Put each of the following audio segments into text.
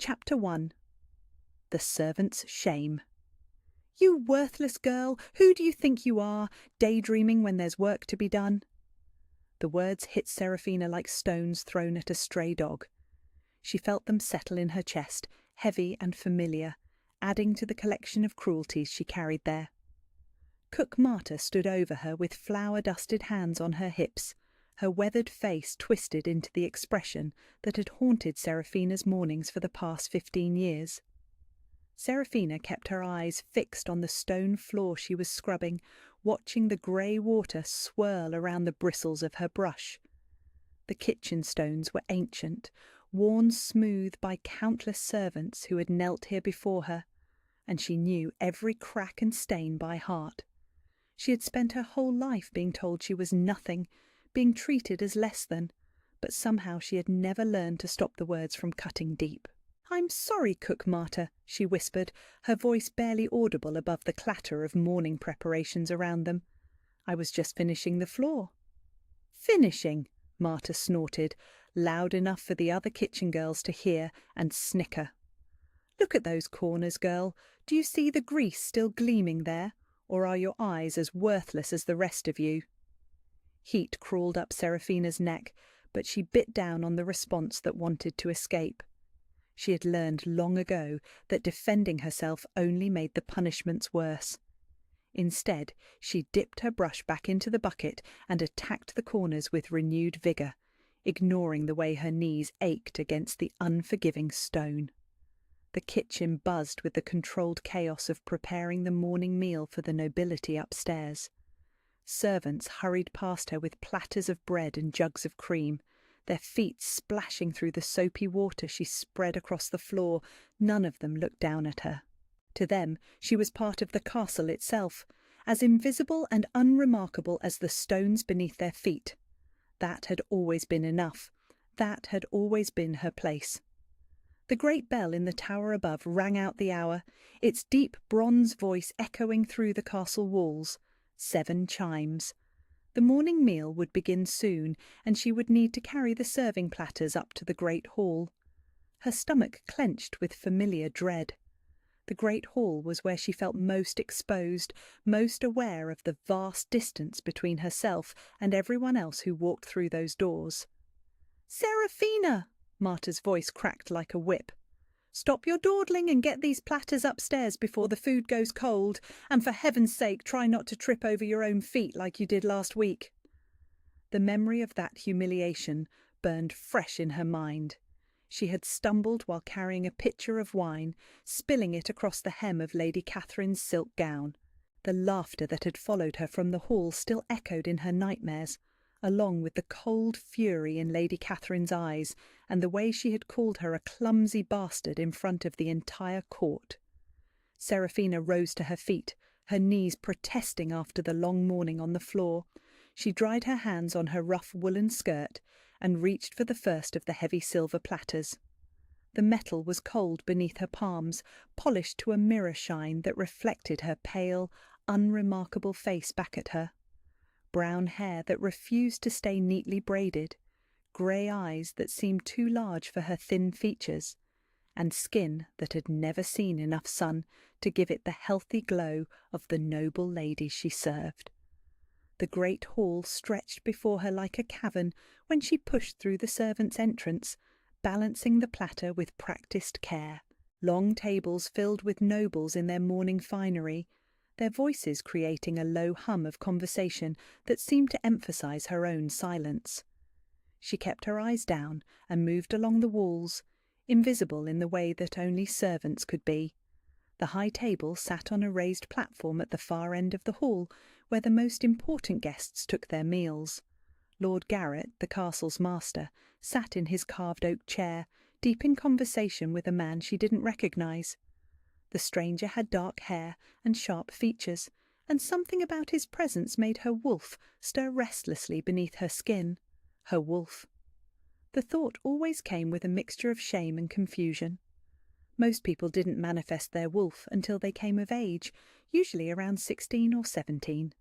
Chapter 1. The Servant's Shame. "You worthless girl, who do you think you are, daydreaming when there's work to be done?" The words hit Seraphina like stones thrown at a stray dog. She felt them settle in her chest, heavy and familiar, adding to the collection of cruelties she carried there. Cook Marta stood over her with flour-dusted hands on her hips, her weathered face twisted into the expression that had haunted Seraphina's mornings for the past 15 years. Seraphina kept her eyes fixed on the stone floor she was scrubbing, watching the grey water swirl around the bristles of her brush. The kitchen stones were ancient, worn smooth by countless servants who had knelt here before her, and she knew every crack and stain by heart. She had spent her whole life being told she was nothing, being treated as less than, but somehow she had never learned to stop the words from cutting deep. "I'm sorry, Cook Marta," she whispered, her voice barely audible above the clatter of morning preparations around them. "I was just finishing the floor." "Finishing?" Marta snorted, loud enough for the other kitchen girls to hear and snicker. "Look at those corners, girl. Do you see the grease still gleaming there, or are your eyes as worthless as the rest of you?" Heat crawled up Seraphina's neck, but she bit down on the response that wanted to escape. She had learned long ago that defending herself only made the punishments worse. Instead, she dipped her brush back into the bucket and attacked the corners with renewed vigour, ignoring the way her knees ached against the unforgiving stone. The kitchen buzzed with the controlled chaos of preparing the morning meal for the nobility upstairs. Servants hurried past her with platters of bread and jugs of cream, their feet splashing through the soapy water she spread across the floor. None of them looked down at her. To them, she was part of the castle itself, as invisible and unremarkable as the stones beneath their feet. That had always been enough. That had always been her place. The great bell in the tower above rang out the hour, its deep bronze voice echoing through the castle walls. 7 chimes. The morning meal would begin soon, and she would need to carry the serving platters up to the great hall. Her stomach clenched with familiar dread. The great hall was where she felt most exposed, most aware of the vast distance between herself and everyone else who walked through those doors. "Seraphina!" Marta's voice cracked like a whip. "Stop your dawdling and get these platters upstairs before the food goes cold, and for heaven's sake try not to trip over your own feet like you did last week." The memory of that humiliation burned fresh in her mind. She had stumbled while carrying a pitcher of wine, spilling it across the hem of Lady Catherine's silk gown. The laughter that had followed her from the hall still echoed in her nightmares, along with the cold fury in Lady Catherine's eyes and the way she had called her a clumsy bastard in front of the entire court. Seraphina rose to her feet, her knees protesting after the long morning on the floor. She dried her hands on her rough woolen skirt and reached for the first of the heavy silver platters. The metal was cold beneath her palms, polished to a mirror shine that reflected her pale, unremarkable face back at her. Brown hair that refused to stay neatly braided, grey eyes that seemed too large for her thin features, and skin that had never seen enough sun to give it the healthy glow of the noble lady she served. The great hall stretched before her like a cavern when she pushed through the servants' entrance, balancing the platter with practised care. Long tables filled with nobles in their morning finery, their voices creating a low hum of conversation that seemed to emphasize her own silence. She kept her eyes down and moved along the walls, invisible in the way that only servants could be. The high table sat on a raised platform at the far end of the hall, where the most important guests took their meals. Lord Garrett, the castle's master, sat in his carved oak chair, deep in conversation with a man she didn't recognise. The stranger had dark hair and sharp features, and something about his presence made her wolf stir restlessly beneath her skin. Her wolf. The thought always came with a mixture of shame and confusion. Most people didn't manifest their wolf until they came of age, usually around 16 or 17.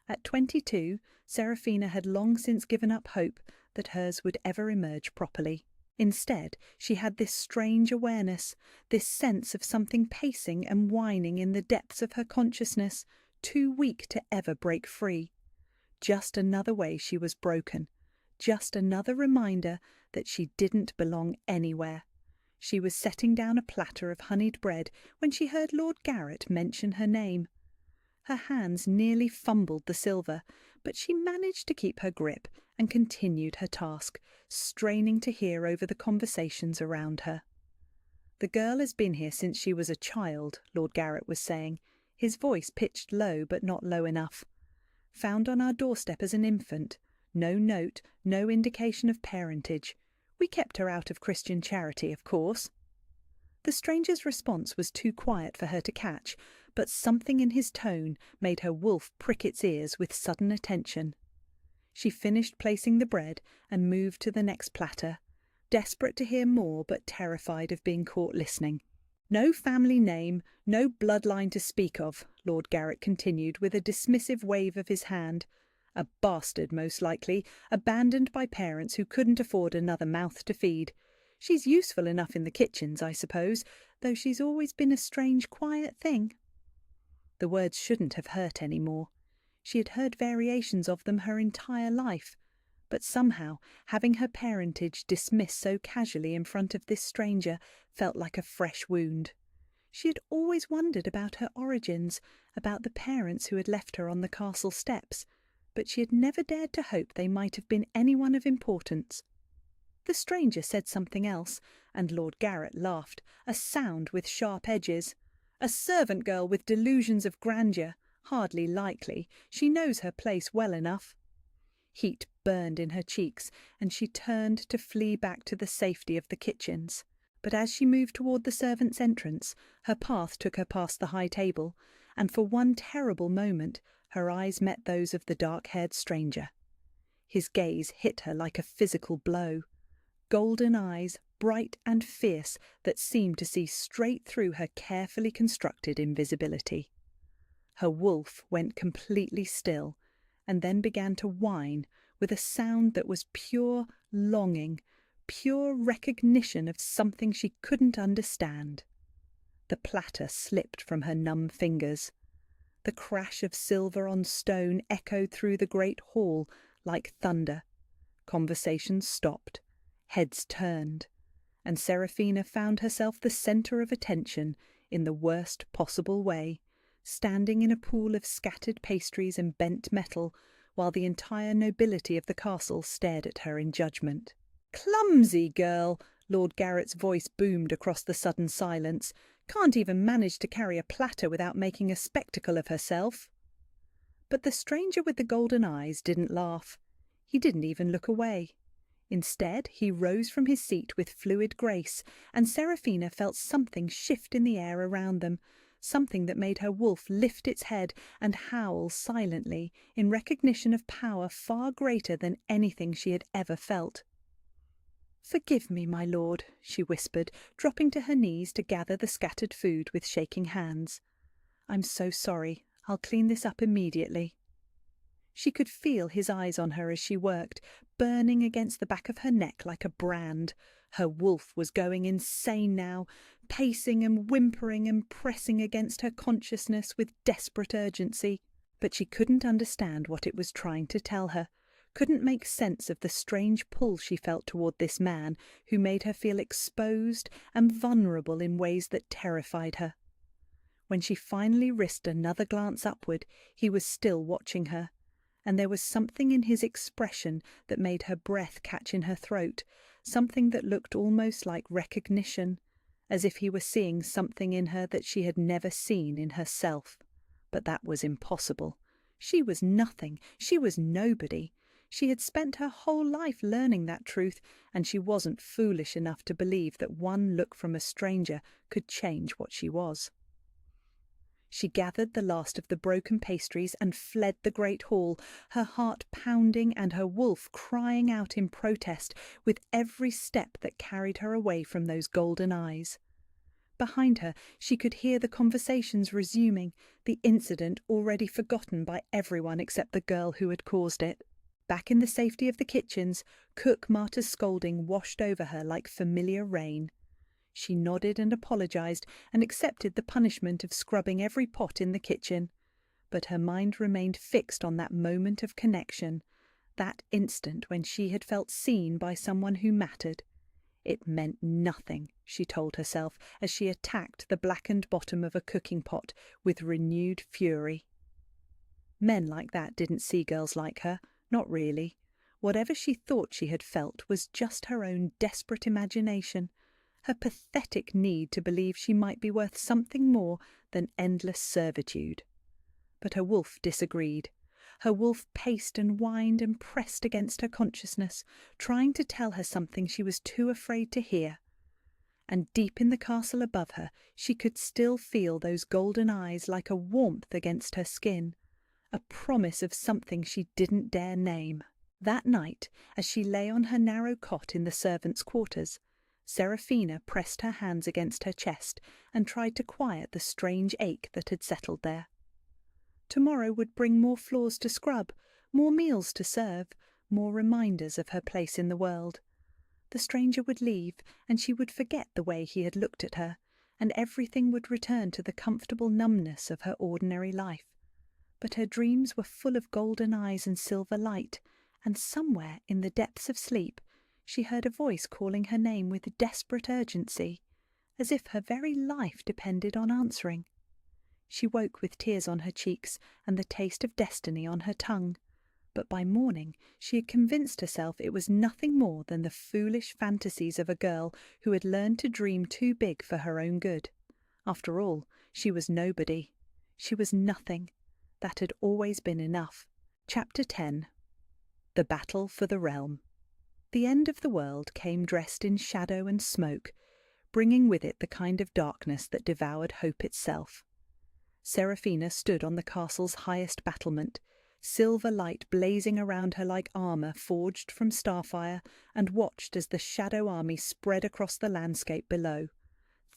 At 22, Seraphina had long since given up hope that hers would ever emerge properly. Instead, she had this strange awareness, this sense of something pacing and whining in the depths of her consciousness, too weak to ever break free. Just another way she was broken, just another reminder that she didn't belong anywhere. She was setting down a platter of honeyed bread when she heard Lord Garrett mention her name. Her hands nearly fumbled the silver, but she managed to keep her grip and continued her task, straining to hear over the conversations around her. "The girl has been here since she was a child," Lord Garrett was saying, his voice pitched low but not low enough. "Found on our doorstep as an infant. No note, no indication of parentage. We kept her out of Christian charity, of course." The stranger's response was too quiet for her to catch, but something in his tone made her wolf prick its ears with sudden attention. She finished placing the bread and moved to the next platter, desperate to hear more but terrified of being caught listening. "No family name, no bloodline to speak of," Lord Garrett continued with a dismissive wave of his hand. "A bastard, most likely, abandoned by parents who couldn't afford another mouth to feed. She's useful enough in the kitchens, I suppose, though she's always been a strange, quiet thing." The words shouldn't have hurt any more. She had heard variations of them her entire life, but somehow having her parentage dismissed so casually in front of this stranger felt like a fresh wound. She had always wondered about her origins, about the parents who had left her on the castle steps, but she had never dared to hope they might have been anyone of importance. The stranger said something else, and Lord Garrett laughed, a sound with sharp edges. "A servant girl with delusions of grandeur. Hardly likely. She knows her place well enough." Heat burned in her cheeks, and she turned to flee back to the safety of the kitchens. But as she moved toward the servants' entrance, her path took her past the high table, and for one terrible moment her eyes met those of the dark-haired stranger. His gaze hit her like a physical blow. Golden eyes, bright and fierce, that seemed to see straight through her carefully constructed invisibility. Her wolf went completely still, and then began to whine with a sound that was pure longing, pure recognition of something she couldn't understand. The platter slipped from her numb fingers. The crash of silver on stone echoed through the great hall like thunder. Conversations stopped. Heads turned, and Seraphina found herself the centre of attention in the worst possible way, standing in a pool of scattered pastries and bent metal, while the entire nobility of the castle stared at her in judgment. "Clumsy girl!" Lord Garrett's voice boomed across the sudden silence. "Can't even manage to carry a platter without making a spectacle of herself." But the stranger with the golden eyes didn't laugh. He didn't even look away. Instead, he rose from his seat with fluid grace, and Seraphina felt something shift in the air around them, something that made her wolf lift its head and howl silently in recognition of power far greater than anything she had ever felt. "Forgive me, my lord," she whispered, dropping to her knees to gather the scattered food with shaking hands. "I'm so sorry. I'll clean this up immediately." She could feel his eyes on her as she worked, burning against the back of her neck like a brand. Her wolf was going insane now, pacing and whimpering and pressing against her consciousness with desperate urgency. But she couldn't understand what it was trying to tell her, couldn't make sense of the strange pull she felt toward this man who made her feel exposed and vulnerable in ways that terrified her. When she finally risked another glance upward, he was still watching her, and there was something in his expression that made her breath catch in her throat, something that looked almost like recognition, as if he were seeing something in her that she had never seen in herself. But that was impossible. She was nothing. She was nobody. She had spent her whole life learning that truth, and she wasn't foolish enough to believe that one look from a stranger could change what she was. She gathered the last of the broken pastries and fled the great hall, her heart pounding and her wolf crying out in protest with every step that carried her away from those golden eyes. Behind her, she could hear the conversations resuming, the incident already forgotten by everyone except the girl who had caused it. Back in the safety of the kitchens, Cook Marta's scolding washed over her like familiar rain. She nodded and apologized and accepted the punishment of scrubbing every pot in the kitchen. But her mind remained fixed on that moment of connection, that instant when she had felt seen by someone who mattered. It meant nothing, she told herself, as she attacked the blackened bottom of a cooking pot with renewed fury. Men like that didn't see girls like her, not really. Whatever she thought she had felt was just her own desperate imagination, her pathetic need to believe she might be worth something more than endless servitude. But her wolf disagreed. Her wolf paced and whined and pressed against her consciousness, trying to tell her something she was too afraid to hear. And deep in the castle above her, she could still feel those golden eyes like a warmth against her skin, a promise of something she didn't dare name. That night, as she lay on her narrow cot in the servants' quarters, Seraphina pressed her hands against her chest and tried to quiet the strange ache that had settled there. Tomorrow would bring more floors to scrub, more meals to serve, more reminders of her place in the world. The stranger would leave, and she would forget the way he had looked at her, and everything would return to the comfortable numbness of her ordinary life. But her dreams were full of golden eyes and silver light, and somewhere in the depths of sleep she heard a voice calling her name with desperate urgency, as if her very life depended on answering. She woke with tears on her cheeks and the taste of destiny on her tongue, but by morning she had convinced herself it was nothing more than the foolish fantasies of a girl who had learned to dream too big for her own good. After all, she was nobody. She was nothing. That had always been enough. Chapter 10. The Battle for the Realm. The end of the world came dressed in shadow and smoke, bringing with it the kind of darkness that devoured hope itself. Seraphina stood on the castle's highest battlement, silver light blazing around her like armour forged from starfire, and watched as the shadow army spread across the landscape below.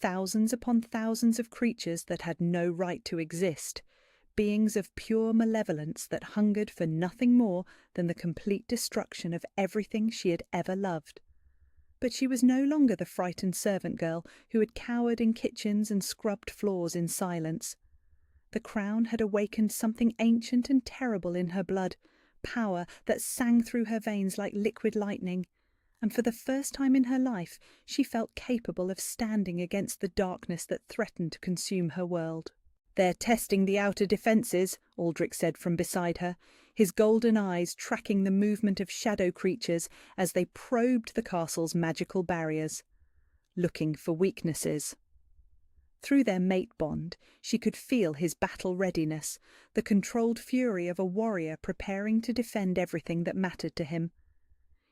Thousands upon thousands of creatures that had no right to exist, beings of pure malevolence that hungered for nothing more than the complete destruction of everything she had ever loved. But she was no longer the frightened servant girl who had cowered in kitchens and scrubbed floors in silence. The crown had awakened something ancient and terrible in her blood, power that sang through her veins like liquid lightning, and for the first time in her life she felt capable of standing against the darkness that threatened to consume her world. "They're testing the outer defences," Aldrich said from beside her, his golden eyes tracking the movement of shadow creatures as they probed the castle's magical barriers. "Looking for weaknesses." Through their mate bond, she could feel his battle readiness, the controlled fury of a warrior preparing to defend everything that mattered to him.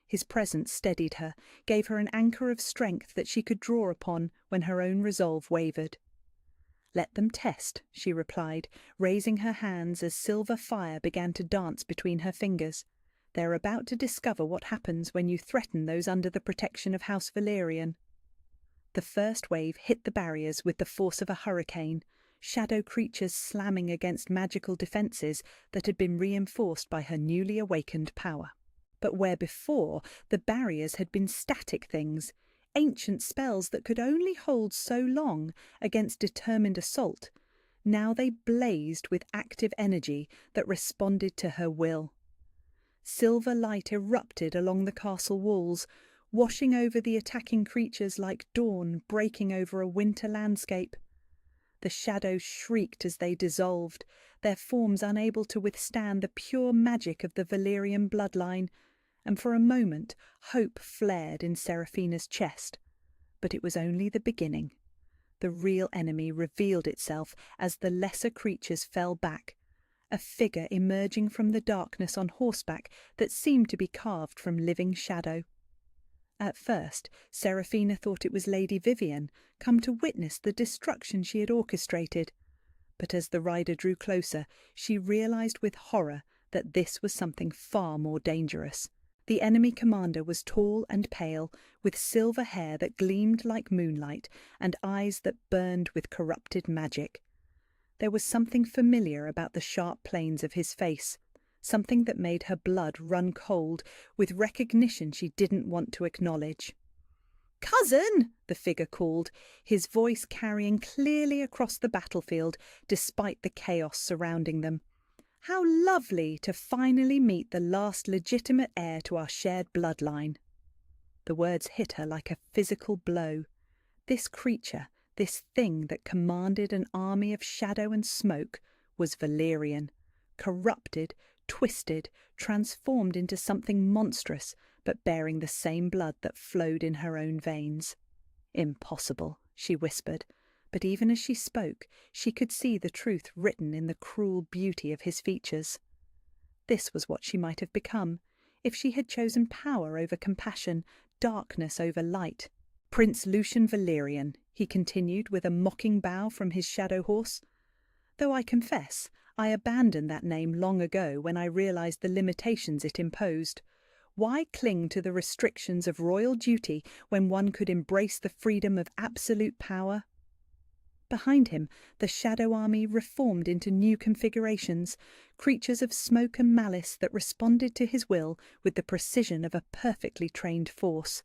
His presence steadied her, gave her an anchor of strength that she could draw upon when her own resolve wavered. "Let them test," she replied, raising her hands as silver fire began to dance between her fingers. "They're about to discover what happens when you threaten those under the protection of House Valerian." The first wave hit the barriers with the force of a hurricane, shadow creatures slamming against magical defences that had been reinforced by her newly awakened power. But where before the barriers had been static things, ancient spells that could only hold so long against determined assault, now they blazed with active energy that responded to her will. Silver light erupted along the castle walls, washing over the attacking creatures like dawn breaking over a winter landscape. The shadows shrieked as they dissolved, their forms unable to withstand the pure magic of the Valerian bloodline, and for a moment hope flared in Seraphina's chest. But it was only the beginning. The real enemy revealed itself as the lesser creatures fell back, a figure emerging from the darkness on horseback that seemed to be carved from living shadow. At first, Seraphina thought it was Lady Vivian, come to witness the destruction she had orchestrated. But as the rider drew closer, she realized with horror that this was something far more dangerous. The enemy commander was tall and pale, with silver hair that gleamed like moonlight and eyes that burned with corrupted magic. There was something familiar about the sharp planes of his face, something that made her blood run cold with recognition she didn't want to acknowledge. "Cousin!" the figure called, his voice carrying clearly across the battlefield despite the chaos surrounding them. How lovely to finally meet the last legitimate heir to our shared bloodline. The words hit her like a physical blow. This creature, this thing that commanded an army of shadow and smoke, was Valerian, corrupted, twisted, transformed into something monstrous, but bearing the same blood that flowed in her own veins. "Impossible," she whispered, but even as she spoke, she could see the truth written in the cruel beauty of his features. This was what she might have become, if she had chosen power over compassion, darkness over light. "Prince Lucian Valerian," he continued with a mocking bow from his shadow horse. "Though I confess, I abandoned that name long ago when I realized the limitations it imposed. Why cling to the restrictions of royal duty when one could embrace the freedom of absolute power?" Behind him, the shadow army reformed into new configurations, creatures of smoke and malice that responded to his will with the precision of a perfectly trained force.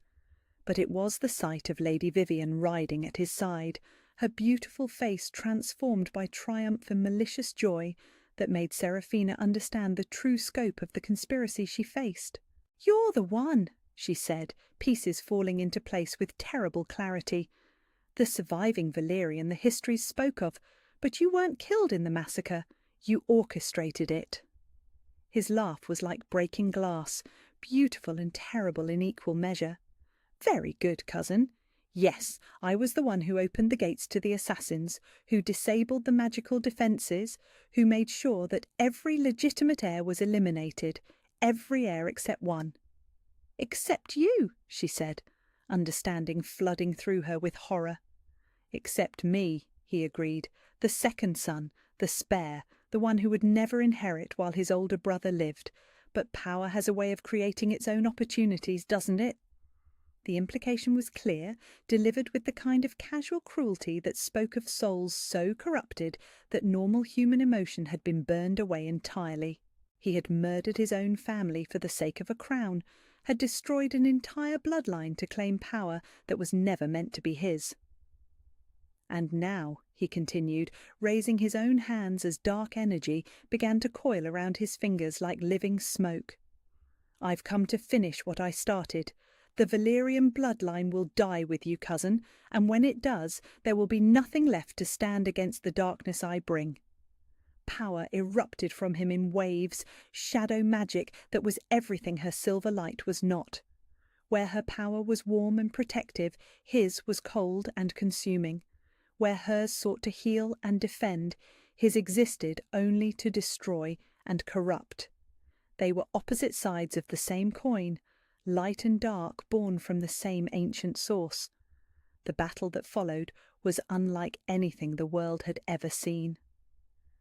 But it was the sight of Lady Vivian riding at his side, her beautiful face transformed by triumph and malicious joy, that made Seraphina understand the true scope of the conspiracy she faced. "You're the one," she said, pieces falling into place with terrible clarity. "The surviving Valerian the histories spoke of, but you weren't killed in the massacre. You orchestrated it." His laugh was like breaking glass, beautiful and terrible in equal measure. "Very good, cousin. Yes, I was the one who opened the gates to the assassins, who disabled the magical defences, who made sure that every legitimate heir was eliminated, every heir except one." "Except you," she said, understanding flooding through her with horror. "Except me," he agreed, "the second son, the spare, the one who would never inherit while his older brother lived. But power has a way of creating its own opportunities, doesn't it?" The implication was clear, delivered with the kind of casual cruelty that spoke of souls so corrupted that normal human emotion had been burned away entirely. He had murdered his own family for the sake of a crown, had destroyed an entire bloodline to claim power that was never meant to be his. "And now," he continued, raising his own hands as dark energy began to coil around his fingers like living smoke, "I've come to finish what I started. The Valerian bloodline will die with you, cousin, and when it does, there will be nothing left to stand against the darkness I bring." Power erupted from him in waves, shadow magic that was everything her silver light was not. Where her power was warm and protective, his was cold and consuming. Where hers sought to heal and defend, his existed only to destroy and corrupt. They were opposite sides of the same coin, light and dark born from the same ancient source. The battle that followed was unlike anything the world had ever seen.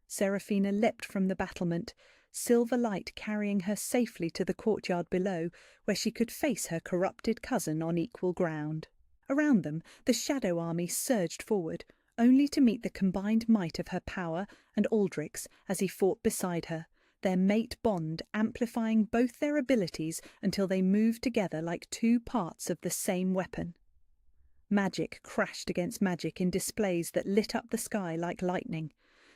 Seraphina leapt from the battlement, silver light carrying her safely to the courtyard below, where she could face her corrupted cousin on equal ground. Around them, the shadow army surged forward, only to meet the combined might of her power and Aldrich's as he fought beside her, their mate bond amplifying both their abilities until they moved together like two parts of the same weapon. Magic crashed against magic in displays that lit up the sky like lightning.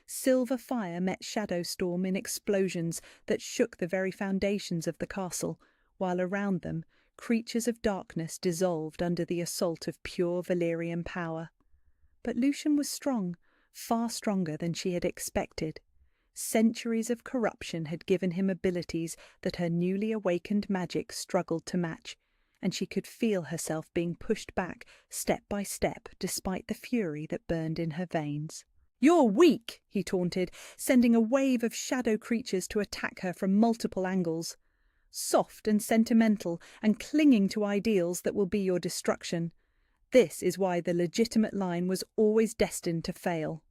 Silver fire met shadow storm in explosions that shook the very foundations of the castle, while around them creatures of darkness dissolved under the assault of pure Valerian power. But Lucian was strong, far stronger than she had expected. Centuries of corruption had given him abilities that her newly awakened magic struggled to match, and she could feel herself being pushed back step by step despite the fury that burned in her veins. "You're weak," he taunted, sending a wave of shadow creatures to attack her from multiple angles. "Soft and sentimental and clinging to ideals that will be your destruction. This is why the legitimate line was always destined to fail."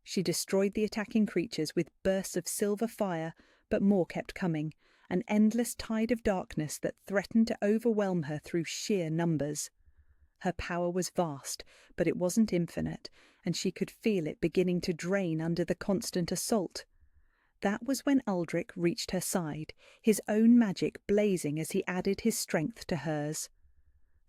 She destroyed the attacking creatures with bursts of silver fire, but more kept coming, an endless tide of darkness that threatened to overwhelm her through sheer numbers. Her power was vast, but it wasn't infinite, and she could feel it beginning to drain under the constant assault. That was when Uldric reached her side, his own magic blazing as he added his strength to hers.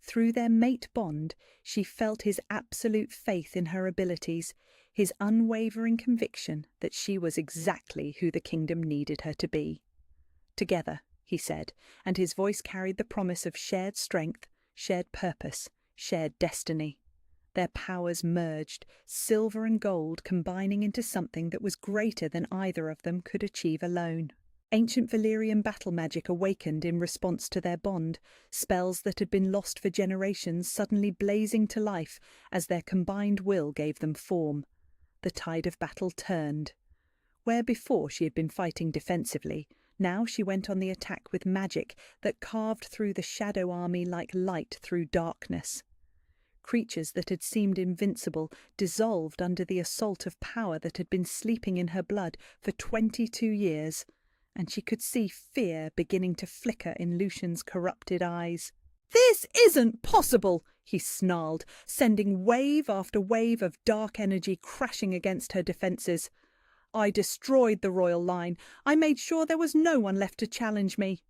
Through their mate bond, she felt his absolute faith in her abilities, his unwavering conviction that she was exactly who the kingdom needed her to be. "Together," he said, and his voice carried the promise of shared strength, shared purpose, shared destiny. Their powers merged, silver and gold combining into something that was greater than either of them could achieve alone. Ancient Valyrian battle magic awakened in response to their bond, spells that had been lost for generations suddenly blazing to life as their combined will gave them form. The tide of battle turned. Where before she had been fighting defensively, now she went on the attack with magic that carved through the shadow army like light through darkness. Creatures that had seemed invincible dissolved under the assault of power that had been sleeping in her blood for 22 years, and she could see fear beginning to flicker in Lucian's corrupted eyes. "This isn't possible!" he snarled, sending wave after wave of dark energy crashing against her defences. "I destroyed the royal line. I made sure there was no one left to challenge me."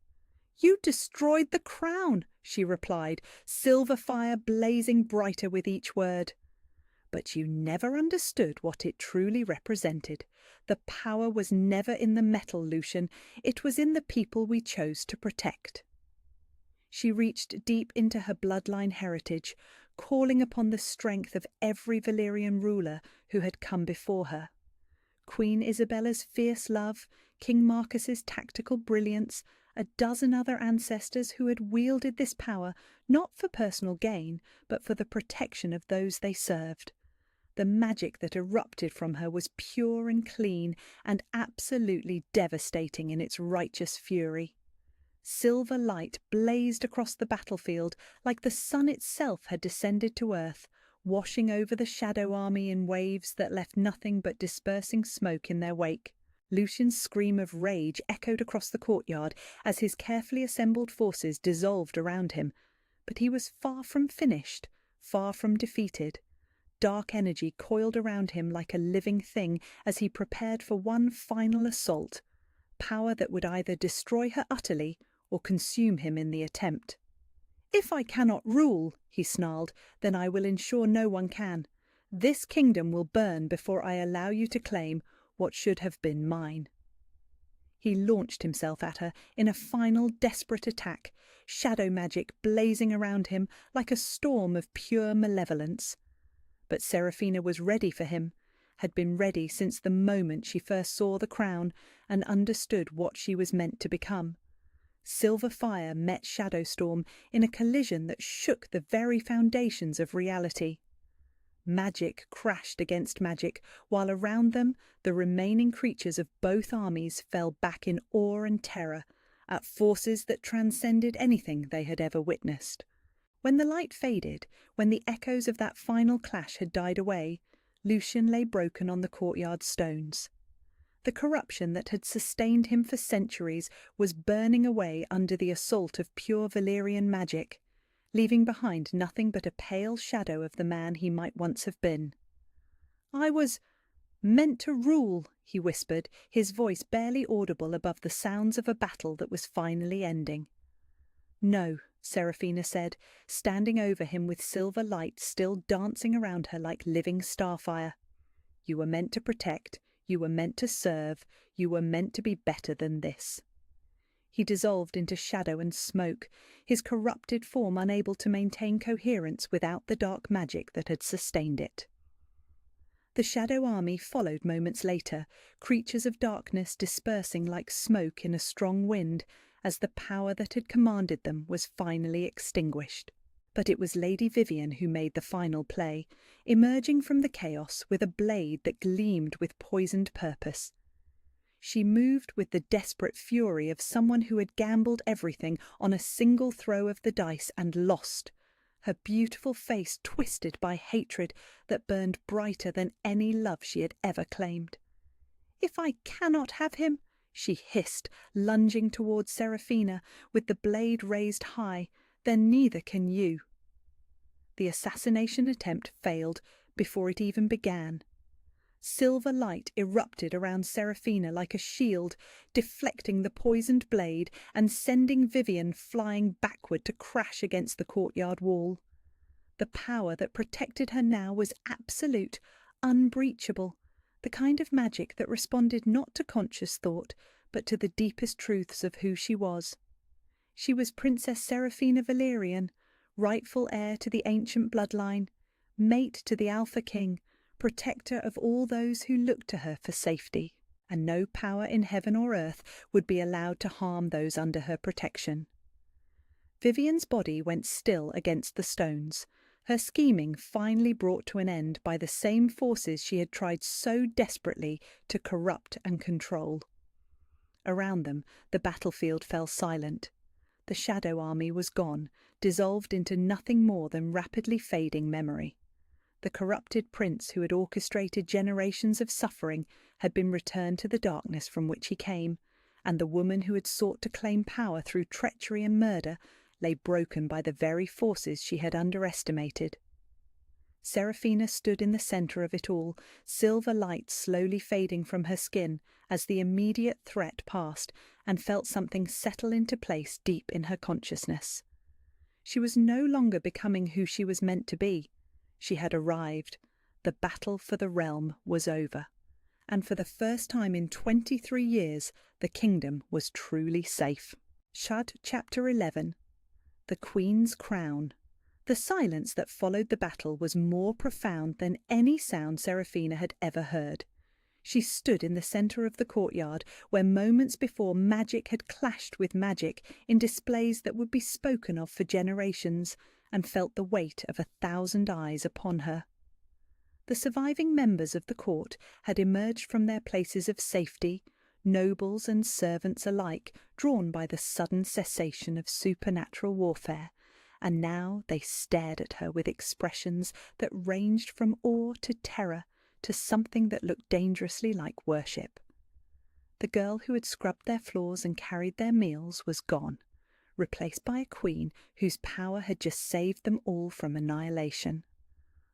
"You destroyed the crown," she replied, silver fire blazing brighter with each word. "But you never understood what it truly represented. The power was never in the metal, Lucian. It was in the people we chose to protect." She reached deep into her bloodline heritage, calling upon the strength of every Valyrian ruler who had come before her. Queen Isabella's fierce love, King Marcus's tactical brilliance, a dozen other ancestors who had wielded this power not for personal gain, but for the protection of those they served. The magic that erupted from her was pure and clean, and absolutely devastating in its righteous fury. Silver light blazed across the battlefield like the sun itself had descended to earth, washing over the shadow army in waves that left nothing but dispersing smoke in their wake. Lucian's scream of rage echoed across the courtyard as his carefully assembled forces dissolved around him. But he was far from finished, far from defeated. Dark energy coiled around him like a living thing as he prepared for one final assault, power that would either destroy her utterly or consume him in the attempt. "If I cannot rule," he snarled, "then I will ensure no one can. This kingdom will burn before I allow you to claim what should have been mine." He launched himself at her in a final desperate attack, shadow magic blazing around him like a storm of pure malevolence. But Seraphina was ready for him, had been ready since the moment she first saw the crown and understood what she was meant to become. Silver fire met Shadowstorm in a collision that shook the very foundations of reality. Magic crashed against magic, while around them the remaining creatures of both armies fell back in awe and terror at forces that transcended anything they had ever witnessed. When the light faded, when the echoes of that final clash had died away, Lucian lay broken on the courtyard stones. The corruption that had sustained him for centuries was burning away under the assault of pure Valyrian magic, leaving behind nothing but a pale shadow of the man he might once have been. "I was meant to rule," he whispered, his voice barely audible above the sounds of a battle that was finally ending. "No," Seraphina said, standing over him with silver light still dancing around her like living starfire. "You were meant to protect. You were meant to serve. You were meant to be better than this." He dissolved into shadow and smoke, his corrupted form unable to maintain coherence without the dark magic that had sustained it. The shadow army followed moments later, creatures of darkness dispersing like smoke in a strong wind as the power that had commanded them was finally extinguished. But it was Lady Vivian who made the final play, emerging from the chaos with a blade that gleamed with poisoned purpose. She moved with the desperate fury of someone who had gambled everything on a single throw of the dice and lost, her beautiful face twisted by hatred that burned brighter than any love she had ever claimed. "If I cannot have him," she hissed, lunging towards Seraphina with the blade raised high, "then neither can you." The assassination attempt failed before it even began. Silver light erupted around Seraphina like a shield, deflecting the poisoned blade and sending Vivian flying backward to crash against the courtyard wall. The power that protected her now was absolute, unbreachable, the kind of magic that responded not to conscious thought, but to the deepest truths of who she was. She was Princess Seraphina Valerian, rightful heir to the ancient bloodline, mate to the Alpha King, protector of all those who looked to her for safety, and no power in heaven or earth would be allowed to harm those under her protection. Vivian's body went still against the stones, her scheming finally brought to an end by the same forces she had tried so desperately to corrupt and control. Around them, the battlefield fell silent. The Shadow Army was gone, dissolved into nothing more than rapidly fading memory. The corrupted prince who had orchestrated generations of suffering had been returned to the darkness from which he came, and the woman who had sought to claim power through treachery and murder lay broken by the very forces she had underestimated. Seraphina stood in the centre of it all, silver light slowly fading from her skin as the immediate threat passed, and felt something settle into place deep in her consciousness. She was no longer becoming who she was meant to be. She had arrived. The battle for the realm was over. And for the first time in 23 years, the kingdom was truly safe. Shud Chapter 11. The Queen's Crown. The silence that followed the battle was more profound than any sound Seraphina had ever heard. She stood in the centre of the courtyard, where moments before magic had clashed with magic in displays that would be spoken of for generations, and felt the weight of 1,000 eyes upon her. The surviving members of the court had emerged from their places of safety, nobles and servants alike drawn by the sudden cessation of supernatural warfare, and now they stared at her with expressions that ranged from awe to terror to something that looked dangerously like worship. The girl who had scrubbed their floors and carried their meals was gone, replaced by a queen whose power had just saved them all from annihilation.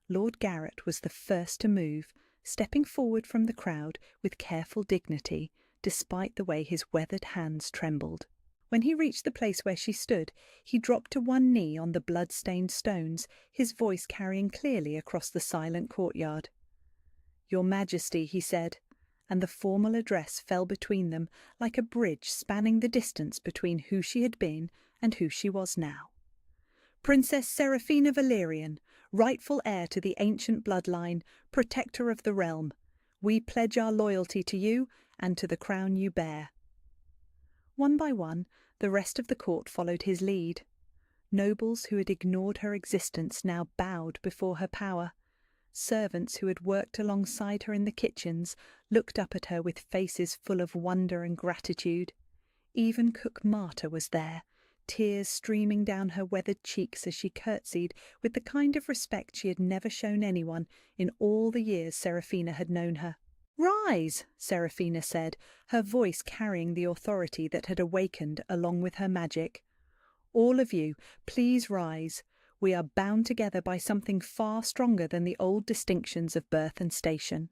Lord Garrett was the first to move, stepping forward from the crowd with careful dignity, despite the way his weathered hands trembled. When he reached the place where she stood, he dropped to one knee on the blood-stained stones, his voice carrying clearly across the silent courtyard. "Your Majesty," he said, and the formal address fell between them like a bridge spanning the distance between who she had been and who she was now. "Princess Seraphina Valerian, rightful heir to the ancient bloodline, protector of the realm, we pledge our loyalty to you and to the crown you bear." One by one, the rest of the court followed his lead. Nobles who had ignored her existence now bowed before her power. Servants who had worked alongside her in the kitchens looked up at her with faces full of wonder and gratitude. Even cook Marta was there, tears streaming down her weathered cheeks as she curtsied with the kind of respect she had never shown anyone in all the years Seraphina had known her. "Rise," Seraphina said, her voice carrying the authority that had awakened along with her magic. "All of you, please rise. We are bound together by something far stronger than the old distinctions of birth and station."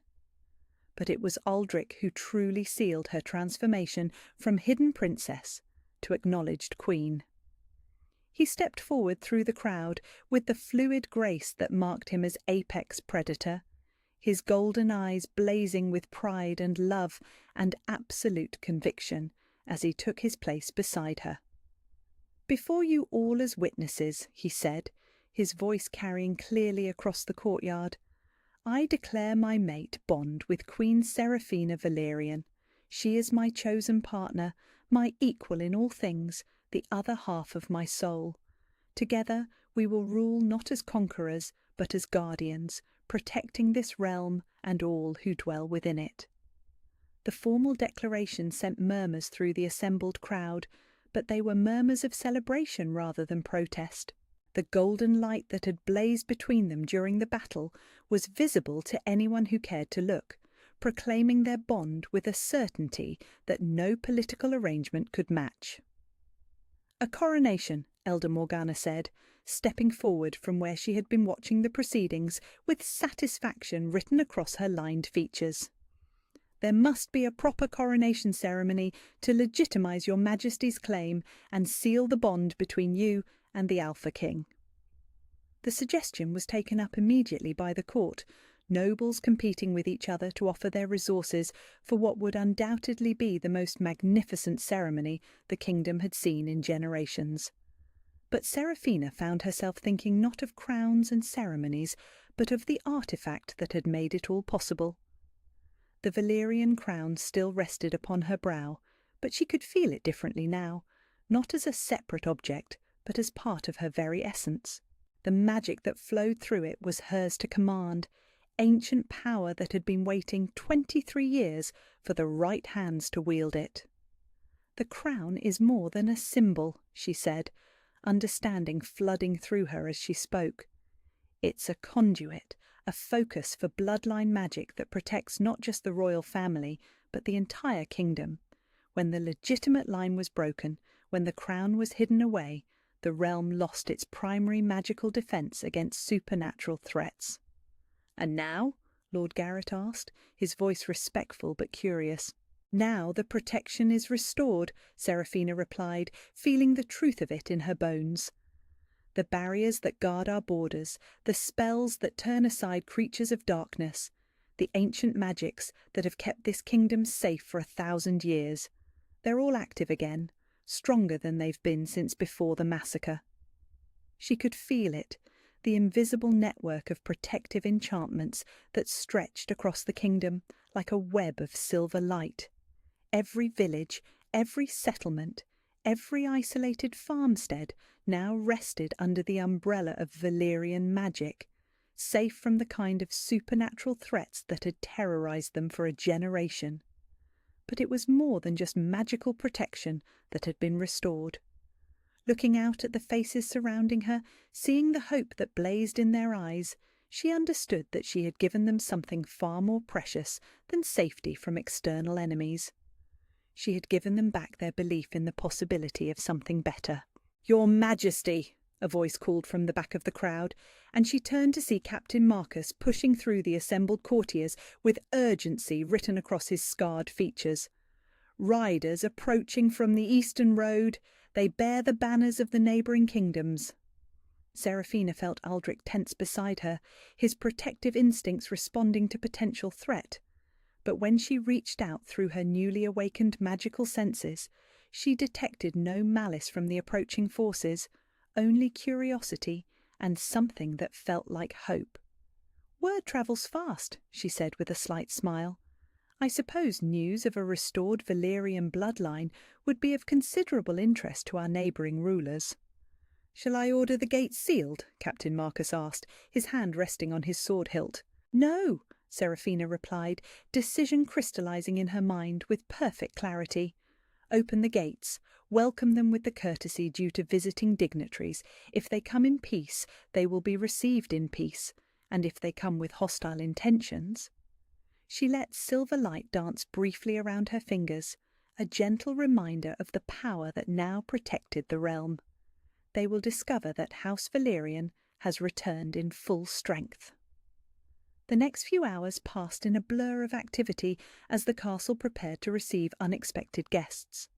But it was Aldrich who truly sealed her transformation from hidden princess to acknowledged queen. He stepped forward through the crowd with the fluid grace that marked him as apex predator, his golden eyes blazing with pride and love and absolute conviction as he took his place beside her. "Before you all as witnesses," he said, his voice carrying clearly across the courtyard, "I declare my mate bond with Queen Seraphina Valerian. She is my chosen partner, my equal in all things, the other half of my soul. Together we will rule not as conquerors, but as guardians, protecting this realm and all who dwell within it." The formal declaration sent murmurs through the assembled crowd, but they were murmurs of celebration rather than protest. The golden light that had blazed between them during the battle was visible to anyone who cared to look, proclaiming their bond with a certainty that no political arrangement could match. A coronation, Elder Morgana said, stepping forward from where she had been watching the proceedings with satisfaction written across her lined features. There must be a proper coronation ceremony to legitimize your Majesty's claim and seal the bond between you and the Alpha King. The suggestion was taken up immediately by the court, nobles competing with each other to offer their resources for what would undoubtedly be the most magnificent ceremony the kingdom had seen in generations. But Seraphina found herself thinking not of crowns and ceremonies, but of the artifact that had made it all possible. The Valyrian crown still rested upon her brow, but she could feel it differently now, not as a separate object, but as part of her very essence. The magic that flowed through it was hers to command, ancient power that had been waiting 23 years for the right hands to wield it. "The crown is more than a symbol," she said, understanding flooding through her as she spoke. "It's a conduit, a focus for bloodline magic that protects not just the royal family, but the entire kingdom. When the legitimate line was broken, when the crown was hidden away, the realm lost its primary magical defense against supernatural threats." "And now?" Lord Garrett asked, his voice respectful but curious. "Now the protection is restored," Seraphina replied, feeling the truth of it in her bones. "The barriers that guard our borders, the spells that turn aside creatures of darkness, the ancient magics that have kept this kingdom safe for 1,000 years, they're all active again, stronger than they've been since before the massacre." She could feel it, the invisible network of protective enchantments that stretched across the kingdom like a web of silver light. Every village, every settlement, every isolated farmstead now rested under the umbrella of Valyrian magic, safe from the kind of supernatural threats that had terrorized them for a generation. But it was more than just magical protection that had been restored. Looking out at the faces surrounding her, seeing the hope that blazed in their eyes, she understood that she had given them something far more precious than safety from external enemies. She had given them back their belief in the possibility of something better. "Your Majesty!" a voice called from the back of the crowd, and she turned to see Captain Marcus pushing through the assembled courtiers with urgency written across his scarred features. "Riders approaching from the eastern road, they bear the banners of the neighbouring kingdoms." Seraphina felt Aldrich tense beside her, his protective instincts responding to potential threat. But when she reached out through her newly awakened magical senses, she detected no malice from the approaching forces, only curiosity and something that felt like hope. "Word travels fast," she said with a slight smile. "I suppose news of a restored Valyrian bloodline would be of considerable interest to our neighbouring rulers." "Shall I order the gates sealed?" Captain Marcus asked, his hand resting on his sword hilt. "No," Seraphina replied, decision crystallizing in her mind with perfect clarity. "Open the gates. Welcome them with the courtesy due to visiting dignitaries. If they come in peace, they will be received in peace. And if they come with hostile intentions—" She let silver light dance briefly around her fingers, a gentle reminder of the power that now protected the realm. "They will discover that House Valyrian has returned in full strength." The next few hours passed in a blur of activity as the castle prepared to receive unexpected guests.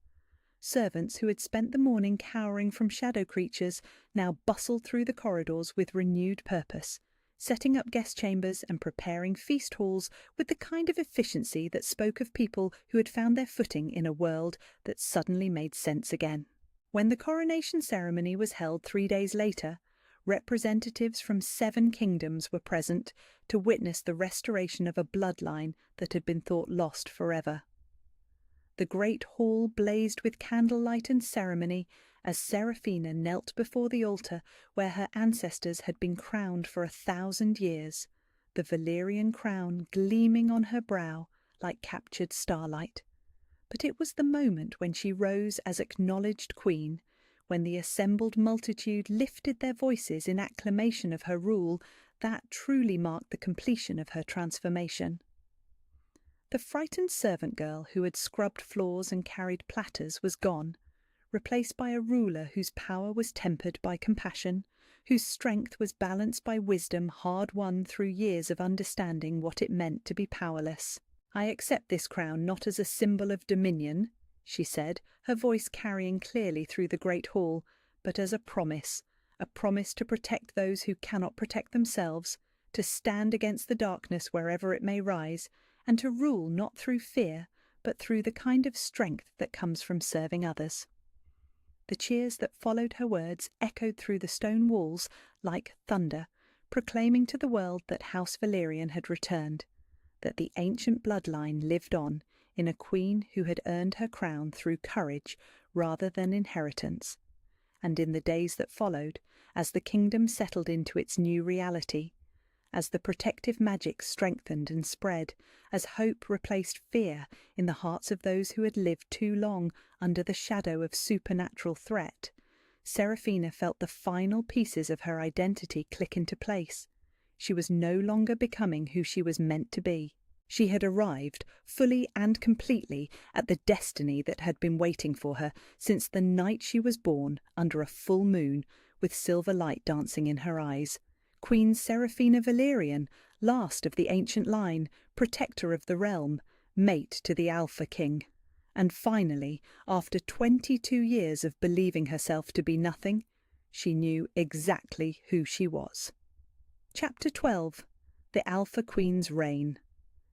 Servants who had spent the morning cowering from shadow creatures now bustled through the corridors with renewed purpose, setting up guest chambers and preparing feast halls with the kind of efficiency that spoke of people who had found their footing in a world that suddenly made sense again. When the coronation ceremony was held 3 days later, representatives from 7 kingdoms were present to witness the restoration of a bloodline that had been thought lost forever. The great hall blazed with candlelight and ceremony as Seraphina knelt before the altar where her ancestors had been crowned for 1,000 years, the Valyrian crown gleaming on her brow like captured starlight. But it was the moment when she rose as acknowledged queen, when the assembled multitude lifted their voices in acclamation of her rule, that truly marked the completion of her transformation. The frightened servant girl who had scrubbed floors and carried platters was gone, replaced by a ruler whose power was tempered by compassion, whose strength was balanced by wisdom hard-won through years of understanding what it meant to be powerless. "I accept this crown not as a symbol of dominion," she said, her voice carrying clearly through the great hall, "but as a promise to protect those who cannot protect themselves, to stand against the darkness wherever it may rise, and to rule not through fear, but through the kind of strength that comes from serving others." The cheers that followed her words echoed through the stone walls like thunder, proclaiming to the world that House Valerian had returned, that the ancient bloodline lived on in a queen who had earned her crown through courage rather than inheritance. And in the days that followed, as the kingdom settled into its new reality, as the protective magic strengthened and spread, as hope replaced fear in the hearts of those who had lived too long under the shadow of supernatural threat, Seraphina felt the final pieces of her identity click into place. She was no longer becoming who she was meant to be. She had arrived, fully and completely, at the destiny that had been waiting for her since the night she was born under a full moon, with silver light dancing in her eyes. Queen Seraphina Valerian, last of the ancient line, protector of the realm, mate to the Alpha King. And finally, after 22 years of believing herself to be nothing, she knew exactly who she was. Chapter 12. The Alpha Queen's Reign.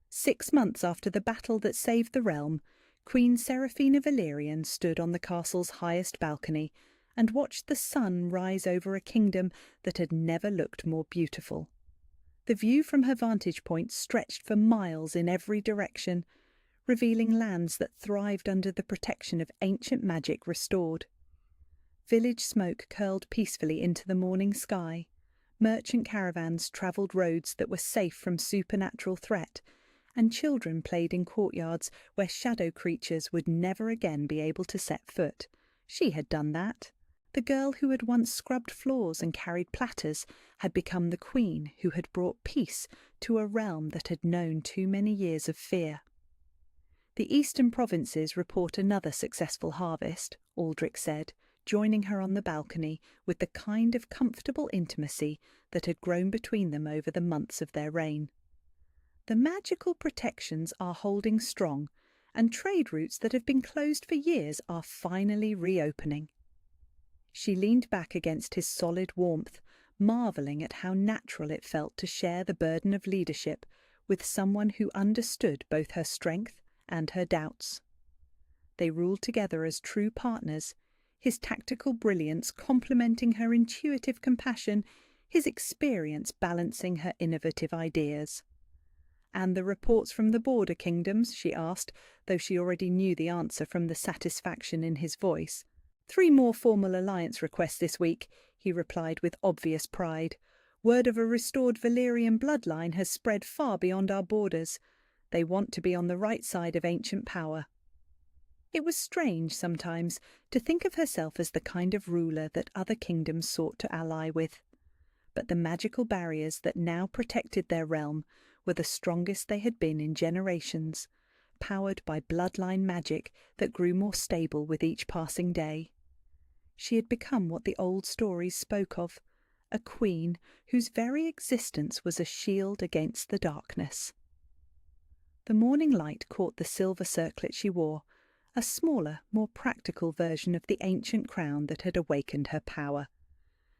6 months after the battle that saved the realm, Queen Seraphina Valerian stood on the castle's highest balcony and watched the sun rise over a kingdom that had never looked more beautiful. The view from her vantage point stretched for miles in every direction, revealing lands that thrived under the protection of ancient magic restored. Village smoke curled peacefully into the morning sky. Merchant caravans travelled roads that were safe from supernatural threat, and children played in courtyards where shadow creatures would never again be able to set foot. She had done that. The girl who had once scrubbed floors and carried platters had become the queen who had brought peace to a realm that had known too many years of fear. "The eastern provinces report another successful harvest," Aldrich said, joining her on the balcony with the kind of comfortable intimacy that had grown between them over the months of their reign. "The magical protections are holding strong, and trade routes that have been closed for years are finally reopening." She leaned back against his solid warmth, marvelling at how natural it felt to share the burden of leadership with someone who understood both her strength and her doubts. They ruled together as true partners, his tactical brilliance complementing her intuitive compassion, his experience balancing her innovative ideas. "And the reports from the border kingdoms?" she asked, though she already knew the answer from the satisfaction in his voice. "3 more formal alliance requests this week," he replied with obvious pride. "Word of a restored Valerian bloodline has spread far beyond our borders. They want to be on the right side of ancient power." It was strange sometimes to think of herself as the kind of ruler that other kingdoms sought to ally with. But the magical barriers that now protected their realm were the strongest they had been in generations, powered by bloodline magic that grew more stable with each passing day. She had become what the old stories spoke of, a queen whose very existence was a shield against the darkness. The morning light caught the silver circlet she wore, a smaller, more practical version of the ancient crown that had awakened her power.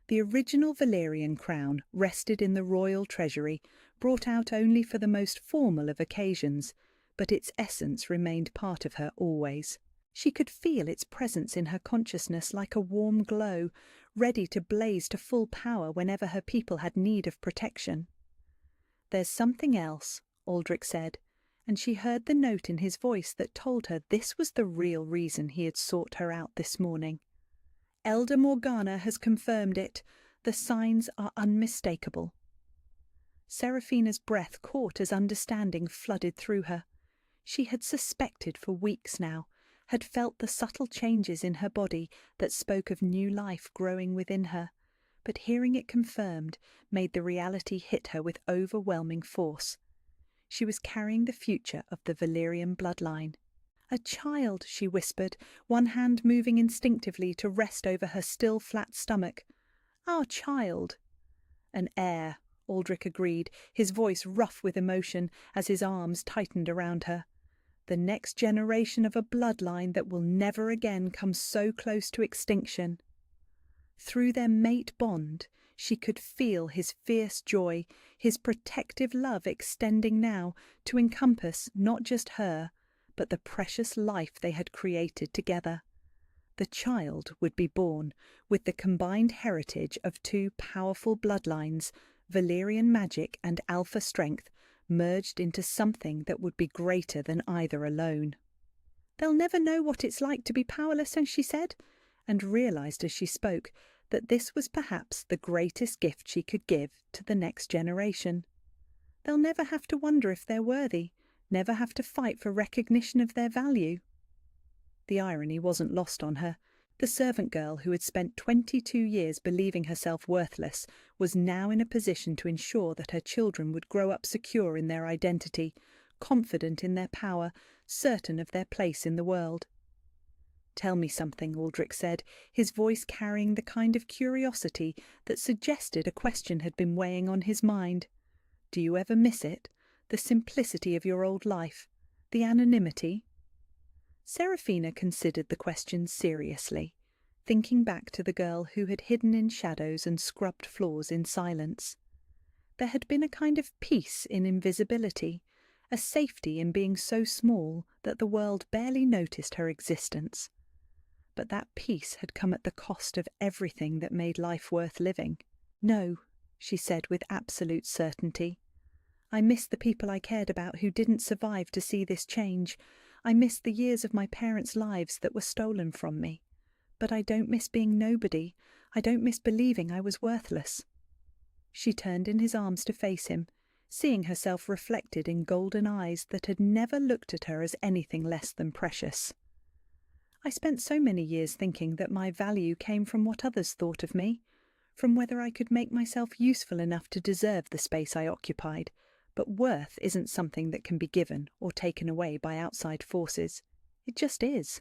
The original Valerian crown rested in the royal treasury, brought out only for the most formal of occasions, but its essence remained part of her always. She could feel its presence in her consciousness like a warm glow, ready to blaze to full power whenever her people had need of protection. "There's something else," Aldrich said, and she heard the note in his voice that told her this was the real reason he had sought her out this morning. "Elder Morgana has confirmed it. The signs are unmistakable." Seraphina's breath caught as understanding flooded through her. She had suspected for weeks now, had felt the subtle changes in her body that spoke of new life growing within her, but hearing it confirmed made the reality hit her with overwhelming force. She was carrying the future of the Valerian bloodline. "A child," she whispered, one hand moving instinctively to rest over her still flat stomach. "Our child." "An heir," Aldrich agreed, his voice rough with emotion as his arms tightened around her. "The next generation of a bloodline that will never again come so close to extinction." Through their mate bond, she could feel his fierce joy, his protective love extending now to encompass not just her, but the precious life they had created together. The child would be born with the combined heritage of two powerful bloodlines, Valyrian magic and alpha strength, merged into something that would be greater than either alone. "They'll never know what it's like to be powerless," she said, and realized as she spoke that this was perhaps the greatest gift she could give to the next generation. They'll never have to wonder if they're worthy, never have to fight for recognition of their value. The irony wasn't lost on her. The servant girl who had spent 22 years believing herself worthless was now in a position to ensure that her children would grow up secure in their identity, confident in their power, certain of their place in the world. "Tell me something," Aldrich said, his voice carrying the kind of curiosity that suggested a question had been weighing on his mind. "Do you ever miss it? The simplicity of your old life? The anonymity?" Serafina considered the question seriously, thinking back to the girl who had hidden in shadows and scrubbed floors in silence. There had been a kind of peace in invisibility, a safety in being so small that the world barely noticed her existence. But that peace had come at the cost of everything that made life worth living. "No," she said with absolute certainty. "I miss the people I cared about who didn't survive to see this change. I miss the years of my parents' lives that were stolen from me. But I don't miss being nobody. I don't miss believing I was worthless." She turned in his arms to face him, seeing herself reflected in golden eyes that had never looked at her as anything less than precious. "I spent so many years thinking that my value came from what others thought of me, from whether I could make myself useful enough to deserve the space I occupied. But worth isn't something that can be given or taken away by outside forces. It just is."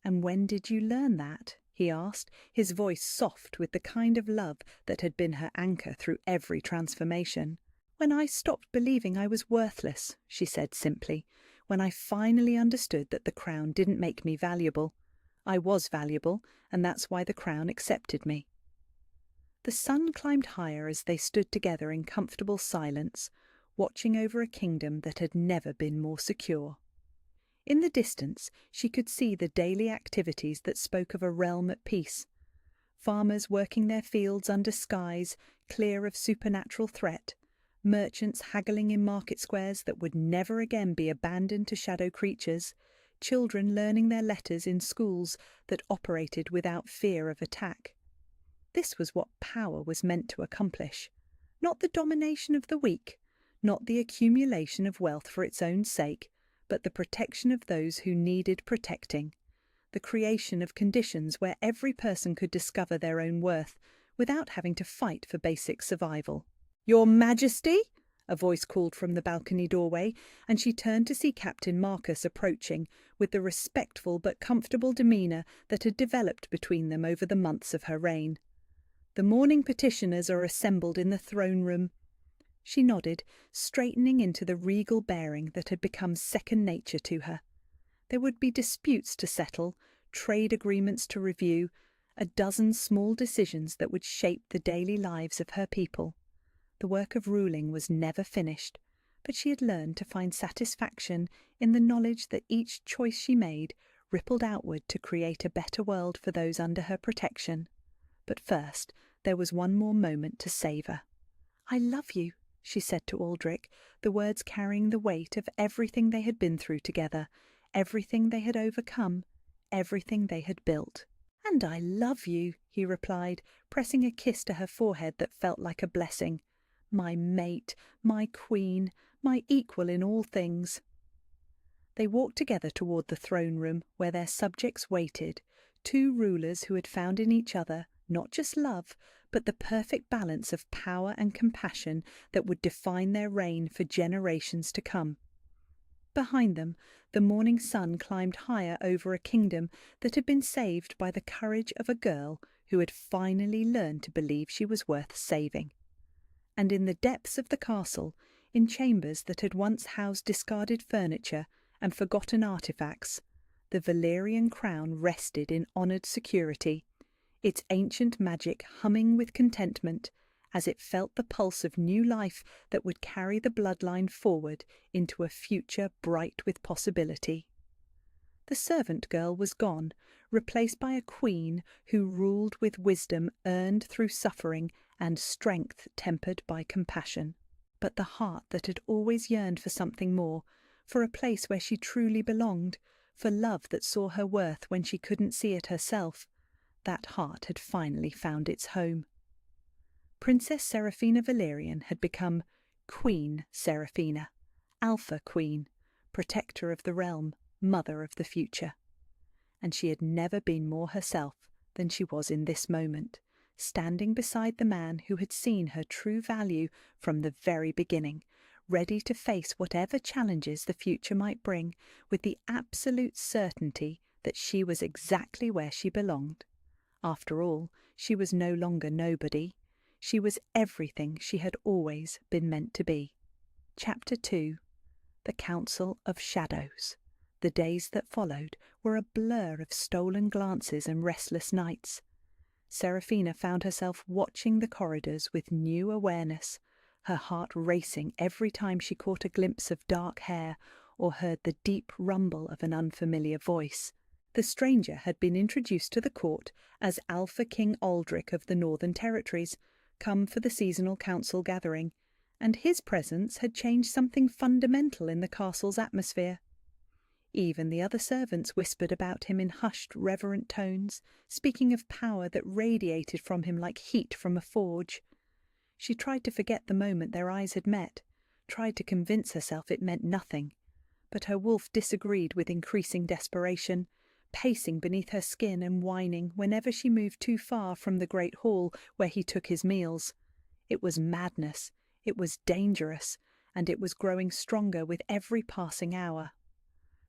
"And when did you learn that?" he asked, his voice soft with the kind of love that had been her anchor through every transformation. "When I stopped believing I was worthless," she said simply. "When I finally understood that the crown didn't make me valuable. I was valuable, and that's why the crown accepted me." The sun climbed higher as they stood together in comfortable silence, watching over a kingdom that had never been more secure. In the distance, she could see the daily activities that spoke of a realm at peace. Farmers working their fields under skies clear of supernatural threat, merchants haggling in market squares that would never again be abandoned to shadow creatures, children learning their letters in schools that operated without fear of attack. This was what power was meant to accomplish. Not the domination of the weak, not the accumulation of wealth for its own sake, but the protection of those who needed protecting, the creation of conditions where every person could discover their own worth without having to fight for basic survival. "Your Majesty!" a voice called from the balcony doorway, and she turned to see Captain Marcus approaching with the respectful but comfortable demeanour that had developed between them over the months of her reign. "The morning petitioners are assembled in the throne room." She nodded, straightening into the regal bearing that had become second nature to her. There would be disputes to settle, trade agreements to review, a dozen small decisions that would shape the daily lives of her people. The work of ruling was never finished, but she had learned to find satisfaction in the knowledge that each choice she made rippled outward to create a better world for those under her protection. But first, there was one more moment to savour. "I love you," she said to Aldrich, the words carrying the weight of everything they had been through together, everything they had overcome, everything they had built. "And I love you," he replied, pressing a kiss to her forehead that felt like a blessing. "My mate, my queen, my equal in all things." They walked together toward the throne room where their subjects waited, two rulers who had found in each other not just love, but the perfect balance of power and compassion that would define their reign for generations to come. Behind them, the morning sun climbed higher over a kingdom that had been saved by the courage of a girl who had finally learned to believe she was worth saving. And in the depths of the castle, in chambers that had once housed discarded furniture and forgotten artifacts, the Valyrian crown rested in honoured security, its ancient magic humming with contentment as it felt the pulse of new life that would carry the bloodline forward into a future bright with possibility. The servant girl was gone, replaced by a queen who ruled with wisdom earned through suffering and strength tempered by compassion. But the heart that had always yearned for something more, for a place where she truly belonged, for love that saw her worth when she couldn't see it herself, that heart had finally found its home. Princess Seraphina Valerian had become Queen Seraphina, Alpha Queen, protector of the realm, mother of the future. And she had never been more herself than she was in this moment, standing beside the man who had seen her true value from the very beginning, ready to face whatever challenges the future might bring, with the absolute certainty that she was exactly where she belonged. After all, she was no longer nobody. She was everything she had always been meant to be. Chapter 2. The Council of Shadows. The days that followed were a blur of stolen glances and restless nights. Seraphina found herself watching the corridors with new awareness, her heart racing every time she caught a glimpse of dark hair or heard the deep rumble of an unfamiliar voice. The stranger had been introduced to the court as Alpha King Aldrich of the Northern Territories, come for the seasonal council gathering, and his presence had changed something fundamental in the castle's atmosphere. Even the other servants whispered about him in hushed, reverent tones, speaking of power that radiated from him like heat from a forge. She tried to forget the moment their eyes had met, tried to convince herself it meant nothing, but her wolf disagreed with increasing desperation, pacing beneath her skin and whining whenever she moved too far from the great hall where he took his meals. It was madness, it was dangerous, and it was growing stronger with every passing hour.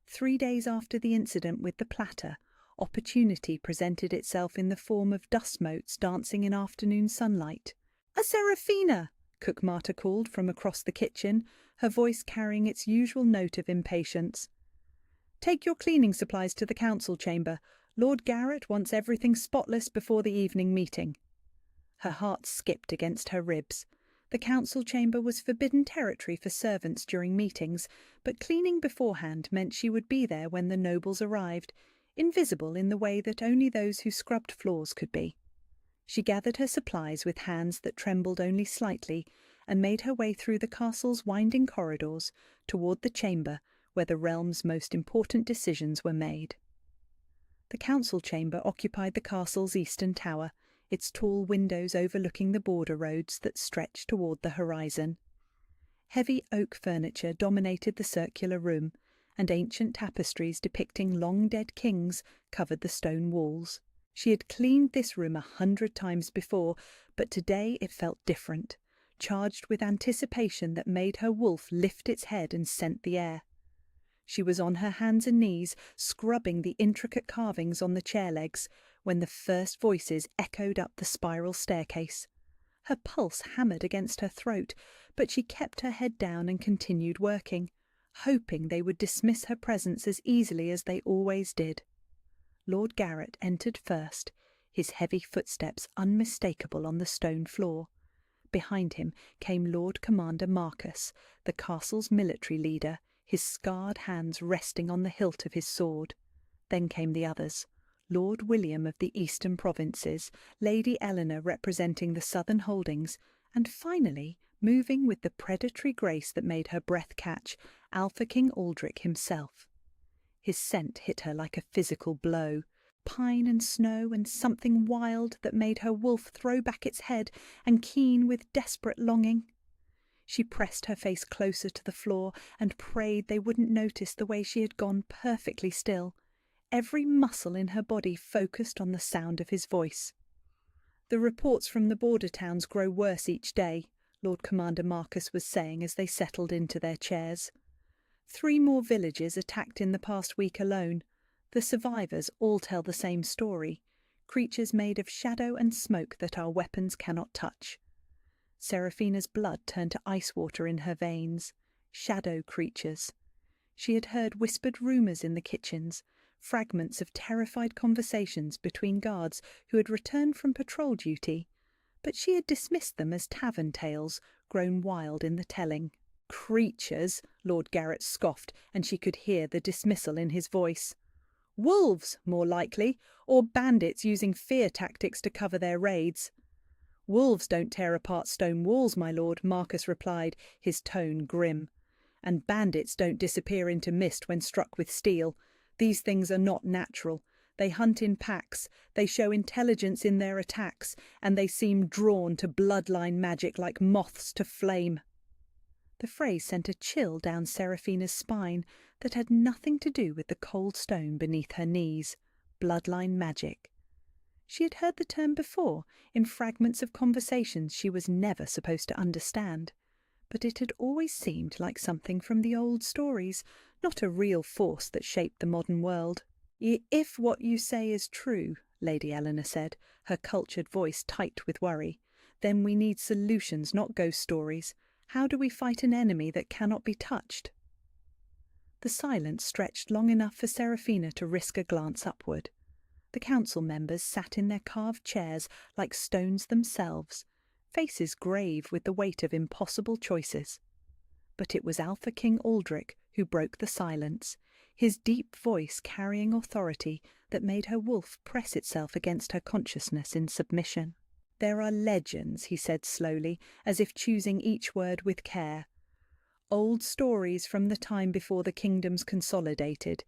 3 days after the incident with the platter, opportunity presented itself in the form of dust motes dancing in afternoon sunlight. "A Seraphina!" Cook Marta called from across the kitchen, her voice carrying its usual note of impatience. "Take your cleaning supplies to the council chamber. Lord Garrett wants everything spotless before the evening meeting." Her heart skipped against her ribs. The council chamber was forbidden territory for servants during meetings, but cleaning beforehand meant she would be there when the nobles arrived, invisible in the way that only those who scrubbed floors could be. She gathered her supplies with hands that trembled only slightly, and made her way through the castle's winding corridors toward the chamber where the realm's most important decisions were made. The council chamber occupied the castle's eastern tower, its tall windows overlooking the border roads that stretched toward the horizon. Heavy oak furniture dominated the circular room, and ancient tapestries depicting long-dead kings covered the stone walls. She had cleaned this room 100 times before, but today it felt different, charged with anticipation that made her wolf lift its head and scent the air. She was on her hands and knees, scrubbing the intricate carvings on the chair legs, when the first voices echoed up the spiral staircase. Her pulse hammered against her throat, but she kept her head down and continued working, hoping they would dismiss her presence as easily as they always did. Lord Garrett entered first, his heavy footsteps unmistakable on the stone floor. Behind him came Lord Commander Marcus, the castle's military leader, his scarred hands resting on the hilt of his sword. Then came the others. Lord William of the Eastern Provinces, Lady Eleanor representing the Southern Holdings, and finally, moving with the predatory grace that made her breath catch, Alpha King Aldrich himself. His scent hit her like a physical blow, pine and snow and something wild that made her wolf throw back its head and keen with desperate longing. She pressed her face closer to the floor and prayed they wouldn't notice the way she had gone perfectly still, every muscle in her body focused on the sound of his voice. "The reports from the border towns grow worse each day," Lord Commander Marcus was saying as they settled into their chairs. 3 more villages attacked in the past week alone. The survivors all tell the same story. Creatures made of shadow and smoke that our weapons cannot touch. Seraphina's blood turned to ice water in her veins. Shadow creatures. She had heard whispered rumours in the kitchens, fragments of terrified conversations between guards who had returned from patrol duty, but she had dismissed them as tavern tales, grown wild in the telling. Creatures, Lord Garrett scoffed, and she could hear the dismissal in his voice. Wolves, more likely, or bandits using fear tactics to cover their raids. Wolves don't tear apart stone walls, my lord, Marcus replied, his tone grim. And bandits don't disappear into mist when struck with steel. These things are not natural. They hunt in packs, they show intelligence in their attacks, and they seem drawn to bloodline magic like moths to flame. The phrase sent a chill down Seraphina's spine that had nothing to do with the cold stone beneath her knees. Bloodline magic. She had heard the term before, in fragments of conversations she was never supposed to understand, but it had always seemed like something from the old stories, not a real force that shaped the modern world. If what you say is true, Lady Eleanor said, her cultured voice tight with worry, then we need solutions, not ghost stories. How do we fight an enemy that cannot be touched? The silence stretched long enough for Seraphina to risk a glance upward. The council members sat in their carved chairs like stones themselves, faces grave with the weight of impossible choices. But it was Alpha King Aldrich who broke the silence, his deep voice carrying authority that made her wolf press itself against her consciousness in submission. There are legends, he said slowly, as if choosing each word with care. Old stories from the time before the kingdoms consolidated.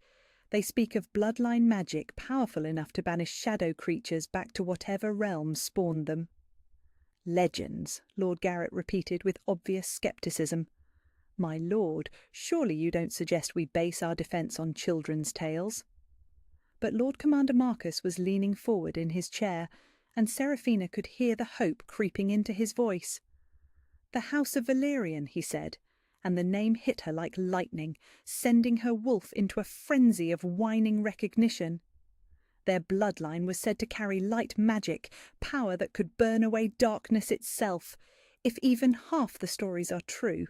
They speak of bloodline magic powerful enough to banish shadow creatures back to whatever realm spawned them. Legends, Lord Garrett repeated with obvious scepticism. My lord, surely you don't suggest we base our defence on children's tales? But Lord Commander Marcus was leaning forward in his chair, and Seraphina could hear the hope creeping into his voice. The House of Valerian, he said, and the name hit her like lightning, sending her wolf into a frenzy of whining recognition. Their bloodline was said to carry light magic, power that could burn away darkness itself, if even half the stories are true.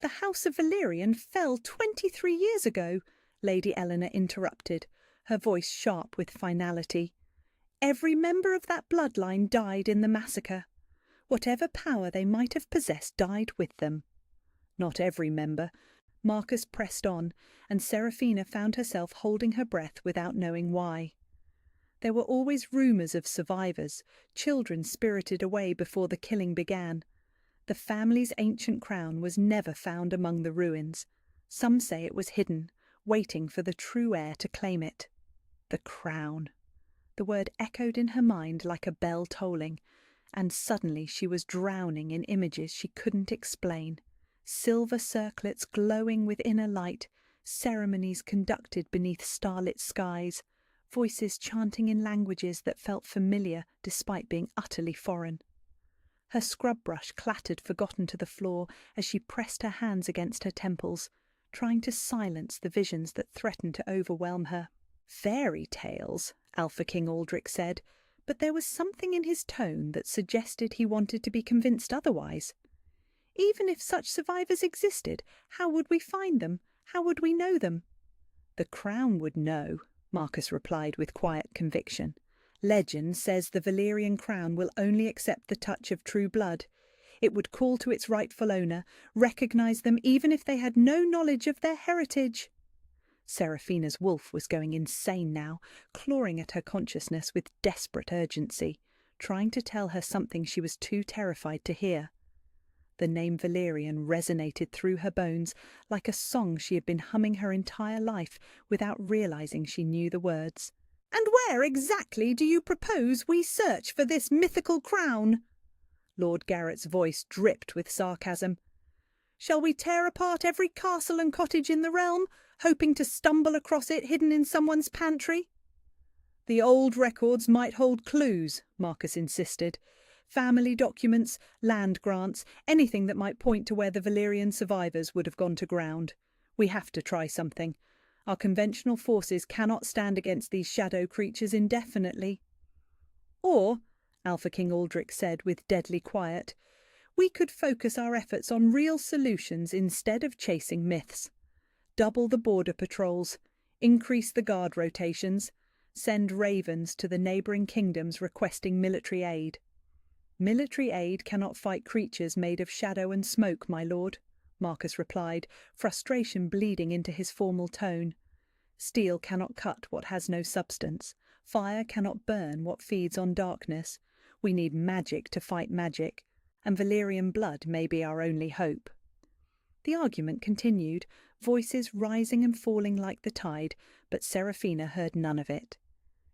The House of Valerian fell 23 years ago, Lady Eleanor interrupted, her voice sharp with finality. Every member of that bloodline died in the massacre. Whatever power they might have possessed died with them. Not every member. Marcus pressed on, and Seraphina found herself holding her breath without knowing why. There were always rumours of survivors, children spirited away before the killing began. The family's ancient crown was never found among the ruins. Some say it was hidden, waiting for the true heir to claim it. The crown. The word echoed in her mind like a bell tolling, and suddenly she was drowning in images she couldn't explain. Silver circlets glowing with inner light, ceremonies conducted beneath starlit skies, voices chanting in languages that felt familiar despite being utterly foreign. Her scrub brush clattered forgotten to the floor as she pressed her hands against her temples, trying to silence the visions that threatened to overwhelm her. Fairy tales, Alpha King Aldrich said, but there was something in his tone that suggested he wanted to be convinced otherwise. Even if such survivors existed, how would we find them? How would we know them? The Crown would know, Marcus replied with quiet conviction. Legend says the Valerian Crown will only accept the touch of true blood. It would call to its rightful owner, recognise them even if they had no knowledge of their heritage. Seraphina's wolf was going insane now, clawing at her consciousness with desperate urgency, trying to tell her something she was too terrified to hear. The name Valerian resonated through her bones like a song she had been humming her entire life without realising she knew the words. "And where exactly do you propose we search for this mythical crown?" Lord Garrett's voice dripped with sarcasm. "Shall we tear apart every castle and cottage in the realm, hoping to stumble across it hidden in someone's pantry?" "The old records might hold clues," Marcus insisted. "Family documents, land grants, anything that might point to where the Valerian survivors would have gone to ground. We have to try something. Our conventional forces cannot stand against these shadow creatures indefinitely. Or, Alpha King Aldrich said with deadly quiet, we could focus our efforts on real solutions instead of chasing myths. Double the border patrols, increase the guard rotations, send ravens to the neighbouring kingdoms requesting military aid. Military aid cannot fight creatures made of shadow and smoke, my lord, Marcus replied, frustration bleeding into his formal tone. Steel cannot cut what has no substance. Fire cannot burn what feeds on darkness. We need magic to fight magic, and Valyrian blood may be our only hope. The argument continued, voices rising and falling like the tide, but Seraphina heard none of it.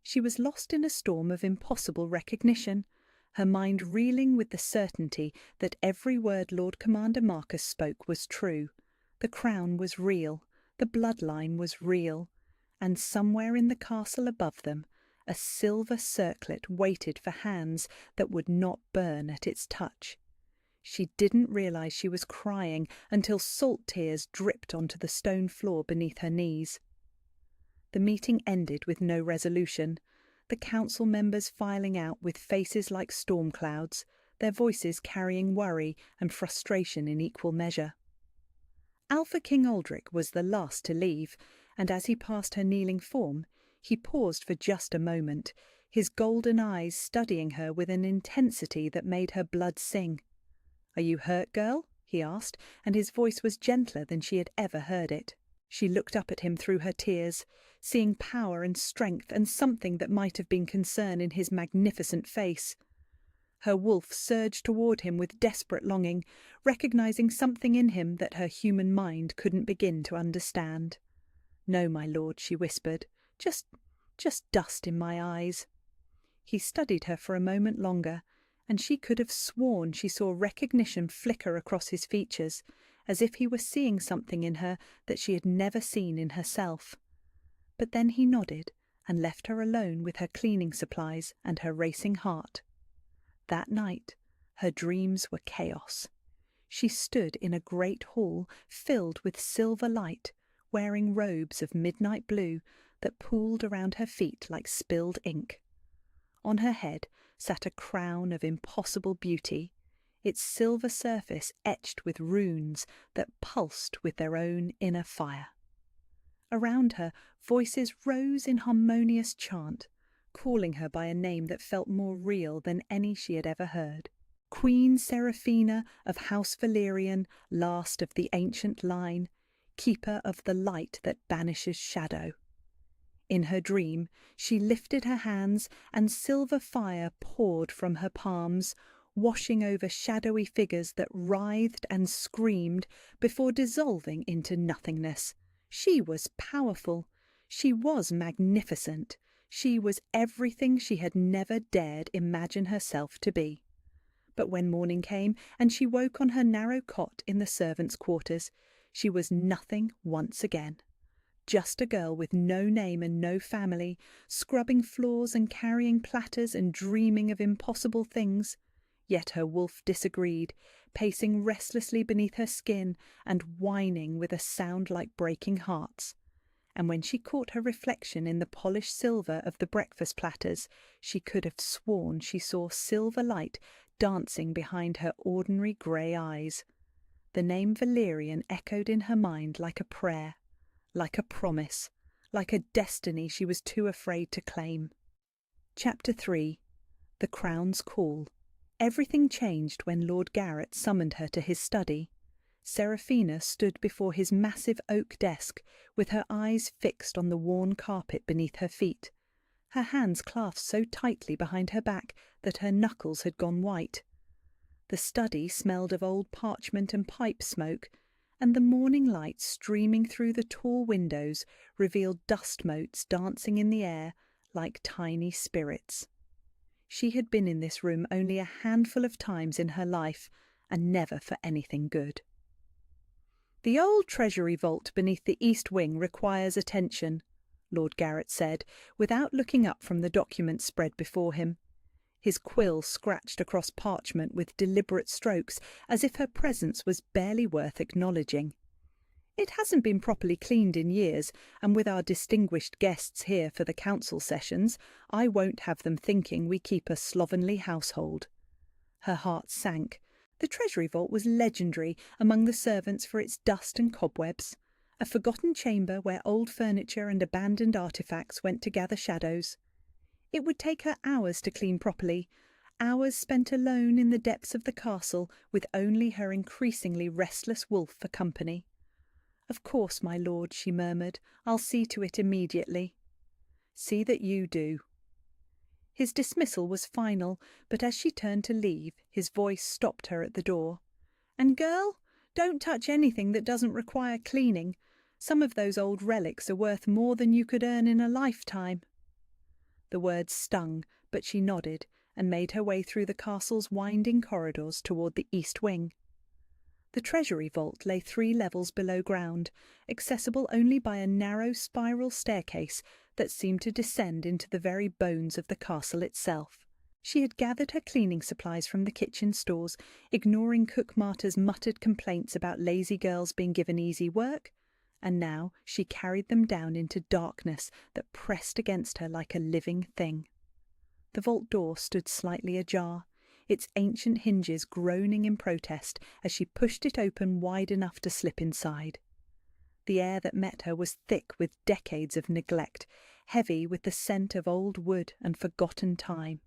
She was lost in a storm of impossible recognition, her mind reeling with the certainty that every word Lord Commander Marcus spoke was true. The crown was real, the bloodline was real, and somewhere in the castle above them, a silver circlet waited for hands that would not burn at its touch. She didn't realize she was crying until salt tears dripped onto the stone floor beneath her knees. The meeting ended with no resolution, the council members filing out with faces like storm clouds, their voices carrying worry and frustration in equal measure. Alpha King Aldrich was the last to leave, and as he passed her kneeling form, he paused for just a moment, his golden eyes studying her with an intensity that made her blood sing. "Are you hurt, girl?" he asked, and his voice was gentler than she had ever heard it. She looked up at him through her tears, seeing power and strength and something that might have been concern in his magnificent face. Her wolf surged toward him with desperate longing, recognizing something in him that her human mind couldn't begin to understand. "No, my lord," she whispered, just dust in my eyes." He studied her for a moment longer, and she could have sworn she saw recognition flicker across his features, as if he were seeing something in her that she had never seen in herself. But then he nodded and left her alone with her cleaning supplies and her racing heart. That night, her dreams were chaos. She stood in a great hall filled with silver light, wearing robes of midnight blue that pooled around her feet like spilled ink. On her head sat a crown of impossible beauty, its silver surface etched with runes that pulsed with their own inner fire. Around her, voices rose in harmonious chant, calling her by a name that felt more real than any she had ever heard. Queen Seraphina of House Valyrian, last of the ancient line, keeper of the light that banishes shadow. In her dream, she lifted her hands and silver fire poured from her palms, washing over shadowy figures that writhed and screamed before dissolving into nothingness. She was powerful. She was magnificent. She was everything she had never dared imagine herself to be. But when morning came and she woke on her narrow cot in the servants' quarters, she was nothing once again. Just a girl with no name and no family, scrubbing floors and carrying platters and dreaming of impossible things. Yet her wolf disagreed, pacing restlessly beneath her skin and whining with a sound like breaking hearts. And when she caught her reflection in the polished silver of the breakfast platters, she could have sworn she saw silver light dancing behind her ordinary grey eyes. The name Valyrian echoed in her mind like a prayer, like a promise, like a destiny she was too afraid to claim. Chapter 3. The Crown's Call. Everything changed when Lord Garrett summoned her to his study. Seraphina stood before his massive oak desk, with her eyes fixed on the worn carpet beneath her feet, her hands clasped so tightly behind her back that her knuckles had gone white. The study smelled of old parchment and pipe smoke, and the morning light streaming through the tall windows revealed dust motes dancing in the air like tiny spirits. She had been in this room only a handful of times in her life, and never for anything good. "The old treasury vault beneath the east wing requires attention," Lord Garrett said, without looking up from the documents spread before him. His quill scratched across parchment with deliberate strokes, as if her presence was barely worth acknowledging. It hasn't been properly cleaned in years, and with our distinguished guests here for the council sessions, I won't have them thinking we keep a slovenly household." Her heart sank. The Treasury Vault was legendary among the servants for its dust and cobwebs, a forgotten chamber where old furniture and abandoned artefacts went to gather shadows. It would take her hours to clean properly, hours spent alone in the depths of the castle with only her increasingly restless wolf for company. "Of course, my lord," she murmured. "I'll see to it immediately." "See that you do." His dismissal was final, but as she turned to leave, his voice stopped her at the door. "And girl, don't touch anything that doesn't require cleaning. Some of those old relics are worth more than you could earn in a lifetime." The words stung, but she nodded and made her way through the castle's winding corridors toward the east wing. The Treasury Vault lay 3 levels below ground, accessible only by a narrow spiral staircase that seemed to descend into the very bones of the castle itself. She had gathered her cleaning supplies from the kitchen stores, ignoring Cook Marta's muttered complaints about lazy girls being given easy work, and now she carried them down into darkness that pressed against her like a living thing. The vault door stood slightly ajar, its ancient hinges groaning in protest as she pushed it open wide enough to slip inside. The air that met her was thick with decades of neglect, heavy with the scent of old wood and forgotten time.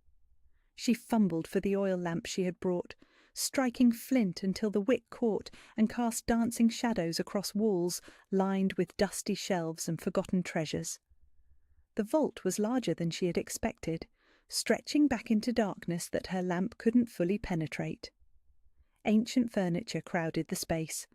She fumbled for the oil lamp she had brought, striking flint until the wick caught and cast dancing shadows across walls lined with dusty shelves and forgotten treasures. The vault was larger than she had expected, stretching back into darkness that her lamp couldn't fully penetrate. Ancient furniture crowded the space,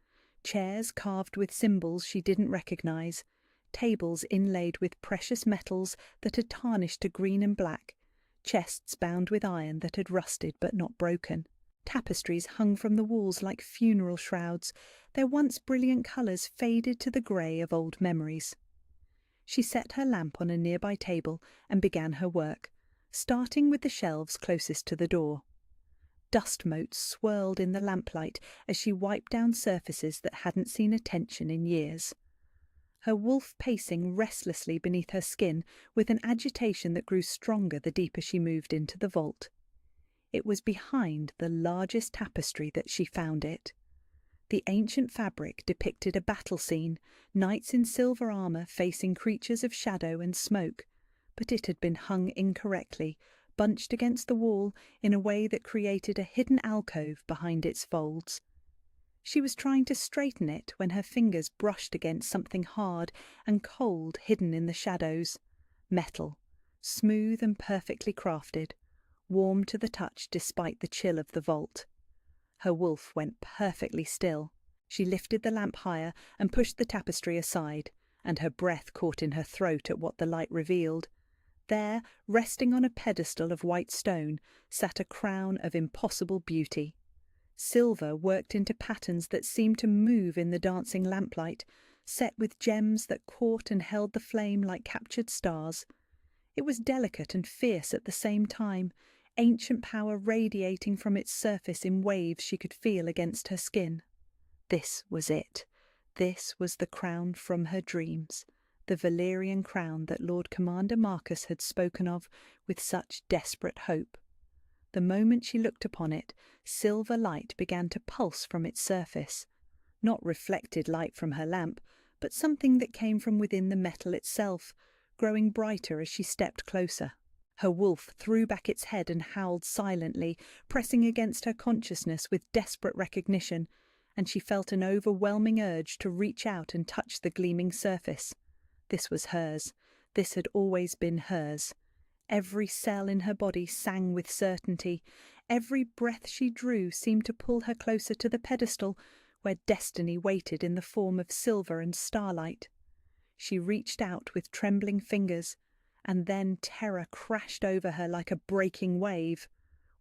chairs carved with symbols she didn't recognize, tables inlaid with precious metals that had tarnished to green and black, chests bound with iron that had rusted but not broken. Tapestries hung from the walls like funeral shrouds, their once brilliant colours faded to the grey of old memories. She set her lamp on a nearby table and began her work, starting with the shelves closest to the door. Dust motes swirled in the lamplight as she wiped down surfaces that hadn't seen attention in years. Her wolf pacing restlessly beneath her skin with an agitation that grew stronger the deeper she moved into the vault. It was behind the largest tapestry that she found it. The ancient fabric depicted a battle scene, knights in silver armour facing creatures of shadow and smoke, but it had been hung incorrectly, bunched against the wall in a way that created a hidden alcove behind its folds. She was trying to straighten it when her fingers brushed against something hard and cold hidden in the shadows. Metal, smooth and perfectly crafted, warm to the touch despite the chill of the vault. Her wolf went perfectly still. She lifted the lamp higher and pushed the tapestry aside, and her breath caught in her throat at what the light revealed. There, resting on a pedestal of white stone, sat a crown of impossible beauty. Silver worked into patterns that seemed to move in the dancing lamplight, set with gems that caught and held the flame like captured stars. It was delicate and fierce at the same time, ancient power radiating from its surface in waves she could feel against her skin. This was it. This was the crown from her dreams, the Valyrian crown that Lord Commander Marcus had spoken of with such desperate hope. The moment she looked upon it, silver light began to pulse from its surface. Not reflected light from her lamp, but something that came from within the metal itself, growing brighter as she stepped closer. Her wolf threw back its head and howled silently, pressing against her consciousness with desperate recognition, and she felt an overwhelming urge to reach out and touch the gleaming surface. This was hers. This had always been hers. Every cell in her body sang with certainty. Every breath she drew seemed to pull her closer to the pedestal where destiny waited in the form of silver and starlight. She reached out with trembling fingers, and then terror crashed over her like a breaking wave.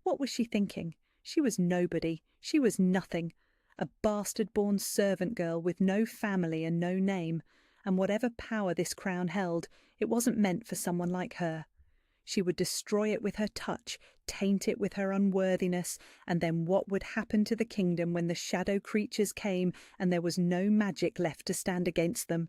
What was she thinking? She was nobody. She was nothing. A bastard-born servant girl with no family and no name, and whatever power this crown held, it wasn't meant for someone like her. She would destroy it with her touch, taint it with her unworthiness, and then what would happen to the kingdom when the shadow creatures came and there was no magic left to stand against them?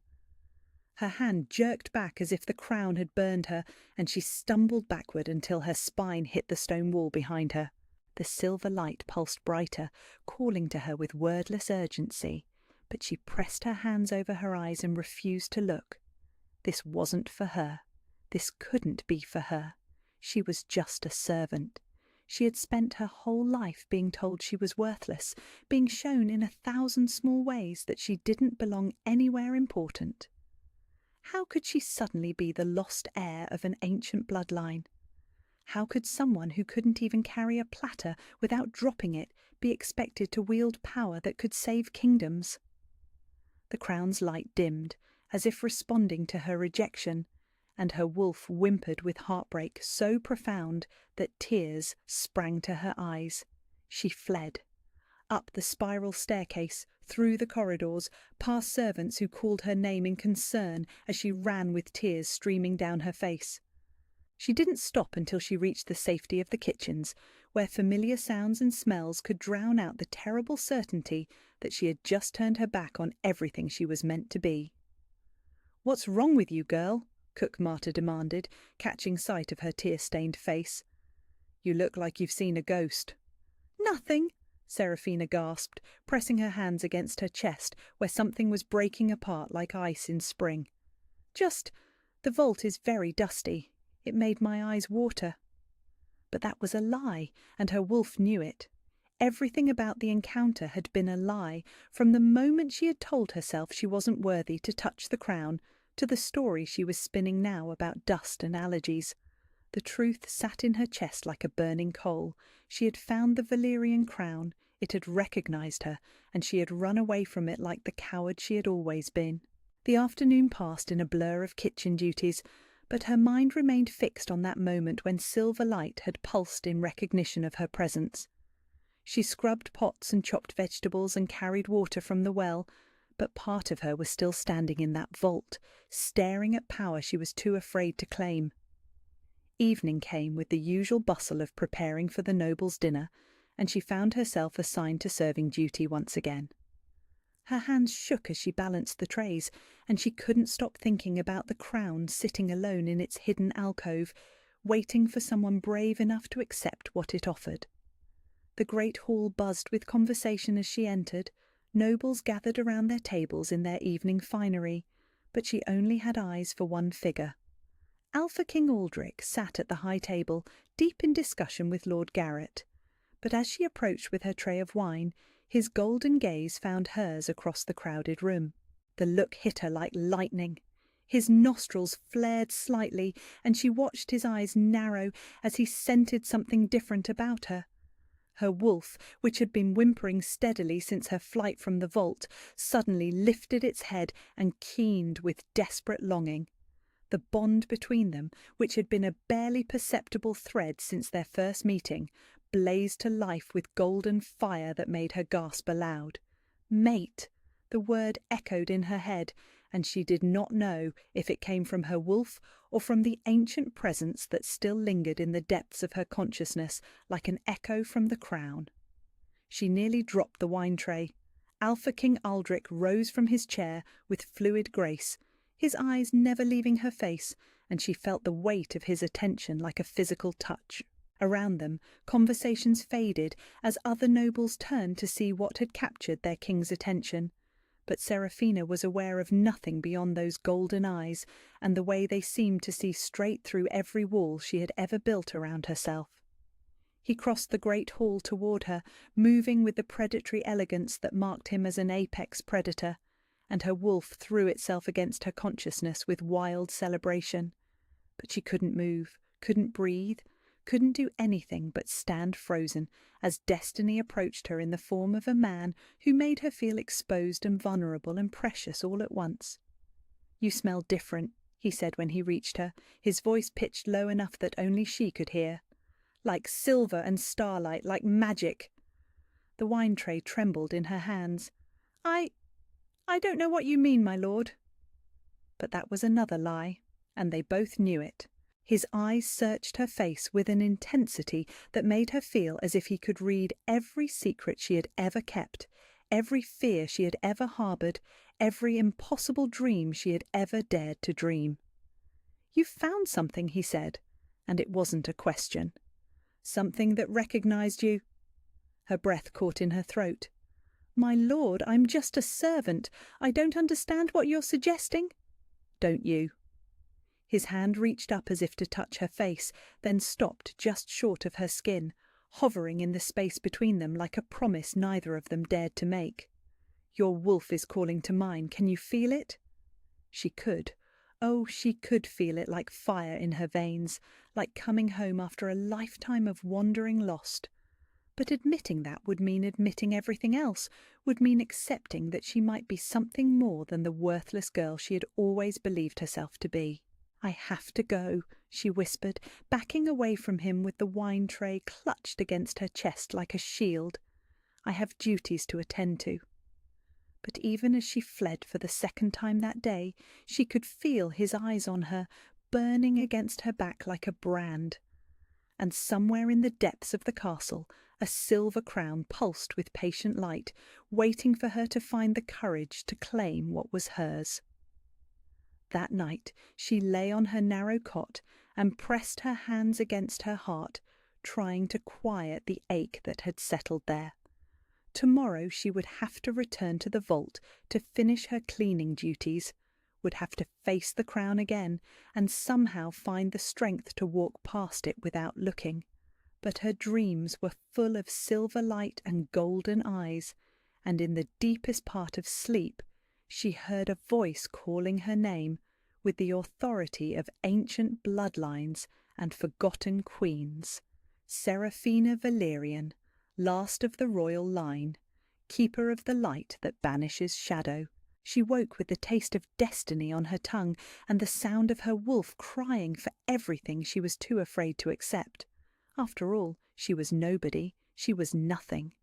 Her hand jerked back as if the crown had burned her, and she stumbled backward until her spine hit the stone wall behind her. The silver light pulsed brighter, calling to her with wordless urgency, but she pressed her hands over her eyes and refused to look. This wasn't for her. This couldn't be for her. She was just a servant. She had spent her whole life being told she was worthless, being shown in 1,000 small ways that she didn't belong anywhere important. How could she suddenly be the lost heir of an ancient bloodline? How could someone who couldn't even carry a platter without dropping it be expected to wield power that could save kingdoms? The crown's light dimmed, as if responding to her rejection, and her wolf whimpered with heartbreak so profound that tears sprang to her eyes. She fled. Up the spiral staircase, through the corridors, past servants who called her name in concern as she ran with tears streaming down her face. She didn't stop until she reached the safety of the kitchens, where familiar sounds and smells could drown out the terrible certainty that she had just turned her back on everything she was meant to be. "What's wrong with you, girl?" Cook Marta demanded, catching sight of her tear-stained face. "You look like you've seen a ghost." "Nothing," Serafina gasped, pressing her hands against her chest where something was breaking apart like ice in spring. "Just, the vault is very dusty. It made my eyes water." But that was a lie, and her wolf knew it. Everything about the encounter had been a lie, from the moment she had told herself she wasn't worthy to touch the crown, to the story she was spinning now about dust and allergies. The truth sat in her chest like a burning coal. She had found the Valyrian crown, it had recognized her, and she had run away from it like the coward she had always been. The afternoon passed in a blur of kitchen duties, but her mind remained fixed on that moment when silver light had pulsed in recognition of her presence. She scrubbed pots and chopped vegetables and carried water from the well, but part of her was still standing in that vault, staring at power she was too afraid to claim. Evening came with the usual bustle of preparing for the noble's dinner, and she found herself assigned to serving duty once again. Her hands shook as she balanced the trays, and she couldn't stop thinking about the crown sitting alone in its hidden alcove, waiting for someone brave enough to accept what it offered. The great hall buzzed with conversation as she entered. Nobles gathered around their tables in their evening finery, but she only had eyes for one figure. Alpha King Aldrich sat at the high table, deep in discussion with Lord Garrett. But as she approached with her tray of wine, his golden gaze found hers across the crowded room. The look hit her like lightning. His nostrils flared slightly, and she watched his eyes narrow as he scented something different about her. Her wolf, which had been whimpering steadily since her flight from the vault, suddenly lifted its head and keened with desperate longing. The bond between them, which had been a barely perceptible thread since their first meeting, blazed to life with golden fire that made her gasp aloud. Mate! The word echoed in her head, and she did not know if it came from her wolf or from the ancient presence that still lingered in the depths of her consciousness like an echo from the crown. She nearly dropped the wine tray. Alpha King Aldrich rose from his chair with fluid grace, his eyes never leaving her face, and she felt the weight of his attention like a physical touch. Around them, conversations faded as other nobles turned to see what had captured their king's attention. But Serafina was aware of nothing beyond those golden eyes and the way they seemed to see straight through every wall she had ever built around herself. He crossed the great hall toward her, moving with the predatory elegance that marked him as an apex predator, and her wolf threw itself against her consciousness with wild celebration. But she couldn't move, couldn't breathe, couldn't do anything but stand frozen as destiny approached her in the form of a man who made her feel exposed and vulnerable and precious all at once. "You smell different," he said when he reached her, his voice pitched low enough that only she could hear. "Like silver and starlight, like magic." The wine tray trembled in her hands. I don't know what you mean, my lord." But that was another lie, and they both knew it. His eyes searched her face with an intensity that made her feel as if he could read every secret she had ever kept, every fear she had ever harboured, every impossible dream she had ever dared to dream. "You've found something," he said, and it wasn't a question. "Something that recognised you?" Her breath caught in her throat. "My lord, I'm just a servant. I don't understand what you're suggesting." "Don't you?" His hand reached up as if to touch her face, then stopped just short of her skin, hovering in the space between them like a promise neither of them dared to make. "Your wolf is calling to mine. Can you feel it?" She could. Oh, she could feel it like fire in her veins, like coming home after a lifetime of wandering lost. But admitting that would mean admitting everything else, would mean accepting that she might be something more than the worthless girl she had always believed herself to be. "I have to go," she whispered, backing away from him with the wine tray clutched against her chest like a shield. "I have duties to attend to." But even as she fled for the second time that day, she could feel his eyes on her, burning against her back like a brand. And somewhere in the depths of the castle, a silver crown pulsed with patient light, waiting for her to find the courage to claim what was hers. That night she lay on her narrow cot and pressed her hands against her heart, trying to quiet the ache that had settled there. Tomorrow she would have to return to the vault to finish her cleaning duties, would have to face the crown again, and somehow find the strength to walk past it without looking. But her dreams were full of silver light and golden eyes, and in the deepest part of sleep she heard a voice calling her name with the authority of ancient bloodlines and forgotten queens. Seraphina Valerian, last of the royal line, keeper of the light that banishes shadow. She woke with the taste of destiny on her tongue and the sound of her wolf crying for everything she was too afraid to accept. After all, she was nobody, she was nothing.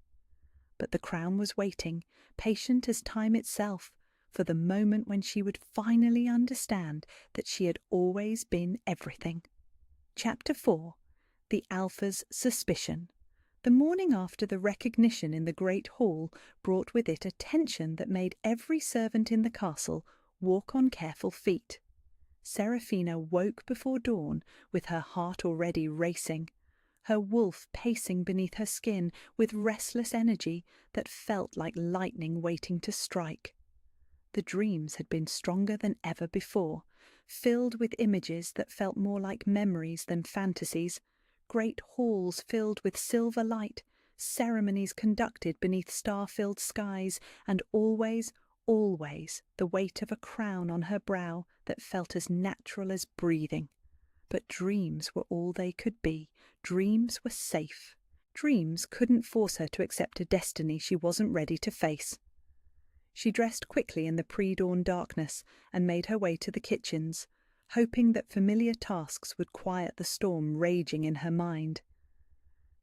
But the crown was waiting, patient as time itself, for the moment when she would finally understand that she had always been everything. Chapter 4. The Alpha's Suspicion. The morning after the recognition in the great hall brought with it a tension that made every servant in the castle walk on careful feet. Seraphina woke before dawn with her heart already racing, her wolf pacing beneath her skin with restless energy that felt like lightning waiting to strike. The dreams had been stronger than ever before, filled with images that felt more like memories than fantasies, great halls filled with silver light, ceremonies conducted beneath star-filled skies, and always, always the weight of a crown on her brow that felt as natural as breathing. But dreams were all they could be. Dreams were safe. Dreams couldn't force her to accept a destiny she wasn't ready to face. She dressed quickly in the pre-dawn darkness and made her way to the kitchens, hoping that familiar tasks would quiet the storm raging in her mind.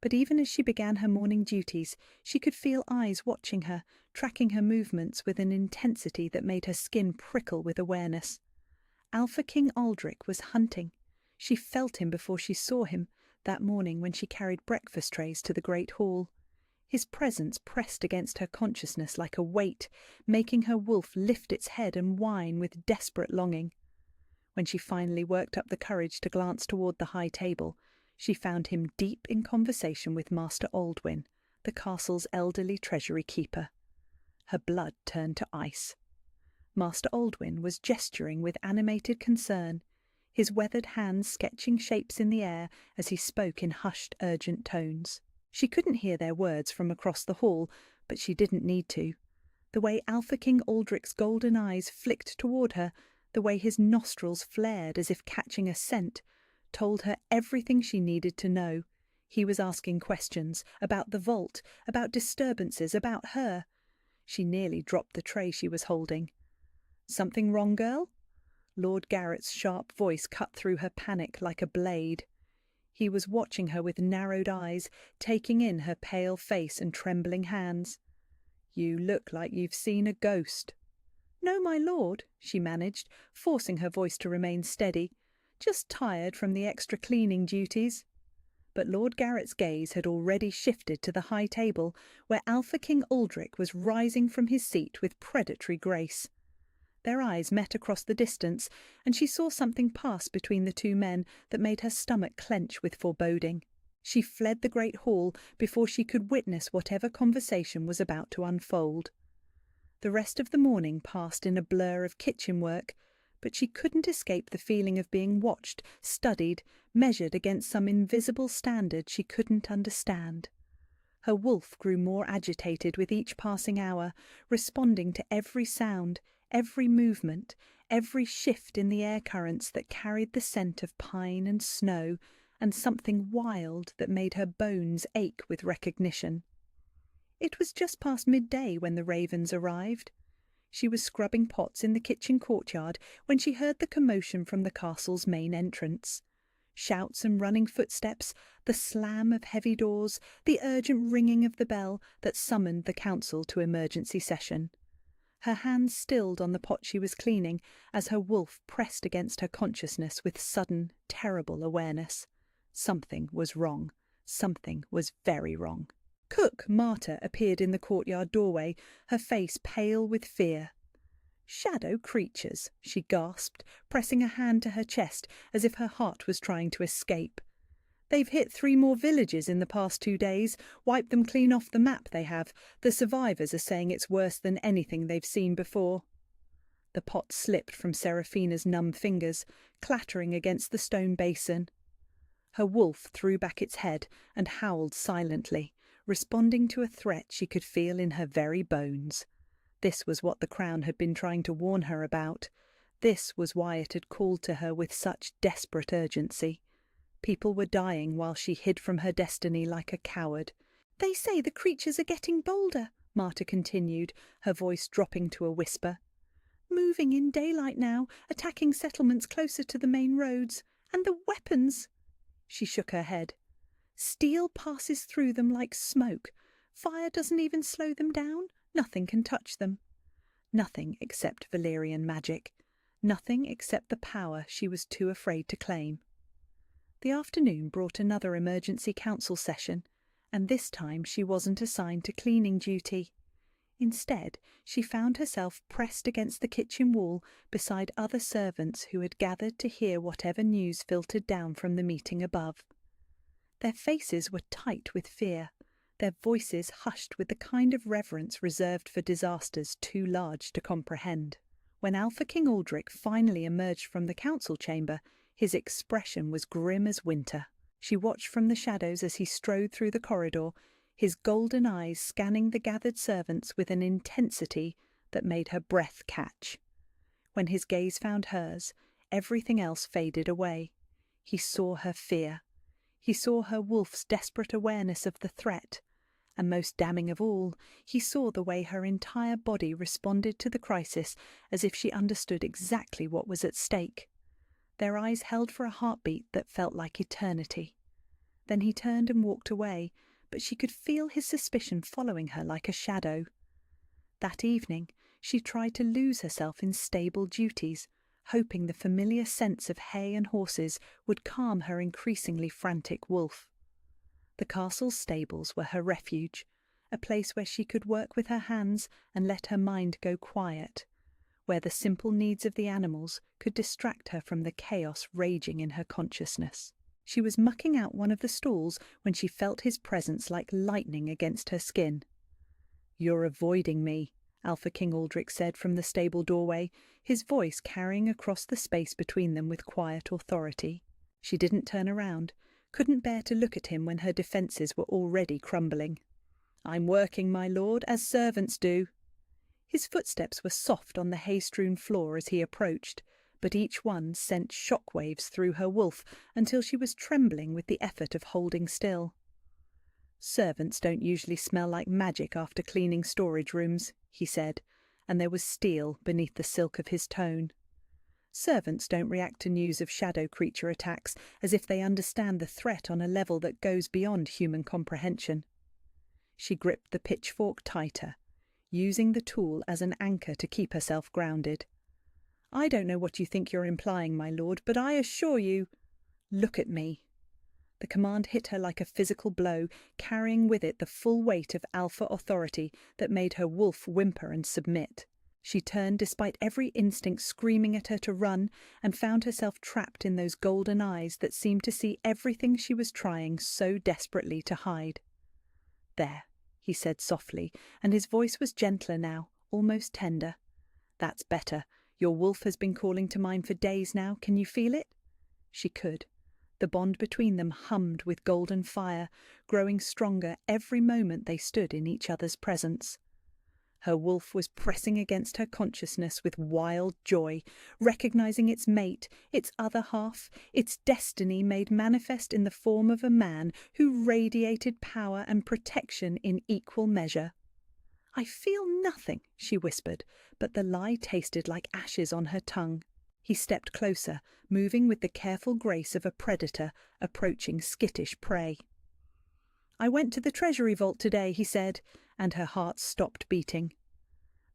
But even as she began her morning duties, she could feel eyes watching her, tracking her movements with an intensity that made her skin prickle with awareness. Alpha King Aldrich was hunting. She felt him before she saw him, that morning when she carried breakfast trays to the great hall. His presence pressed against her consciousness like a weight, making her wolf lift its head and whine with desperate longing. When she finally worked up the courage to glance toward the high table, she found him deep in conversation with Master Aldwin, the castle's elderly treasury keeper. Her blood turned to ice. Master Aldwin was gesturing with animated concern, his weathered hands sketching shapes in the air as he spoke in hushed, urgent tones. She couldn't hear their words from across the hall, but she didn't need to. The way Alpha King Aldrich's golden eyes flicked toward her, the way his nostrils flared as if catching a scent, told her everything she needed to know. He was asking questions about the vault, about disturbances, about her. She nearly dropped the tray she was holding. "Something wrong, girl?" Lord Garrett's sharp voice cut through her panic like a blade. He was watching her with narrowed eyes, taking in her pale face and trembling hands. "You look like you've seen a ghost." "No, my lord," she managed, forcing her voice to remain steady. Just tired from the extra cleaning duties. But Lord Garrett's gaze had already shifted to the high table where Alpha King Aldrich was rising from his seat with predatory grace. Their eyes met across the distance, and she saw something pass between the two men that made her stomach clench with foreboding. She fled the great hall before she could witness whatever conversation was about to unfold. The rest of the morning passed in a blur of kitchen work, but she couldn't escape the feeling of being watched, studied, measured against some invisible standard she couldn't understand. Her wolf grew more agitated with each passing hour, responding to every sound, every movement, every shift in the air currents that carried the scent of pine and snow, and something wild that made her bones ache with recognition. It was just past midday when the ravens arrived. She was scrubbing pots in the kitchen courtyard when she heard the commotion from the castle's main entrance. Shouts and running footsteps, the slam of heavy doors, the urgent ringing of the bell that summoned the council to emergency session. Her hands stilled on the pot she was cleaning as her wolf pressed against her consciousness with sudden, terrible awareness. Something was wrong. Something was very wrong. Cook Marta appeared in the courtyard doorway, her face pale with fear. "Shadow creatures," she gasped, pressing a hand to her chest as if her heart was trying to escape. "They've hit 3 more villages in the past 2 days, wiped them clean off the map they have. The survivors are saying it's worse than anything they've seen before." The pot slipped from Seraphina's numb fingers, clattering against the stone basin. Her wolf threw back its head and howled silently, responding to a threat she could feel in her very bones. This was what the Crown had been trying to warn her about. This was why it had called to her with such desperate urgency. People were dying while she hid from her destiny like a coward. "They say the creatures are getting bolder," Marta continued, her voice dropping to a whisper. "Moving in daylight now, attacking settlements closer to the main roads. And the weapons!" She shook her head. "Steel passes through them like smoke. Fire doesn't even slow them down. Nothing can touch them." Nothing except Valyrian magic. Nothing except the power she was too afraid to claim. The afternoon brought another emergency council session, and this time she wasn't assigned to cleaning duty. Instead, she found herself pressed against the kitchen wall beside other servants who had gathered to hear whatever news filtered down from the meeting above. Their faces were tight with fear, their voices hushed with the kind of reverence reserved for disasters too large to comprehend. When Alpha King Aldrich finally emerged from the council chamber, his expression was grim as winter. She watched from the shadows as he strode through the corridor, his golden eyes scanning the gathered servants with an intensity that made her breath catch. When his gaze found hers, everything else faded away. He saw her fear. He saw her wolf's desperate awareness of the threat. And most damning of all, he saw the way her entire body responded to the crisis as if she understood exactly what was at stake. Their eyes held for a heartbeat that felt like eternity. Then he turned and walked away, but she could feel his suspicion following her like a shadow. That evening, she tried to lose herself in stable duties, hoping the familiar scents of hay and horses would calm her increasingly frantic wolf. The castle's stables were her refuge, a place where she could work with her hands and let her mind go quiet, where the simple needs of the animals could distract her from the chaos raging in her consciousness. She was mucking out one of the stalls when she felt his presence like lightning against her skin. "You're avoiding me," Alpha King Aldrich said from the stable doorway, his voice carrying across the space between them with quiet authority. She didn't turn around, couldn't bear to look at him when her defences were already crumbling. "I'm working, my lord, as servants do." His footsteps were soft on the hay-strewn floor as he approached, but each one sent shock-waves through her wolf until she was trembling with the effort of holding still. "Servants don't usually smell like magic after cleaning storage rooms," he said, and there was steel beneath the silk of his tone. "Servants don't react to news of shadow creature attacks as if they understand the threat on a level that goes beyond human comprehension." She gripped the pitchfork tighter, using the tool as an anchor to keep herself grounded. I don't know what you think you're implying, my lord, but I assure you— Look at me. The command hit her like a physical blow, carrying with it the full weight of alpha authority that made her wolf whimper and submit. She turned despite every instinct screaming at her to run, and found herself trapped in those golden eyes that seemed to see everything she was trying so desperately to hide. "There," he said softly, and his voice was gentler now, almost tender. "That's better. Your wolf has been calling to mine for days now. Can you feel it?" She could. The bond between them hummed with golden fire, growing stronger every moment they stood in each other's presence. Her wolf was pressing against her consciousness with wild joy, recognizing its mate, its other half, its destiny made manifest in the form of a man who radiated power and protection in equal measure. "I feel nothing," she whispered, but the lie tasted like ashes on her tongue. He stepped closer, moving with the careful grace of a predator approaching skittish prey. "I went to the treasury vault today," he said, and her heart stopped beating.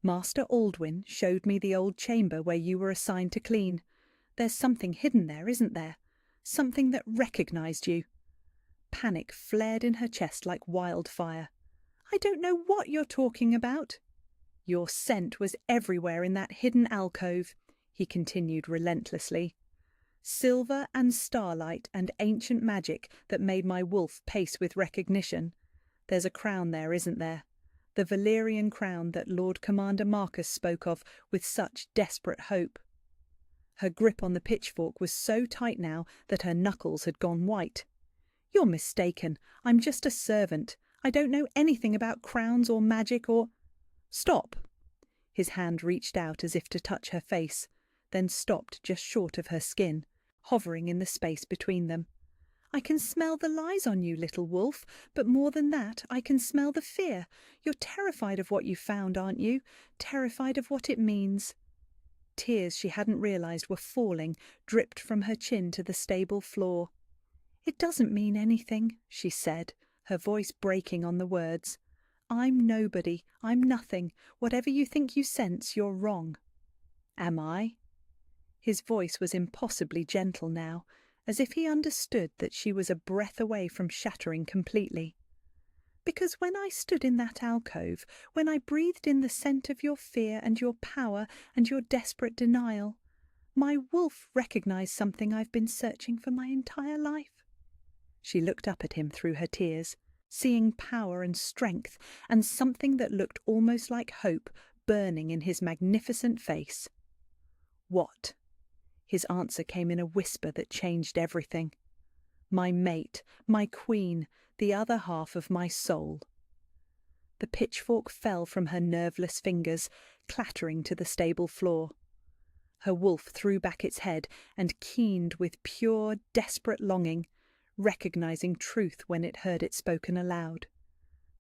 "Master Aldwyn showed me the old chamber where you were assigned to clean. There's something hidden there, isn't there? Something that recognized you." Panic flared in her chest like wildfire. "I don't know what you're talking about." "Your scent was everywhere in that hidden alcove," he continued relentlessly. "Silver and starlight and ancient magic that made my wolf pace with recognition. There's a crown there, isn't there? The Valyrian crown that Lord Commander Marcus spoke of with such desperate hope." Her grip on the pitchfork was so tight now that her knuckles had gone white. "You're mistaken. I'm just a servant. I don't know anything about crowns or magic or—" "Stop!" His hand reached out as if to touch her face, then stopped just short of her skin, hovering in the space between them. "I can smell the lies on you, little wolf, but more than that, I can smell the fear. You're terrified of what you found, aren't you? Terrified of what it means." Tears she hadn't realized were falling, dripped from her chin to the stable floor. "It doesn't mean anything," she said, her voice breaking on the words. "I'm nobody. I'm nothing. Whatever you think you sense, you're wrong." "Am I?" His voice was impossibly gentle now, as if he understood that she was a breath away from shattering completely. "Because when I stood in that alcove, when I breathed in the scent of your fear and your power and your desperate denial, my wolf recognized something I've been searching for my entire life." She looked up at him through her tears, seeing power and strength and something that looked almost like hope burning in his magnificent face. "What?" His answer came in a whisper that changed everything. "My mate, my queen, the other half of my soul." The pitchfork fell from her nerveless fingers, clattering to the stable floor. Her wolf threw back its head and keened with pure, desperate longing, recognizing truth when it heard it spoken aloud.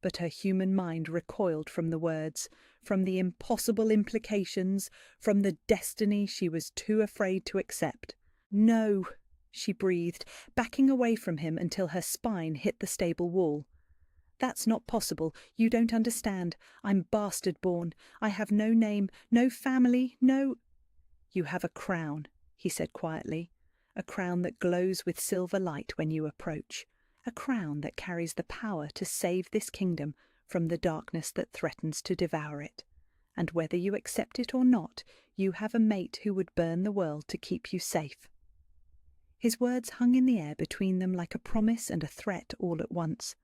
But her human mind recoiled from the words, from the impossible implications, from the destiny she was too afraid to accept. "No," she breathed, backing away from him until her spine hit the stable wall. "That's not possible. You don't understand. I'm bastard-born. I have no name, no family, no—" "You have a crown," he said quietly, "a crown that glows with silver light when you approach. A crown that carries the power to save this kingdom from the darkness that threatens to devour it. And whether you accept it or not, you have a mate who would burn the world to keep you safe." His words hung in the air between them like a promise and a threat all at once.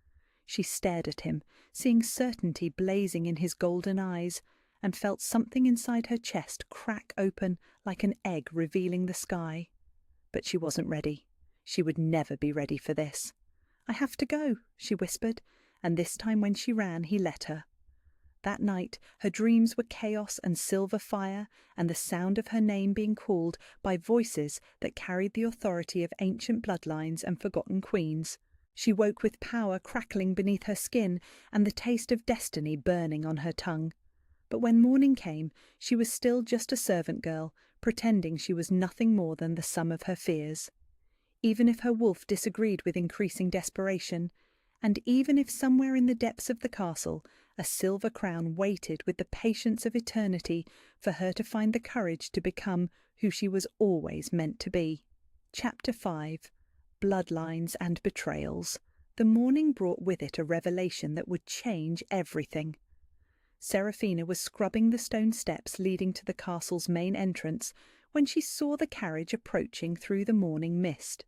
She stared at him, seeing certainty blazing in his golden eyes, and felt something inside her chest crack open like an egg revealing the sky. But she wasn't ready. She would never be ready for this. "I have to go," she whispered, and this time when she ran, he let her. That night her dreams were chaos and silver fire, and the sound of her name being called by voices that carried the authority of ancient bloodlines and forgotten queens. She woke with power crackling beneath her skin and the taste of destiny burning on her tongue. But when morning came, she was still just a servant girl, pretending she was nothing more than the sum of her fears. Even if her wolf disagreed with increasing desperation, and even if somewhere in the depths of the castle A silver crown waited with the patience of eternity for her to find the courage to become who she was always meant to be. Chapter 5. Bloodlines and Betrayals. The morning brought with it a revelation that would change everything. Seraphina was scrubbing the stone steps leading to the castle's main entrance when she saw the carriage approaching through the morning mist.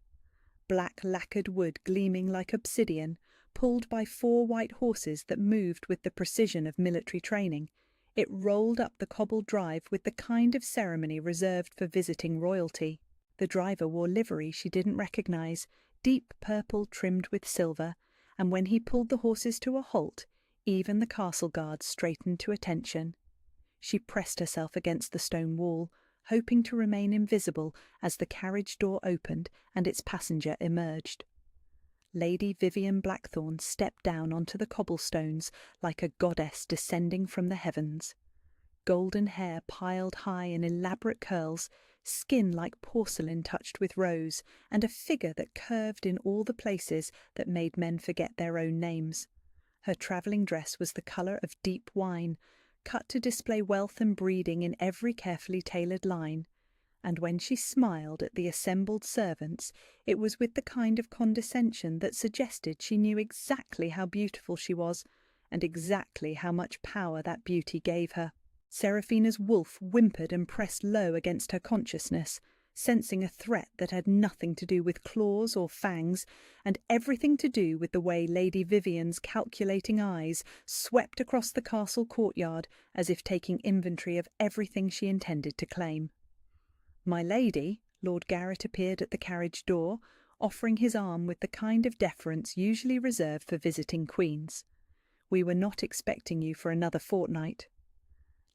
Black lacquered wood gleaming like obsidian, pulled by 4 white horses that moved with the precision of military training, it rolled up the cobbled drive with the kind of ceremony reserved for visiting royalty. The driver wore livery she didn't recognize, deep purple trimmed with silver, and when he pulled the horses to a halt, even the castle guards straightened to attention. She pressed herself against the stone wall, hoping to remain invisible as the carriage door opened and its passenger emerged. Lady Vivian Blackthorne stepped down onto the cobblestones like a goddess descending from the heavens. Golden hair piled high in elaborate curls, skin like porcelain touched with rose, and a figure that curved in all the places that made men forget their own names. Her travelling dress was the colour of deep wine, cut to display wealth and breeding in every carefully tailored line, and when she smiled at the assembled servants, it was with the kind of condescension that suggested she knew exactly how beautiful she was, and exactly how much power that beauty gave her. Seraphina's wolf whimpered and pressed low against her consciousness, sensing a threat that had nothing to do with claws or fangs, and everything to do with the way Lady Vivian's calculating eyes swept across the castle courtyard as if taking inventory of everything she intended to claim. "My lady," Lord Garrett appeared at the carriage door, offering his arm with the kind of deference usually reserved for visiting queens. "We were not expecting you for another fortnight."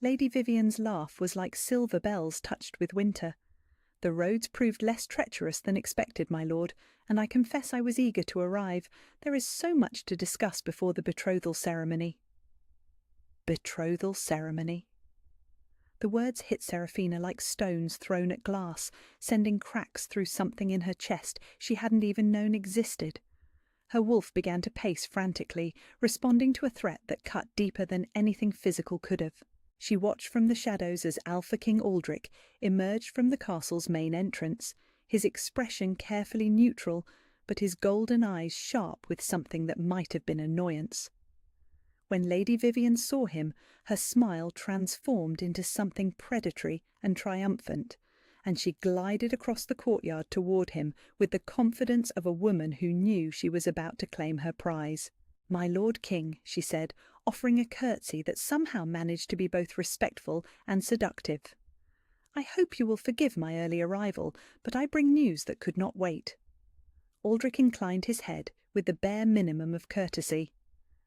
Lady Vivian's laugh was like silver bells touched with winter. "The roads proved less treacherous than expected, my lord, and I confess I was eager to arrive. There is so much to discuss before the betrothal ceremony." Betrothal ceremony. The words hit Seraphina like stones thrown at glass, sending cracks through something in her chest she hadn't even known existed. Her wolf began to pace frantically, responding to a threat that cut deeper than anything physical could have. She watched from the shadows as Alpha King Aldrich emerged from the castle's main entrance, his expression carefully neutral, but his golden eyes sharp with something that might have been annoyance. When Lady Vivian saw him, her smile transformed into something predatory and triumphant, and she glided across the courtyard toward him with the confidence of a woman who knew she was about to claim her prize. "My Lord King," she said, offering a curtsy that somehow managed to be both respectful and seductive. "I hope you will forgive my early arrival, but I bring news that could not wait." Aldrich inclined his head with the bare minimum of courtesy.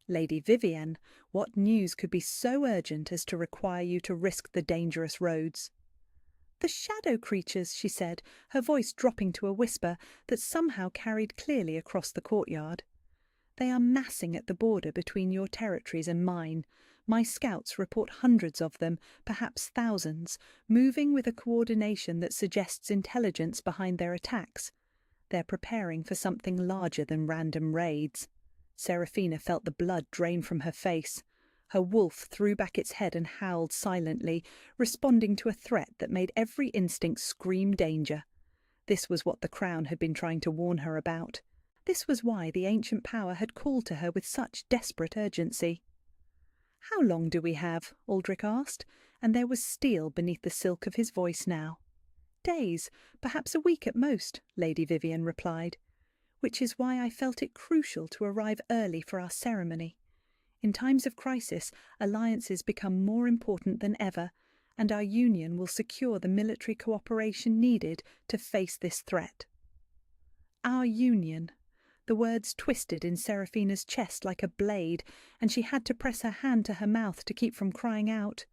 "Lady Vivian, what news could be so urgent as to require you to risk the dangerous roads?" "The shadow creatures," she said, her voice dropping to a whisper that somehow carried clearly across the courtyard. "They are massing at the border between your territories and mine. My scouts report hundreds of them, perhaps thousands, moving with a coordination that suggests intelligence behind their attacks. They're preparing for something larger than random raids." Seraphina felt the blood drain from her face. Her wolf threw back its head and howled silently, responding to a threat that made every instinct scream danger. This was what the Crown had been trying to warn her about. This was why the ancient power had called to her with such desperate urgency. "How long do we have?" Aldrich asked, and there was steel beneath the silk of his voice now. "Days, perhaps a week at most," Lady Vivian replied, "which is why I felt it crucial to arrive early for our ceremony. In times of crisis, alliances become more important than ever, and our union will secure the military cooperation needed to face this threat." Our union. The words twisted in Seraphina's chest like a blade, and she had to press her hand to her mouth to keep from crying out.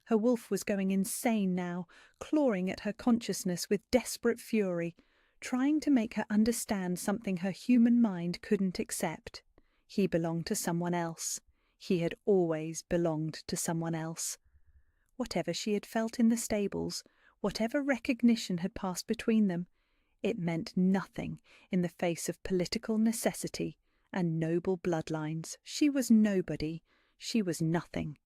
Her wolf was going insane now, clawing at her consciousness with desperate fury, trying to make her understand something her human mind couldn't accept. He belonged to someone else. He had always belonged to someone else. Whatever she had felt in the stables, whatever recognition had passed between them, it meant nothing in the face of political necessity and noble bloodlines. She was nobody. She was nothing,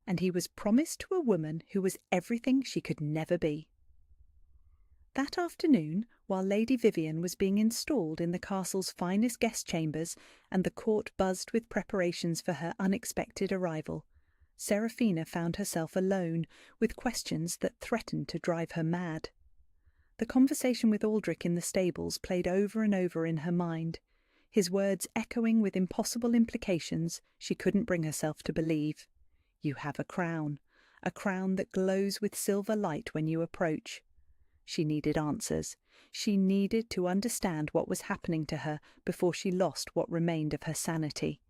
and he was promised to a woman who was everything she could never be. That afternoon, while Lady Vivian was being installed in the castle's finest guest chambers and the court buzzed with preparations for her unexpected arrival, Seraphina found herself alone with questions that threatened to drive her mad. The conversation with Aldrich in the stables played over and over in her mind, his words echoing with impossible implications she couldn't bring herself to believe. "You have a crown that glows with silver light when you approach." She needed answers. She needed to understand what was happening to her before she lost what remained of her sanity.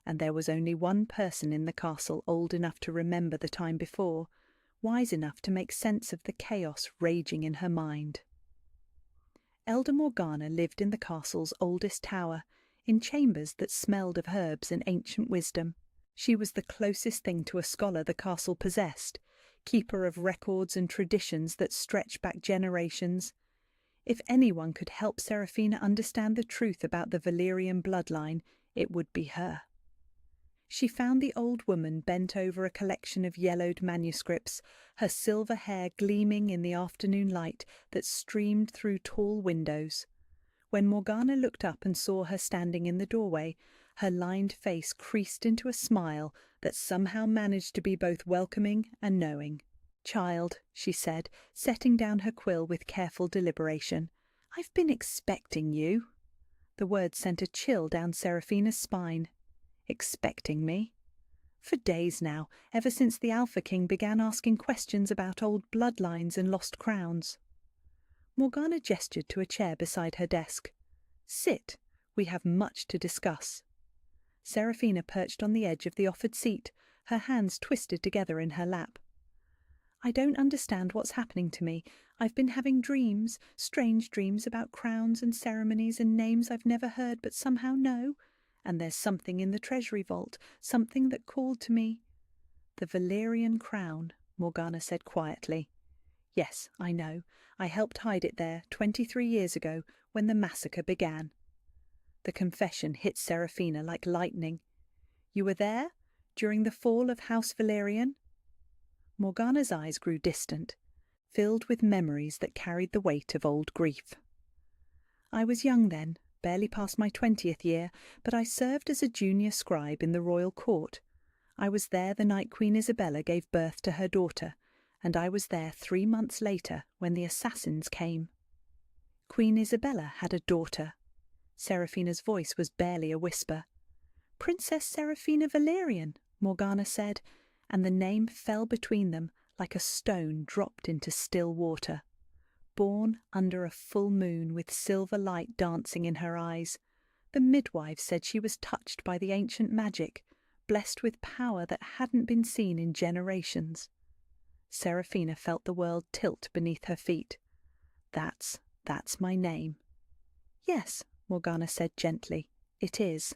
And there was only one person in the castle old enough to remember the time before, wise enough to make sense of the chaos raging in her mind. Elder Morgana lived in the castle's oldest tower, in chambers that smelled of herbs and ancient wisdom. She was the closest thing to a scholar the castle possessed, keeper of records and traditions that stretch back generations. If anyone could help Seraphina understand the truth about the Valyrian bloodline, it would be her. She found the old woman bent over a collection of yellowed manuscripts, her silver hair gleaming in the afternoon light that streamed through tall windows. When Morgana looked up and saw her standing in the doorway, her lined face creased into a smile that somehow managed to be both welcoming and knowing. "Child," she said, setting down her quill with careful deliberation, "I've been expecting you." The word sent a chill down Seraphina's spine. Expecting me? For days now, ever since the Alpha King began asking questions about old bloodlines and lost crowns. Morgana gestured to a chair beside her desk. "Sit. We have much to discuss." Seraphina perched on the edge of the offered seat, her hands twisted together in her lap. "I don't understand what's happening to me. I've been having dreams, strange dreams about crowns and ceremonies and names I've never heard but somehow know. And there's something in the treasury vault, something that called to me." "The Valyrian crown," Morgana said quietly. "Yes, I know. I helped hide it there 23 years ago when the massacre began." The confession hit Seraphina like lightning. "You were there? During the fall of House Valyrian?" Morgana's eyes grew distant, filled with memories that carried the weight of old grief. "I was young then, barely past my 20th year, but I served as a junior scribe in the royal court. I was there the night Queen Isabella gave birth to her daughter, and I was there 3 months later when the assassins came." Queen Isabella had a daughter. Seraphina's voice was barely a whisper. "Princess Seraphina Valyrian," Morgana said, and the name fell between them like a stone dropped into still water. Born under a full moon with silver light dancing in her eyes, the midwife said she was touched by the ancient magic, blessed with power that hadn't been seen in generations. Seraphina felt the world tilt beneath her feet. That's my name." "Yes," Morgana said gently, "it is."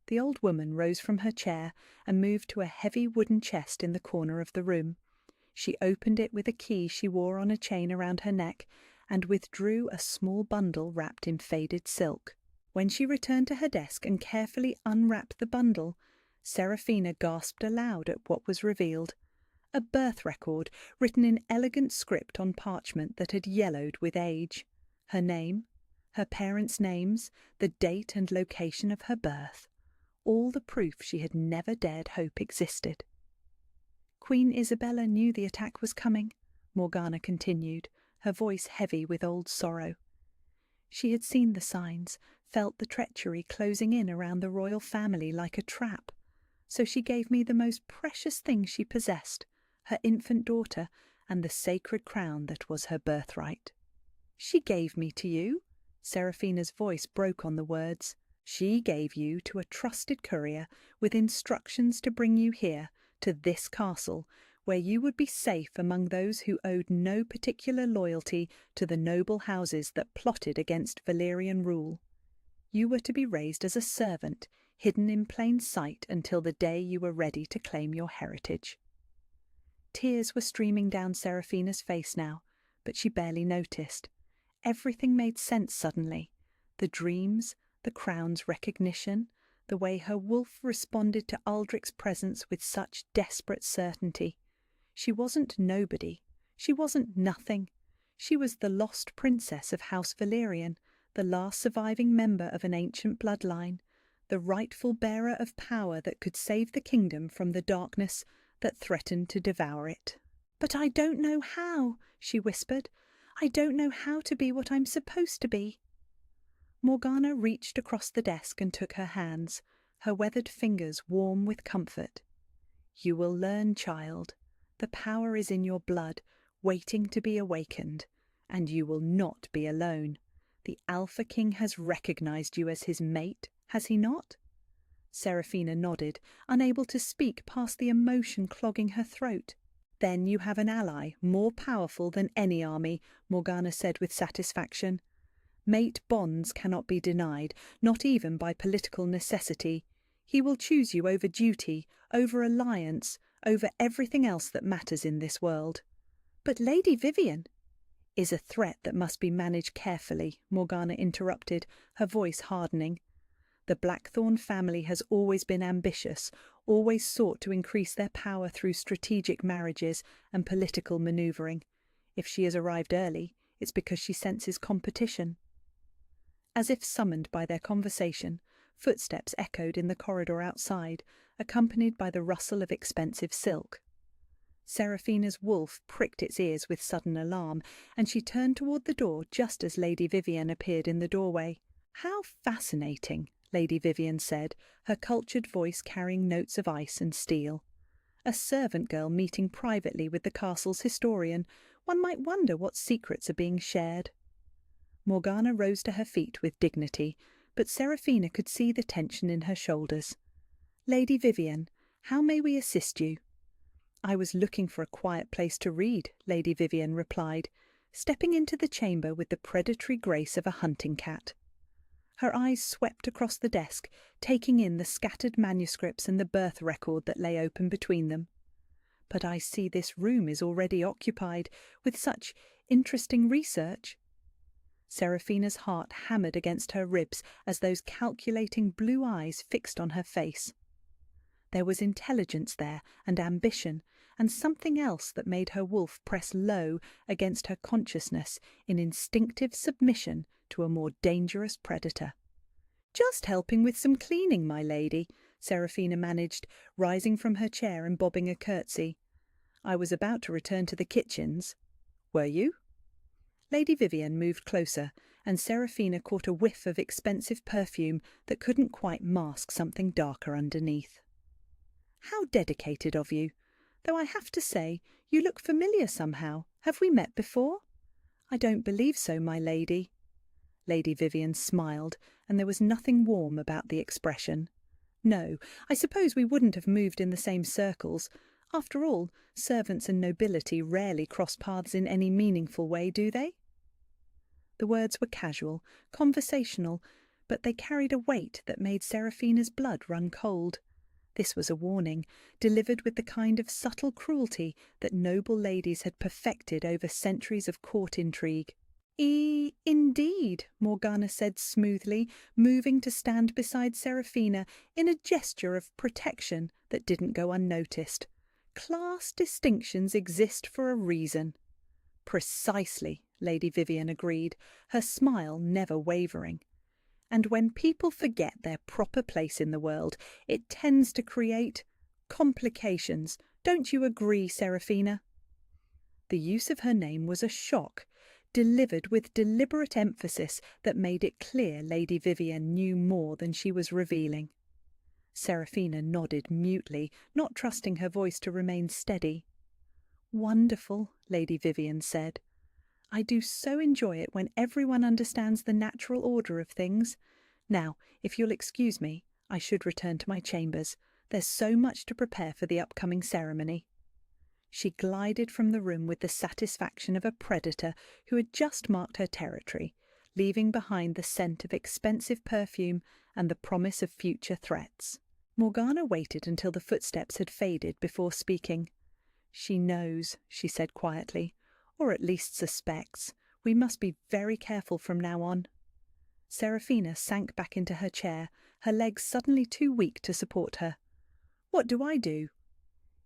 The old woman rose from her chair and moved to a heavy wooden chest in the corner of the room. She opened it with a key she wore on a chain around her neck and withdrew a small bundle wrapped in faded silk. When she returned to her desk and carefully unwrapped the bundle, Seraphina gasped aloud at what was revealed. A birth record written in elegant script on parchment that had yellowed with age. Her name, her parents' names, the date and location of her birth. All the proof she had never dared hope existed. "Queen Isabella knew the attack was coming," Morgana continued, her voice heavy with old sorrow. "She had seen the signs, felt the treachery closing in around the royal family like a trap. So she gave me the most precious thing she possessed, her infant daughter, and the sacred crown that was her birthright." "She gave me to you?" Seraphina's voice broke on the words. "She gave you to a trusted courier with instructions to bring you here, to this castle, where you would be safe among those who owed no particular loyalty to the noble houses that plotted against Valyrian rule. You were to be raised as a servant, hidden in plain sight until the day you were ready to claim your heritage." Tears were streaming down Seraphina's face now, but she barely noticed. Everything made sense suddenly. The dreams, the crown's recognition, the way her wolf responded to Aldrich's presence with such desperate certainty. She wasn't nobody. She wasn't nothing. She was the lost princess of House Valerian, the last surviving member of an ancient bloodline, the rightful bearer of power that could save the kingdom from the darkness that threatened to devour it. "But I don't know how," she whispered. "I don't know how to be what I'm supposed to be." Morgana reached across the desk and took her hands, her weathered fingers warm with comfort. "You will learn, child. The power is in your blood, waiting to be awakened, and you will not be alone. The Alpha King has recognized you as his mate, has he not?" Seraphina nodded, unable to speak past the emotion clogging her throat. "Then you have an ally more powerful than any army," Morgana said with satisfaction. "Mate bonds cannot be denied, not even by political necessity. He will choose you over duty, over alliance, over everything else that matters in this world." "But Lady Vivian—" "Is a threat that must be managed carefully," Morgana interrupted, her voice hardening. "The Blackthorn family has always been ambitious, always sought to increase their power through strategic marriages and political manoeuvring. If she has arrived early, it's because she senses competition." As if summoned by their conversation, footsteps echoed in the corridor outside, accompanied by the rustle of expensive silk. Seraphina's wolf pricked its ears with sudden alarm, and she turned toward the door just as Lady Vivian appeared in the doorway. "How fascinating," Lady Vivian said, her cultured voice carrying notes of ice and steel. "A servant girl meeting privately with the castle's historian. One might wonder what secrets are being shared." Morgana rose to her feet with dignity, but Seraphina could see the tension in her shoulders. "Lady Vivian, how may we assist you?" "I was looking for a quiet place to read," Lady Vivian replied, stepping into the chamber with the predatory grace of a hunting cat. Her eyes swept across the desk, taking in the scattered manuscripts and the birth record that lay open between them. "But I see this room is already occupied with such interesting research." Seraphina's heart hammered against her ribs as those calculating blue eyes fixed on her face. There was intelligence there, and ambition, and something else that made her wolf press low against her consciousness in instinctive submission to a more dangerous predator. "Just helping with some cleaning, my lady," Seraphina managed, rising from her chair and bobbing a curtsy. "I was about to return to the kitchens." "Were you?" Lady Vivian moved closer, and Seraphina caught a whiff of expensive perfume that couldn't quite mask something darker underneath. "How dedicated of you! Though I have to say, you look familiar somehow. Have we met before?" "I don't believe so, my lady." Lady Vivian smiled, and there was nothing warm about the expression. "No, I suppose we wouldn't have moved in the same circles. After all, servants and nobility rarely cross paths in any meaningful way, do they?" The words were casual, conversational, but they carried a weight that made Seraphina's blood run cold. This was a warning, delivered with the kind of subtle cruelty that noble ladies had perfected over centuries of court intrigue. "Indeed," Morgana said smoothly, moving to stand beside Seraphina in a gesture of protection that didn't go unnoticed. "Class distinctions exist for a reason." "Precisely," Lady Vivian agreed, her smile never wavering. "And when people forget their proper place in the world, it tends to create complications. Don't you agree, Seraphina?" The use of her name was a shock, delivered with deliberate emphasis that made it clear Lady Vivian knew more than she was revealing. Seraphina nodded mutely, not trusting her voice to remain steady. "Wonderful," Lady Vivian said. "I do so enjoy it when everyone understands the natural order of things. Now, if you'll excuse me, I should return to my chambers. There's so much to prepare for the upcoming ceremony." She glided from the room with the satisfaction of a predator who had just marked her territory, leaving behind the scent of expensive perfume and the promise of future threats. Morgana waited until the footsteps had faded before speaking. "She knows," she said quietly, "or at least suspects. We must be very careful from now on." Serafina sank back into her chair, her legs suddenly too weak to support her. "What do I do?"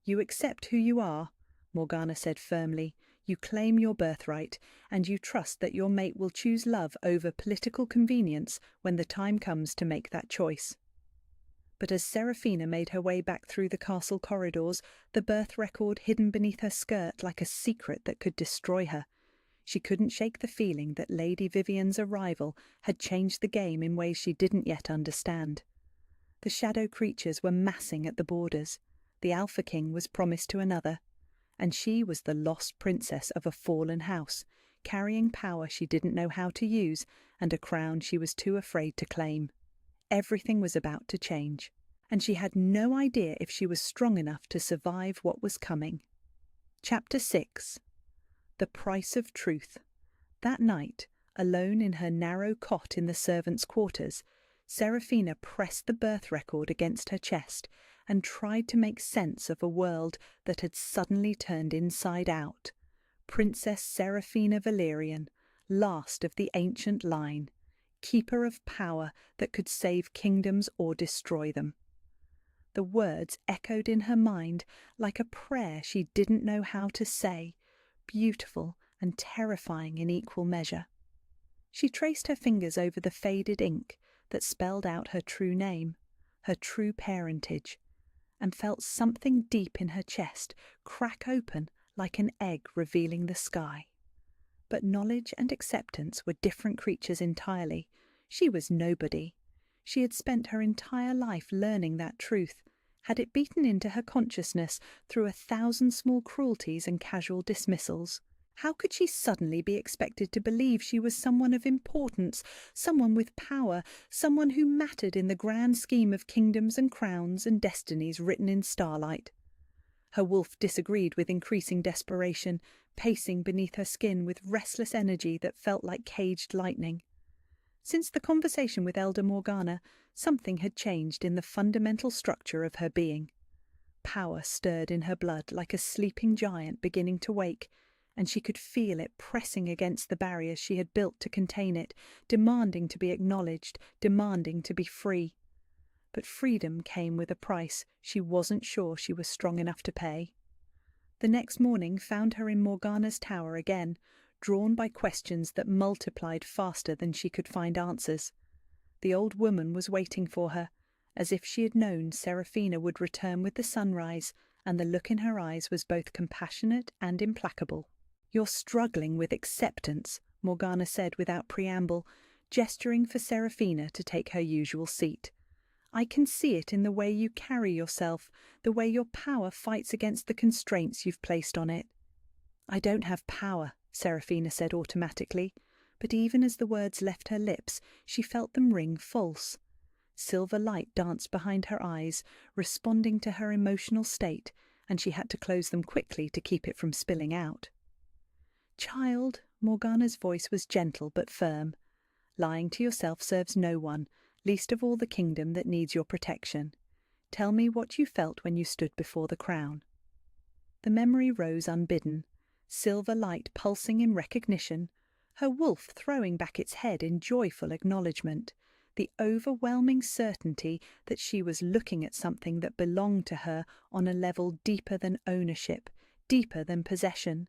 "You accept who you are," Morgana said firmly. "You claim your birthright, and you trust that your mate will choose love over political convenience when the time comes to make that choice." But as Serafina made her way back through the castle corridors, the birth record hidden beneath her skirt like a secret that could destroy her, she couldn't shake the feeling that Lady Vivian's arrival had changed the game in ways she didn't yet understand. The shadow creatures were massing at the borders. The Alpha King was promised to another, and she was the lost princess of a fallen house, carrying power she didn't know how to use and a crown she was too afraid to claim. Everything was about to change, and she had no idea if she was strong enough to survive what was coming. Chapter 6. The Price of Truth. That night, alone in her narrow cot in the servants' quarters, Serafina pressed the birth record against her chest and tried to make sense of a world that had suddenly turned inside out. Princess Serafina Valerian, last of the ancient line, keeper of power that could save kingdoms or destroy them. The words echoed in her mind like a prayer she didn't know how to say, beautiful and terrifying in equal measure. She traced her fingers over the faded ink that spelled out her true name, her true parentage, and felt something deep in her chest crack open like an egg revealing the sky. But knowledge and acceptance were different creatures entirely. She was nobody. She had spent her entire life learning that truth, had it beaten into her consciousness through 1,000 small cruelties and casual dismissals. How could she suddenly be expected to believe she was someone of importance, someone with power, someone who mattered in the grand scheme of kingdoms and crowns and destinies written in starlight? Her wolf disagreed with increasing desperation, pacing beneath her skin with restless energy that felt like caged lightning. Since the conversation with Elder Morgana, something had changed in the fundamental structure of her being. Power stirred in her blood like a sleeping giant beginning to wake, and she could feel it pressing against the barriers she had built to contain it, demanding to be acknowledged, demanding to be free. But freedom came with a price she wasn't sure she was strong enough to pay. The next morning found her in Morgana's tower again, drawn by questions that multiplied faster than she could find answers. The old woman was waiting for her, as if she had known Serafina would return with the sunrise, and the look in her eyes was both compassionate and implacable. "You're struggling with acceptance," Morgana said without preamble, gesturing for Serafina to take her usual seat. "I can see it in the way you carry yourself, the way your power fights against the constraints you've placed on it." "I don't have power," Serafina said automatically, but even as the words left her lips, she felt them ring false. Silver light danced behind her eyes, responding to her emotional state, and she had to close them quickly to keep it from spilling out. "Child," Morgana's voice was gentle but firm, "lying to yourself serves no one, least of all the kingdom that needs your protection. Tell me what you felt when you stood before the crown." The memory rose unbidden, silver light pulsing in recognition, her wolf throwing back its head in joyful acknowledgement, the overwhelming certainty that she was looking at something that belonged to her on a level deeper than ownership, deeper than possession,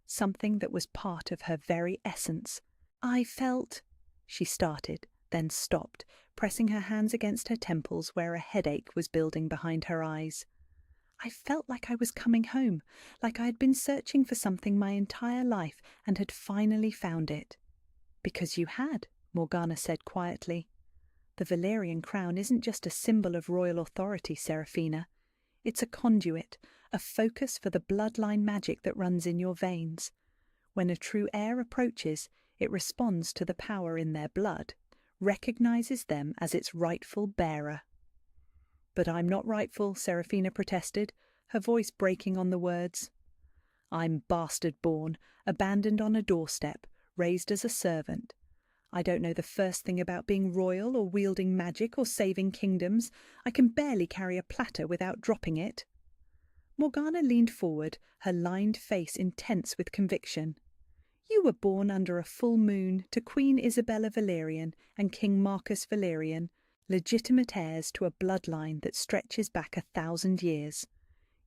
something that was part of her very essence. "I felt—" she started, then stopped, pressing her hands against her temples where a headache was building behind her eyes. "I felt like I was coming home, like I had been searching for something my entire life and had finally found it." "Because you had," Morgana said quietly. "The Valerian crown isn't just a symbol of royal authority, Serafina. It's a conduit, a focus for the bloodline magic that runs in your veins. When a true heir approaches, it responds to the power in their blood, recognizes them as its rightful bearer." "But I'm not rightful," Serafina protested, her voice breaking on the words. "I'm bastard-born, abandoned on a doorstep, raised as a servant. I don't know the first thing about being royal or wielding magic or saving kingdoms. I can barely carry a platter without dropping it." Morgana leaned forward, her lined face intense with conviction. You were born under a full moon to Queen Isabella Valerian and King Marcus Valerian, legitimate heirs to a bloodline that stretches back 1,000 years.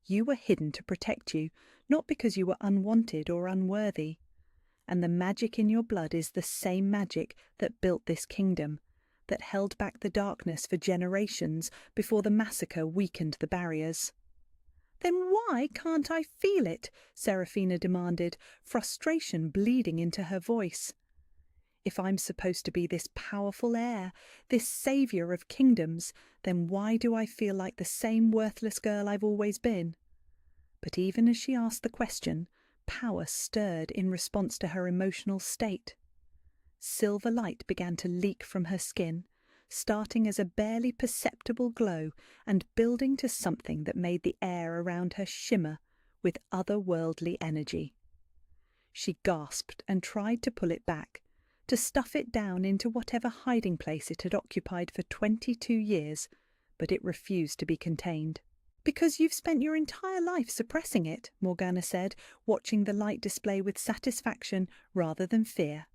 You were hidden to protect you, not because you were unwanted or unworthy. And the magic in your blood is the same magic that built this kingdom, that held back the darkness for generations before the massacre weakened the barriers. "Then why can't I feel it?" Seraphina demanded, frustration bleeding into her voice. "If I'm supposed to be this powerful heir, this saviour of kingdoms, then why do I feel like the same worthless girl I've always been?" But even as she asked the question, power stirred in response to her emotional state. Silver light began to leak from her skin, starting as a barely perceptible glow and building to something that made the air around her shimmer with otherworldly energy. She gasped and tried to pull it back, to stuff it down into whatever hiding place it had occupied for 22 years, but it refused to be contained. "Because you've spent your entire life suppressing it," Morgana said, watching the light display with satisfaction rather than fear.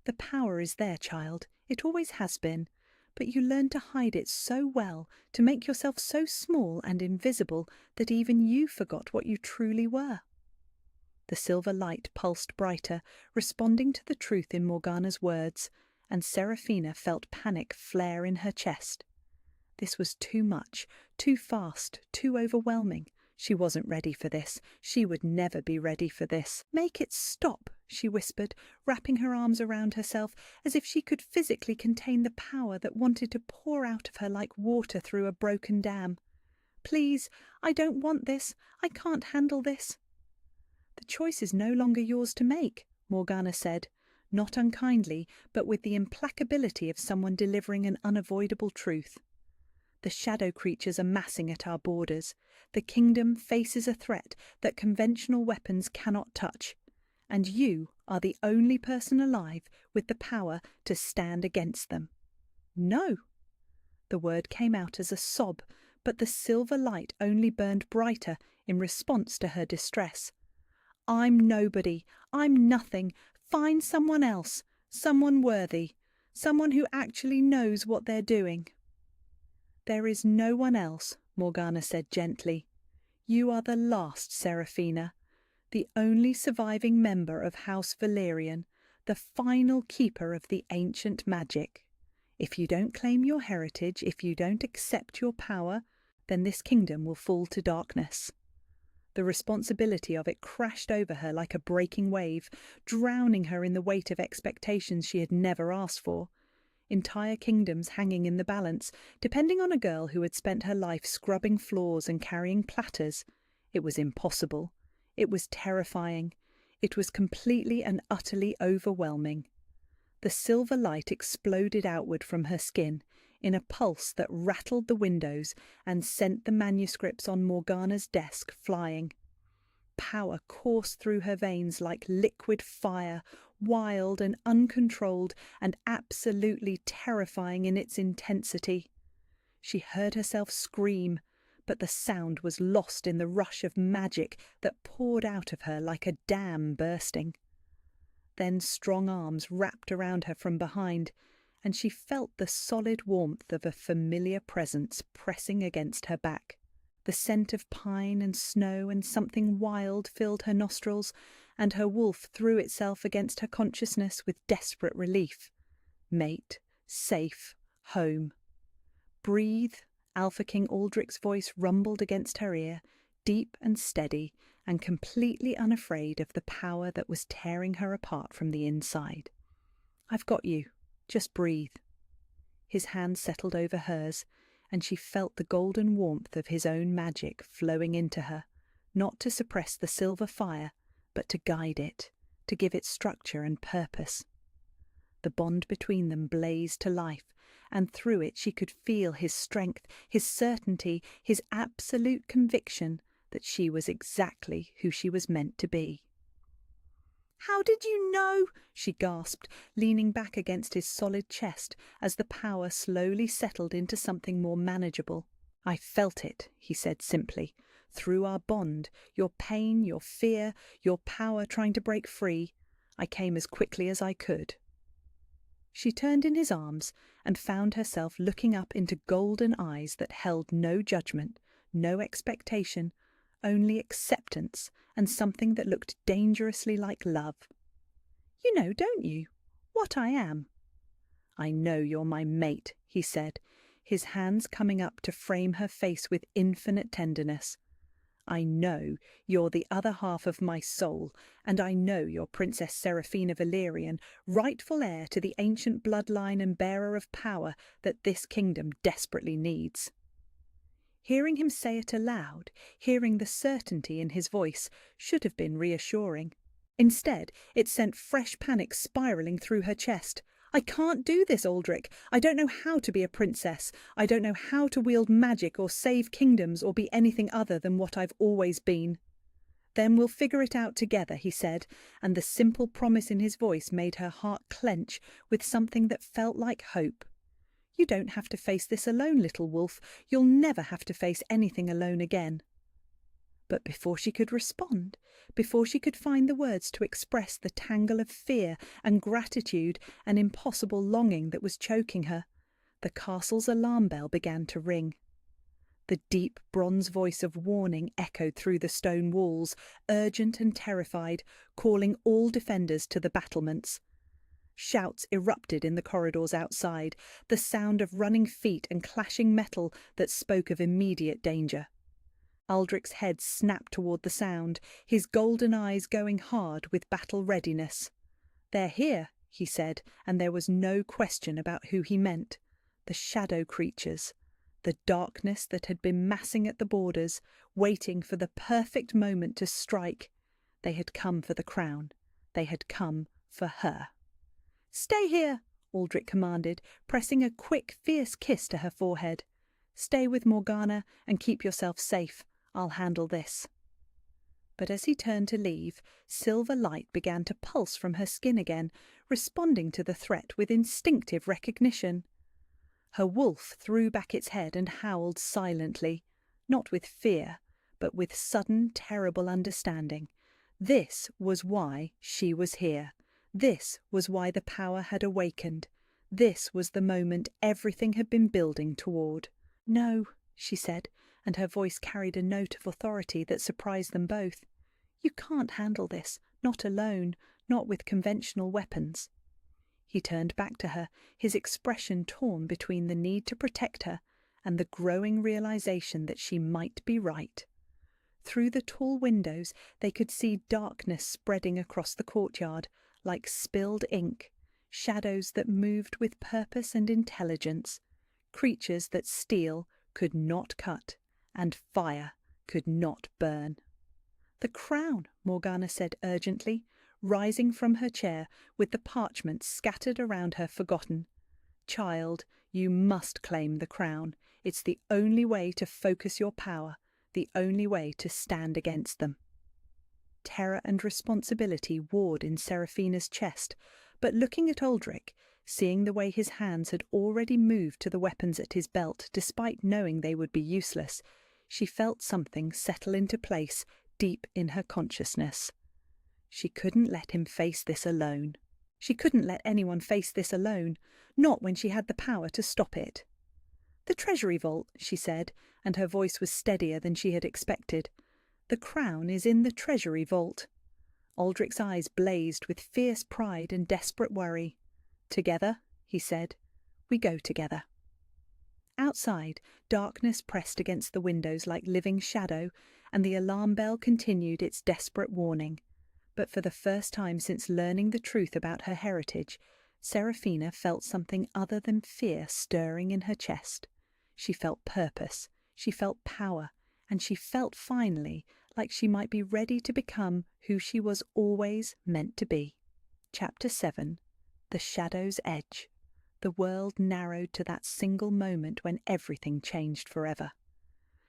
"The power is there, child. It always has been. But you learned to hide it so well, to make yourself so small and invisible that even you forgot what you truly were." The silver light pulsed brighter, responding to the truth in Morgana's words, and Seraphina felt panic flare in her chest. This was too much, too fast, too overwhelming. She wasn't ready for this. She would never be ready for this. "Make it stop," she whispered, wrapping her arms around herself as if she could physically contain the power that wanted to pour out of her like water through a broken dam. "Please, I don't want this. I can't handle this." "The choice is no longer yours to make," Morgana said, not unkindly, but with the implacability of someone delivering an unavoidable truth. "The shadow creatures are massing at our borders. The kingdom faces a threat that conventional weapons cannot touch, and you are the only person alive with the power to stand against them." "No." The word came out as a sob, but the silver light only burned brighter in response to her distress. "I'm nobody. I'm nothing. Find someone else, someone worthy, someone who actually knows what they're doing." "There is no one else," Morgana said gently. "You are the last Seraphina, the only surviving member of House Valerian, the final keeper of the ancient magic. If you don't claim your heritage, if you don't accept your power, then this kingdom will fall to darkness." The responsibility of it crashed over her like a breaking wave, drowning her in the weight of expectations she had never asked for. Entire kingdoms hanging in the balance, depending on a girl who had spent her life scrubbing floors and carrying platters. It was impossible. It was terrifying. It was completely and utterly overwhelming. The silver light exploded outward from her skin in a pulse that rattled the windows and sent the manuscripts on Morgana's desk flying. Power coursed through her veins like liquid fire, wild and uncontrolled and absolutely terrifying in its intensity. She heard herself scream, but the sound was lost in the rush of magic that poured out of her like a dam bursting. Then strong arms wrapped around her from behind, and she felt the solid warmth of a familiar presence pressing against her back. The scent of pine and snow and something wild filled her nostrils, and her wolf threw itself against her consciousness with desperate relief. Mate, safe, home. "Breathe," Alpha King Aldrich's voice rumbled against her ear, deep and steady, and completely unafraid of the power that was tearing her apart from the inside. "I've got you. Just breathe." His hand settled over hers, and she felt the golden warmth of his own magic flowing into her, not to suppress the silver fire, but to guide it, to give it structure and purpose. The bond between them blazed to life, and through it she could feel his strength, his certainty, his absolute conviction that she was exactly who she was meant to be. "How did you know?" she gasped, leaning back against his solid chest as the power slowly settled into something more manageable. "I felt it," he said simply. "Through our bond, your pain, your fear, your power trying to break free. I came as quickly as I could." She turned in his arms and found herself looking up into golden eyes that held no judgment, no expectation, only acceptance and something that looked dangerously like love. "You know, don't you, what I am?" "I know you're my mate," he said, his hands coming up to frame her face with infinite tenderness. "I know you're the other half of my soul, and I know you're Princess Seraphina Valerian, rightful heir to the ancient bloodline and bearer of power that this kingdom desperately needs." Hearing him say it aloud, hearing the certainty in his voice, should have been reassuring. Instead, it sent fresh panic spiralling through her chest. "I can't do this, Aldrich. I don't know how to be a princess. I don't know how to wield magic or save kingdoms or be anything other than what I've always been." "Then we'll figure it out together," he said, and the simple promise in his voice made her heart clench with something that felt like hope. "You don't have to face this alone, little wolf. You'll never have to face anything alone again." But before she could respond, before she could find the words to express the tangle of fear and gratitude and impossible longing that was choking her, the castle's alarm bell began to ring. The deep bronze voice of warning echoed through the stone walls, urgent and terrified, calling all defenders to the battlements. Shouts erupted in the corridors outside, the sound of running feet and clashing metal that spoke of immediate danger. Aldrich's head snapped toward the sound, his golden eyes going hard with battle readiness. "They're here," he said, and there was no question about who he meant. The shadow creatures, the darkness that had been massing at the borders, waiting for the perfect moment to strike. They had come for the crown. They had come for her. "Stay here," Aldrich commanded, pressing a quick, fierce kiss to her forehead. "Stay with Morgana and keep yourself safe. I'll handle this." But as he turned to leave, silver light began to pulse from her skin again, responding to the threat with instinctive recognition. Her wolf threw back its head and howled silently, not with fear, but with sudden, terrible understanding. This was why she was here. This was why the power had awakened. This was the moment everything had been building toward. "No," she said, and her voice carried a note of authority that surprised them both. "You can't handle this, not alone, not with conventional weapons." He turned back to her, his expression torn between the need to protect her and the growing realization that she might be right. Through the tall windows they could see darkness spreading across the courtyard, like spilled ink, shadows that moved with purpose and intelligence, creatures that steel could not cut, and fire could not burn. "The crown," Morgana said urgently, rising from her chair with the parchments scattered around her forgotten. "Child, you must claim the crown. It's the only way to focus your power, the only way to stand against them." Terror and responsibility warred in Seraphina's chest, but looking at Aldrich, seeing the way his hands had already moved to the weapons at his belt despite knowing they would be useless, she felt something settle into place deep in her consciousness. She couldn't let him face this alone. She couldn't let anyone face this alone, not when she had the power to stop it. "The treasury vault," she said, and her voice was steadier than she had expected. "The crown is in the treasury vault." Aldrich's eyes blazed with fierce pride and desperate worry. "Together," he said. "We go together." Outside, darkness pressed against the windows like living shadow, and the alarm bell continued its desperate warning. But for the first time since learning the truth about her heritage, Seraphina felt something other than fear stirring in her chest. She felt purpose, she felt power, and she felt finally like she might be ready to become who she was always meant to be. Chapter 7. The Shadow's Edge. The world narrowed to that single moment when everything changed forever.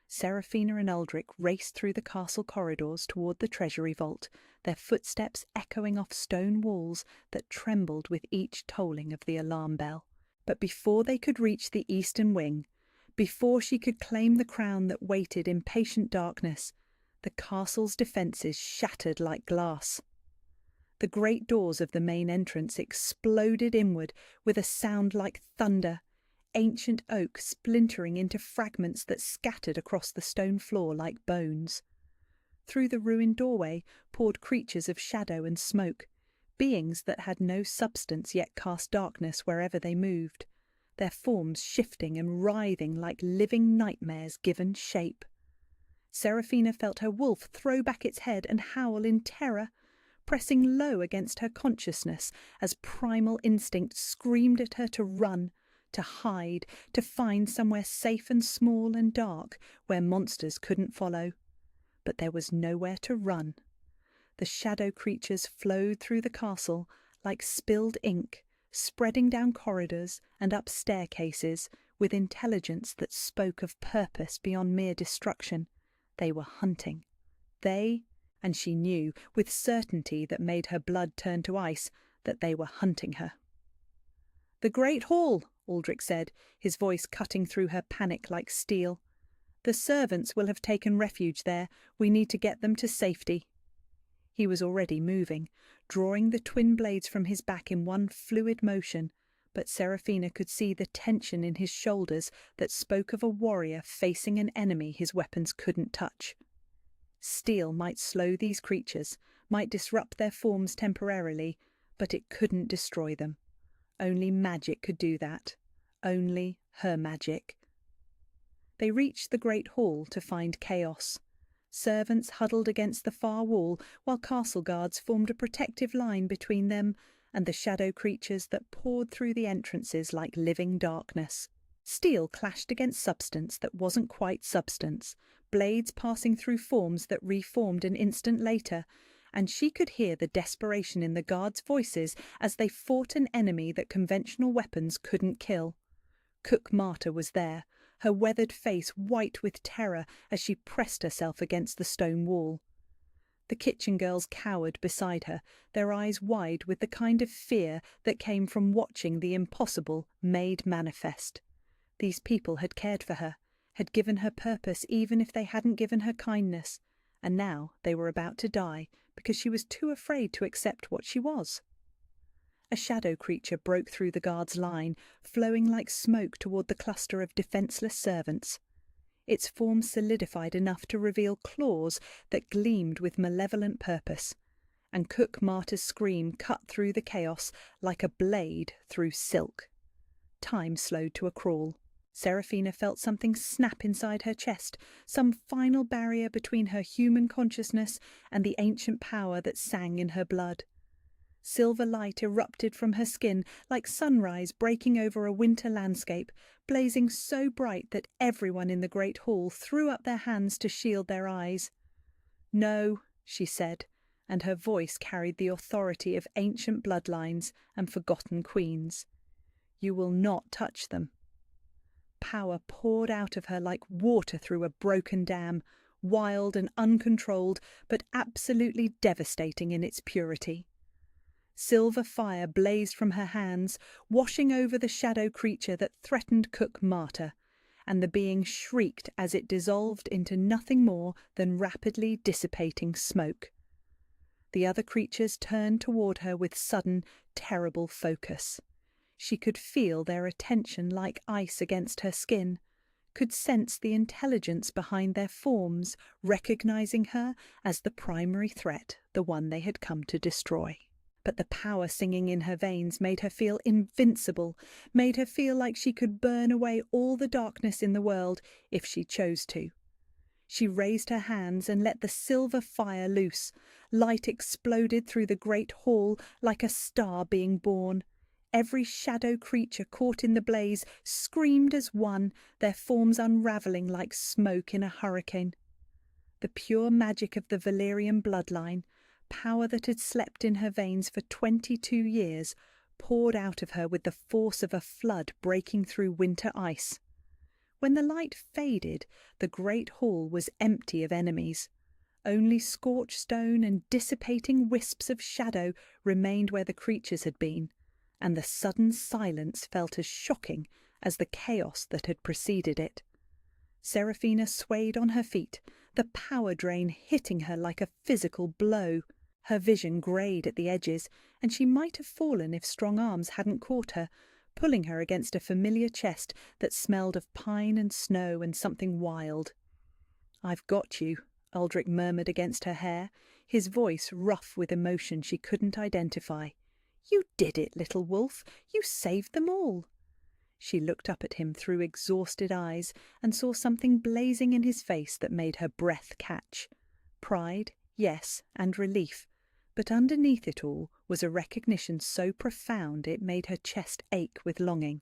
Seraphina and Aldrich raced through the castle corridors toward the treasury vault, their footsteps echoing off stone walls that trembled with each tolling of the alarm bell. But before they could reach the eastern wing, before she could claim the crown that waited in patient darkness, the castle's defences shattered like glass. The great doors of the main entrance exploded inward with a sound like thunder, ancient oak splintering into fragments that scattered across the stone floor like bones. Through the ruined doorway poured creatures of shadow and smoke, beings that had no substance yet cast darkness wherever they moved, their forms shifting and writhing like living nightmares given shape. Seraphina felt her wolf throw back its head and howl in terror, pressing low against her consciousness as primal instinct screamed at her to run, to hide, to find somewhere safe and small and dark where monsters couldn't follow. But there was nowhere to run. The shadow creatures flowed through the castle like spilled ink, spreading down corridors and up staircases with intelligence that spoke of purpose beyond mere destruction. They were hunting. And she knew, with certainty that made her blood turn to ice, that they were hunting her. "The Great Hall," Aldrich said, his voice cutting through her panic like steel. "The servants will have taken refuge there. We need to get them to safety." He was already moving, drawing the twin blades from his back in one fluid motion, but Seraphina could see the tension in his shoulders that spoke of a warrior facing an enemy his weapons couldn't touch. Steel might slow these creatures, might disrupt their forms temporarily, but it couldn't destroy them. Only magic could do that. Only her magic. They reached the great hall to find chaos. Servants huddled against the far wall, while castle guards formed a protective line between them and the shadow creatures that poured through the entrances like living darkness. Steel clashed against substance that wasn't quite substance, blades passing through forms that reformed an instant later, and she could hear the desperation in the guards' voices as they fought an enemy that conventional weapons couldn't kill. Cook Marta was there, her weathered face white with terror as she pressed herself against the stone wall. The kitchen girls cowered beside her, their eyes wide with the kind of fear that came from watching the impossible made manifest. These people had cared for her, had given her purpose even if they hadn't given her kindness, and now they were about to die because she was too afraid to accept what she was. A shadow creature broke through the guard's line, flowing like smoke toward the cluster of defenceless servants. Its form solidified enough to reveal claws that gleamed with malevolent purpose, and Cook Marta's scream cut through the chaos like a blade through silk. Time slowed to a crawl. Seraphina felt something snap inside her chest, some final barrier between her human consciousness and the ancient power that sang in her blood. Silver light erupted from her skin like sunrise breaking over a winter landscape, blazing so bright that everyone in the great hall threw up their hands to shield their eyes. "No," she said, and her voice carried the authority of ancient bloodlines and forgotten queens. "You will not touch them." Power poured out of her like water through a broken dam, wild and uncontrolled, but absolutely devastating in its purity. Silver fire blazed from her hands, washing over the shadow creature that threatened Cook Marta, and the being shrieked as it dissolved into nothing more than rapidly dissipating smoke. The other creatures turned toward her with sudden, terrible focus. She could feel their attention like ice against her skin, could sense the intelligence behind their forms, recognizing her as the primary threat, the one they had come to destroy. But the power singing in her veins made her feel invincible, made her feel like she could burn away all the darkness in the world if she chose to. She raised her hands and let the silver fire loose. Light exploded through the great hall like a star being born. Every shadow creature caught in the blaze screamed as one, their forms unravelling like smoke in a hurricane. The pure magic of the Valyrian bloodline, power that had slept in her veins for 22 years, poured out of her with the force of a flood breaking through winter ice. When the light faded, the great hall was empty of enemies. Only scorched stone and dissipating wisps of shadow remained where the creatures had been, and the sudden silence felt as shocking as the chaos that had preceded it. Seraphina swayed on her feet, the power drain hitting her like a physical blow. Her vision greyed at the edges, and she might have fallen if strong arms hadn't caught her, pulling her against a familiar chest that smelled of pine and snow and something wild. "I've got you," Aldrich murmured against her hair, his voice rough with emotion she couldn't identify. "You did it, little wolf. You saved them all." She looked up at him through exhausted eyes and saw something blazing in his face that made her breath catch. Pride, yes, and relief, but underneath it all was a recognition so profound it made her chest ache with longing.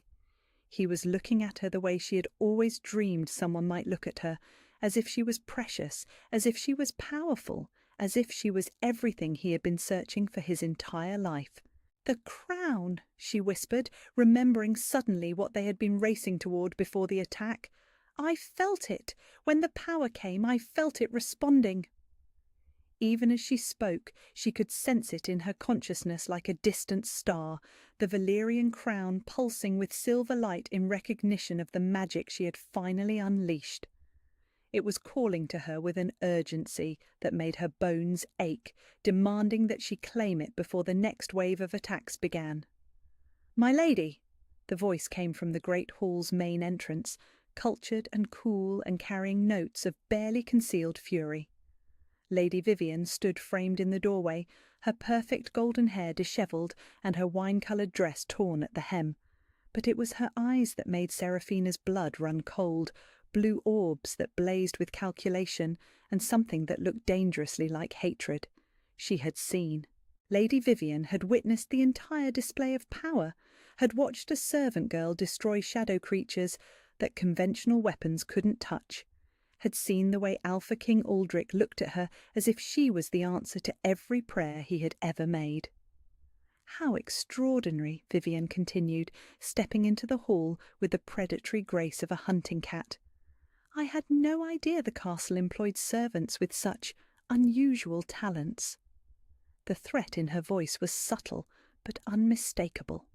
He was looking at her the way she had always dreamed someone might look at her, as if she was precious, as if she was powerful, as if she was everything he had been searching for his entire life. "The crown," she whispered, remembering suddenly what they had been racing toward before the attack. "I felt it. When the power came, I felt it responding." Even as she spoke, she could sense it in her consciousness like a distant star, the Valyrian crown pulsing with silver light in recognition of the magic she had finally unleashed. It was calling to her with an urgency that made her bones ache, demanding that she claim it before the next wave of attacks began. "My lady," the voice came from the great hall's main entrance, cultured and cool and carrying notes of barely concealed fury. Lady Vivian stood framed in the doorway, her perfect golden hair dishevelled and her wine-coloured dress torn at the hem. But it was her eyes that made Seraphina's blood run cold, blue orbs that blazed with calculation and something that looked dangerously like hatred. She had seen. Lady Vivian had witnessed the entire display of power, had watched a servant girl destroy shadow creatures that conventional weapons couldn't touch, had seen the way Alpha King Aldrich looked at her as if she was the answer to every prayer he had ever made. "How extraordinary," Vivian continued, stepping into the hall with the predatory grace of a hunting cat. "I had no idea the castle employed servants with such unusual talents." The threat in her voice was subtle but unmistakable.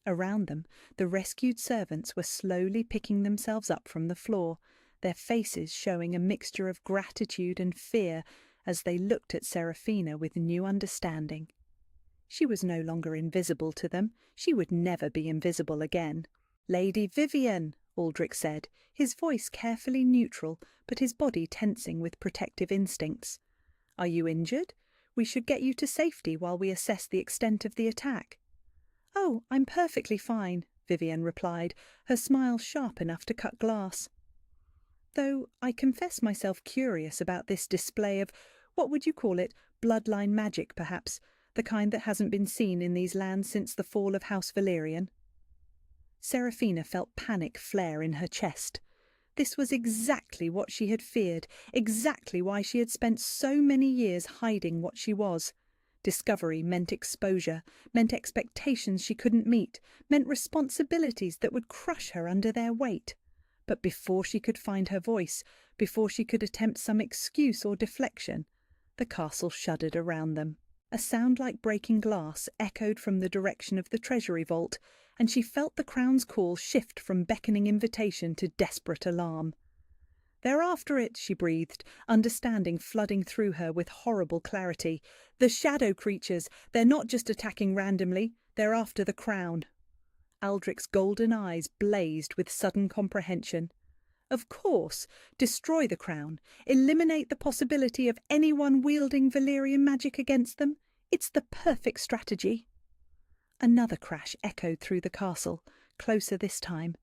Around them, the rescued servants were slowly picking themselves up from the floor, their faces showing a mixture of gratitude and fear as they looked at Seraphina with new understanding. She was no longer invisible to them. She would never be invisible again. "Lady Vivian," Aldrich said, his voice carefully neutral, but his body tensing with protective instincts. "Are you injured? We should get you to safety while we assess the extent of the attack." "Oh, I'm perfectly fine," Vivian replied, her smile sharp enough to cut glass. "Though I confess myself curious about this display of, what would you call it, bloodline magic perhaps, the kind that hasn't been seen in these lands since the fall of House Valyrian." Seraphina felt panic flare in her chest. This was exactly what she had feared, exactly why she had spent so many years hiding what she was. Discovery meant exposure, meant expectations she couldn't meet, meant responsibilities that would crush her under their weight. But before she could find her voice, before she could attempt some excuse or deflection, the castle shuddered around them. A sound like breaking glass echoed from the direction of the treasury vault, and she felt the crown's call shift from beckoning invitation to desperate alarm. "They're after it," she breathed, understanding flooding through her with horrible clarity. "The shadow creatures, they're not just attacking randomly, they're after the crown." Aldrich's golden eyes blazed with sudden comprehension. "Of course, destroy the crown, eliminate the possibility of anyone wielding Valyrian magic against them. It's the perfect strategy." Another crash echoed through the castle, closer this time,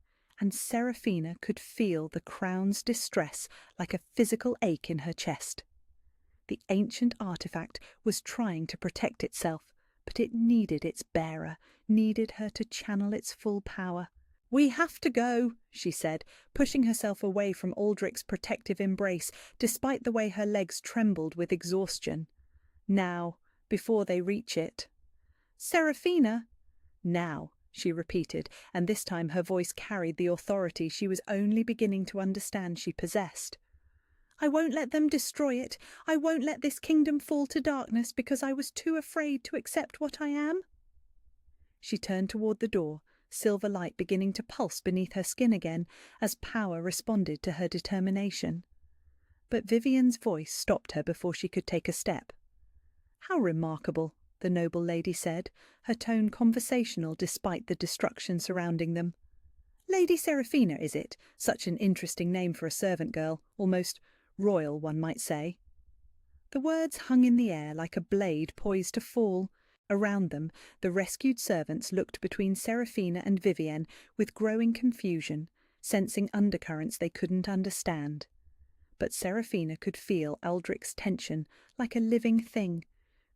and Seraphina could feel the crown's distress like a physical ache in her chest. The ancient artifact was trying to protect itself, but it needed its bearer, needed her to channel its full power. "We have to go," she said, pushing herself away from Aldrich's protective embrace, despite the way her legs trembled with exhaustion. "Now, before they reach it." "Seraphina!" "Now," she repeated, and this time her voice carried the authority she was only beginning to understand she possessed. "I won't let them destroy it. I won't let this kingdom fall to darkness because I was too afraid to accept what I am." She turned toward the door, silver light beginning to pulse beneath her skin again as power responded to her determination. But Vivian's voice stopped her before she could take a step. How remarkable, the noble lady said, her tone conversational despite the destruction surrounding them. Lady Seraphina, is it? Such an interesting name for a servant girl, almost royal, one might say. The words hung in the air like a blade poised to fall. Around them, the rescued servants looked between Seraphina and Vivienne with growing confusion, sensing undercurrents they couldn't understand. But Seraphina could feel Aldrich's tension like a living thing,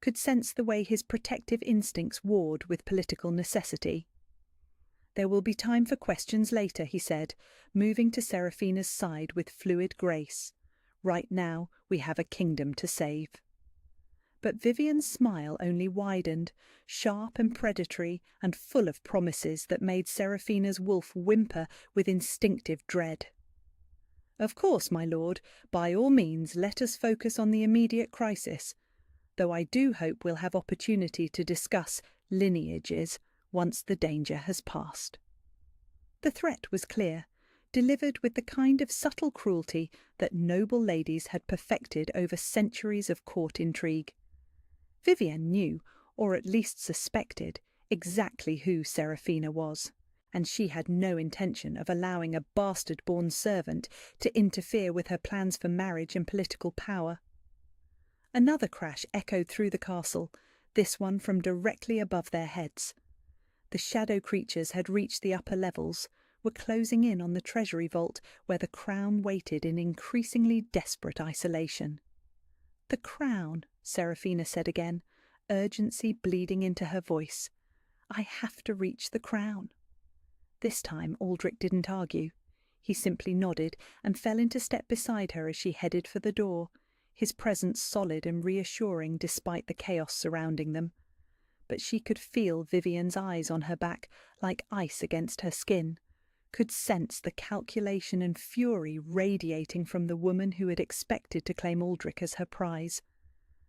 could sense the way his protective instincts warred with political necessity. "There will be time for questions later," he said, moving to Seraphina's side with fluid grace. "Right now, we have a kingdom to save." But Vivien's smile only widened, sharp and predatory and full of promises that made Seraphina's wolf whimper with instinctive dread. "Of course, my lord, by all means let us focus on the immediate crisis, though I do hope we'll have opportunity to discuss lineages once the danger has passed." The threat was clear, delivered with the kind of subtle cruelty that noble ladies had perfected over centuries of court intrigue. Vivienne knew, or at least suspected, exactly who Seraphina was, and she had no intention of allowing a bastard-born servant to interfere with her plans for marriage and political power. Another crash echoed through the castle, this one from directly above their heads. The shadow creatures had reached the upper levels, were closing in on the treasury vault where the crown waited in increasingly desperate isolation. "The crown," Seraphina said again, urgency bleeding into her voice. "I have to reach the crown." This time Aldrich didn't argue. He simply nodded and fell into step beside her as she headed for the door, his presence solid and reassuring despite the chaos surrounding them. But she could feel Vivien's eyes on her back like ice against her skin, could sense the calculation and fury radiating from the woman who had expected to claim Aldrich as her prize.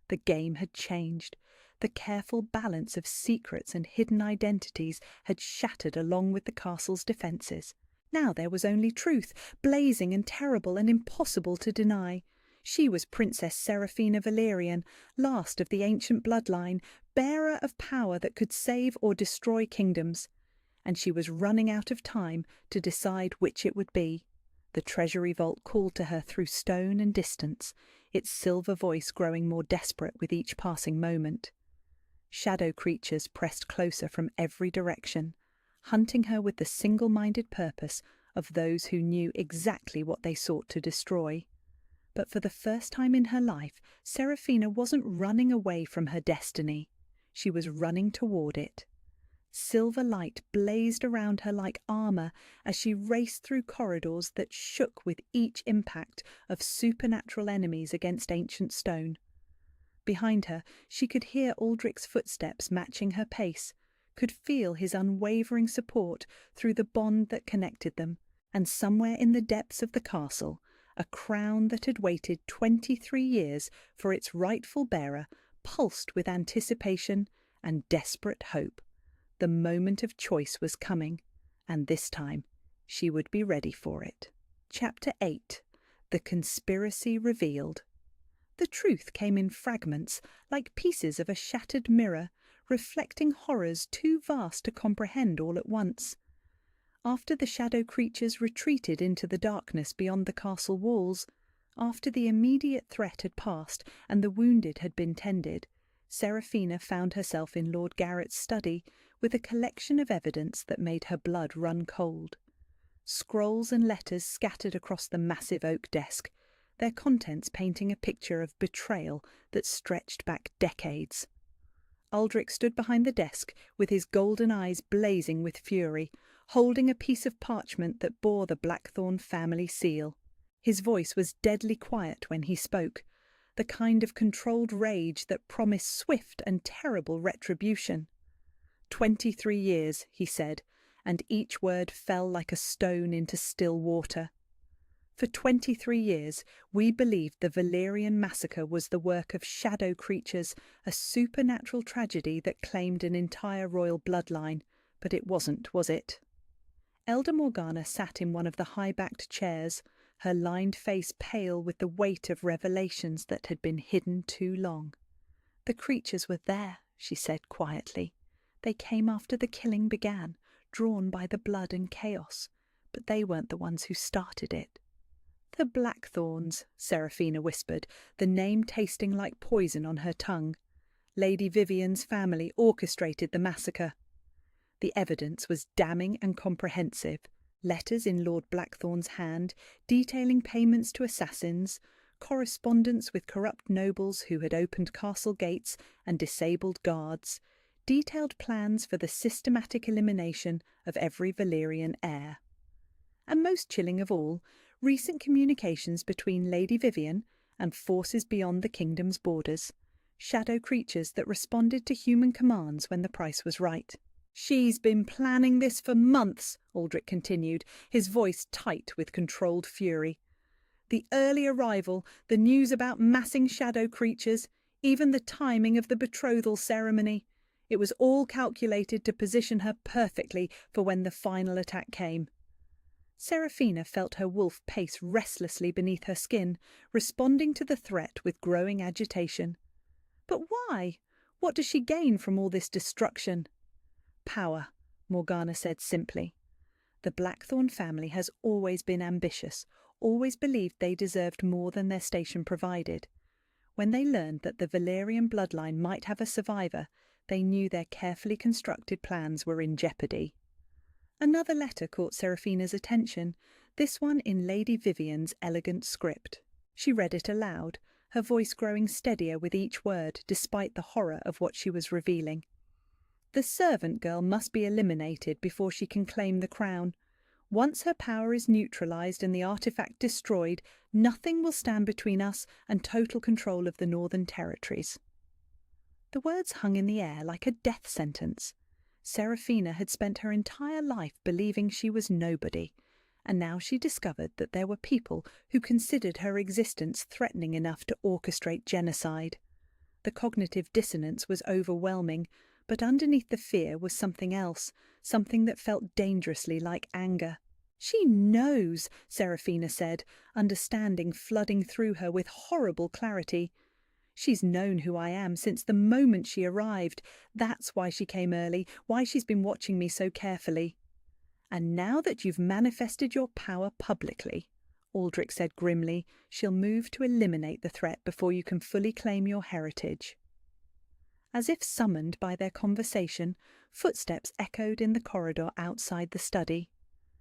The game had changed. The careful balance of secrets and hidden identities had shattered along with the castle's defences. Now there was only truth, blazing and terrible and impossible to deny. She was Princess Seraphina Valerian, last of the ancient bloodline, bearer of power that could save or destroy kingdoms. And she was running out of time to decide which it would be. The treasury vault called to her through stone and distance, its silver voice growing more desperate with each passing moment. Shadow creatures pressed closer from every direction, hunting her with the single-minded purpose of those who knew exactly what they sought to destroy. But for the first time in her life, Seraphina wasn't running away from her destiny. She was running toward it. Silver light blazed around her like armour as she raced through corridors that shook with each impact of supernatural enemies against ancient stone. Behind her, she could hear Aldrich's footsteps matching her pace, could feel his unwavering support through the bond that connected them, and somewhere in the depths of the castle, a crown that had waited 23 years for its rightful bearer pulsed with anticipation and desperate hope. The moment of choice was coming, and this time she would be ready for it. Chapter 8. The Conspiracy Revealed. The truth came in fragments, like pieces of a shattered mirror, reflecting horrors too vast to comprehend all at once. After the shadow creatures retreated into the darkness beyond the castle walls, after the immediate threat had passed and the wounded had been tended, Seraphina found herself in Lord Garrett's study with a collection of evidence that made her blood run cold. Scrolls and letters scattered across the massive oak desk, their contents painting a picture of betrayal that stretched back decades. Aldrich stood behind the desk with his golden eyes blazing with fury, holding a piece of parchment that bore the Blackthorn family seal. His voice was deadly quiet when he spoke, the kind of controlled rage that promised swift and terrible retribution. 23 years, he said, and each word fell like a stone into still water. For 23 years, we believed the Valerian massacre was the work of shadow creatures, a supernatural tragedy that claimed an entire royal bloodline, but it wasn't, was it? Elder Morgana sat in one of the high-backed chairs, her lined face pale with the weight of revelations that had been hidden too long. The creatures were there, she said quietly. They came after the killing began, drawn by the blood and chaos, but they weren't the ones who started it. The Blackthorns, Seraphina whispered, the name tasting like poison on her tongue. Lady Vivian's family orchestrated the massacre. The evidence was damning and comprehensive. Letters in Lord Blackthorn's hand, detailing payments to assassins, correspondence with corrupt nobles who had opened castle gates and disabled guards, detailed plans for the systematic elimination of every Valyrian heir. And most chilling of all, recent communications between Lady Vivian and forces beyond the kingdom's borders, shadow creatures that responded to human commands when the price was right. "She's been planning this for months," Aldrich continued, his voice tight with controlled fury. "The early arrival, the news about massing shadow creatures, even the timing of the betrothal ceremony. It was all calculated to position her perfectly for when the final attack came." Seraphina felt her wolf pace restlessly beneath her skin, responding to the threat with growing agitation. "But why? What does she gain from all this destruction?" "Power," Morgana said simply. "The Blackthorn family has always been ambitious, always believed they deserved more than their station provided. When they learned that the Valyrian bloodline might have a survivor, they knew their carefully constructed plans were in jeopardy." Another letter caught Seraphina's attention, this one in Lady Vivian's elegant script. She read it aloud, her voice growing steadier with each word despite the horror of what she was revealing. "The servant girl must be eliminated before she can claim the crown. Once her power is neutralized and the artifact destroyed, nothing will stand between us and total control of the Northern Territories." The words hung in the air like a death sentence. Seraphina had spent her entire life believing she was nobody, and now she discovered that there were people who considered her existence threatening enough to orchestrate genocide. The cognitive dissonance was overwhelming, but underneath the fear was something else, something that felt dangerously like anger. "She knows," Seraphina said, understanding flooding through her with horrible clarity. "She's known who I am since the moment she arrived. That's why she came early, why she's been watching me so carefully." "And now that you've manifested your power publicly," Aldrich said grimly, "she'll move to eliminate the threat before you can fully claim your heritage." As if summoned by their conversation, footsteps echoed in the corridor outside the study.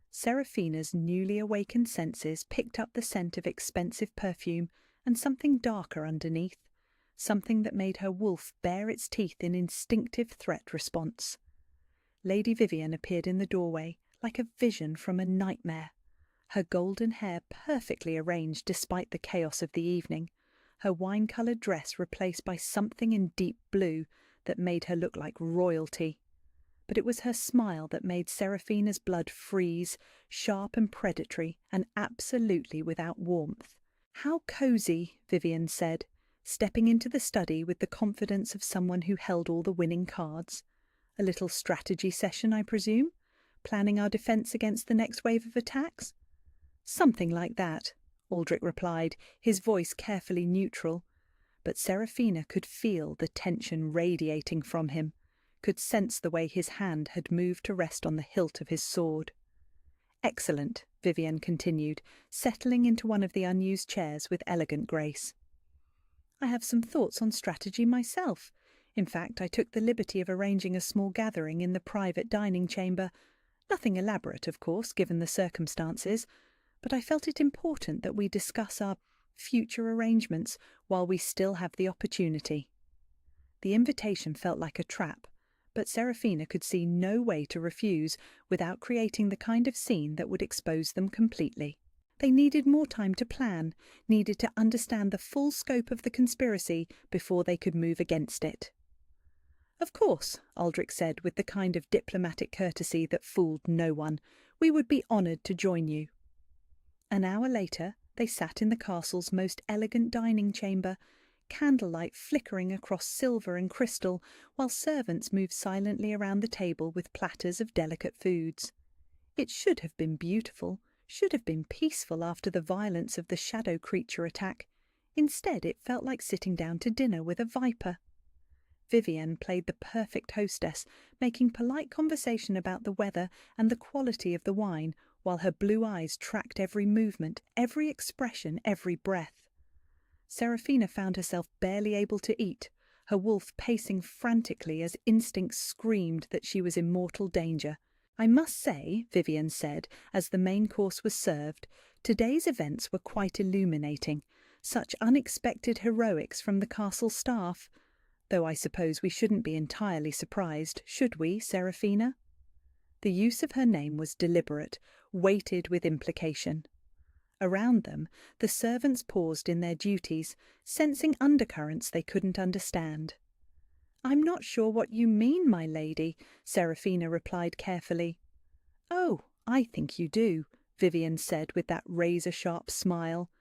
Seraphina's newly awakened senses picked up the scent of expensive perfume and something darker underneath, something that made her wolf bare its teeth in instinctive threat response. Lady Vivian appeared in the doorway, like a vision from a nightmare, her golden hair perfectly arranged despite the chaos of the evening, her wine-coloured dress replaced by something in deep blue that made her look like royalty. But it was her smile that made Seraphina's blood freeze, sharp and predatory, and absolutely without warmth. "How cosy," Vivian said, stepping into the study with the confidence of someone who held all the winning cards. "A little strategy session, I presume? Planning our defence against the next wave of attacks?" "Something like that," Aldrich replied, his voice carefully neutral. But Seraphina could feel the tension radiating from him, could sense the way his hand had moved to rest on the hilt of his sword. "Excellent," Vivian continued, settling into one of the unused chairs with elegant grace. "I have some thoughts on strategy myself. In fact, I took the liberty of arranging a small gathering in the private dining chamber. Nothing elaborate, of course, given the circumstances, but I felt it important that we discuss our future arrangements while we still have the opportunity." The invitation felt like a trap, but Seraphina could see no way to refuse without creating the kind of scene that would expose them completely. They needed more time to plan, needed to understand the full scope of the conspiracy before they could move against it. "Of course," Aldrich said with the kind of diplomatic courtesy that fooled no one, "we would be honoured to join you." An hour later, they sat in the castle's most elegant dining chamber, candlelight flickering across silver and crystal, while servants moved silently around the table with platters of delicate foods. It should have been beautiful, should have been peaceful after the violence of the shadow creature attack. Instead, it felt like sitting down to dinner with a viper. Vivian played the perfect hostess, making polite conversation about the weather and the quality of the wine, while her blue eyes tracked every movement, every expression, every breath. Serafina found herself barely able to eat, her wolf pacing frantically as instinct screamed that she was in mortal danger. "I must say," Vivian said, as the main course was served, "today's events were quite illuminating. Such unexpected heroics from the castle staff. Though I suppose we shouldn't be entirely surprised, should we, Serafina?" The use of her name was deliberate, weighted with implication. Around them, the servants paused in their duties, sensing undercurrents they couldn't understand. "I'm not sure what you mean, my lady," Serafina replied carefully. "Oh, I think you do," Vivian said with that razor-sharp smile.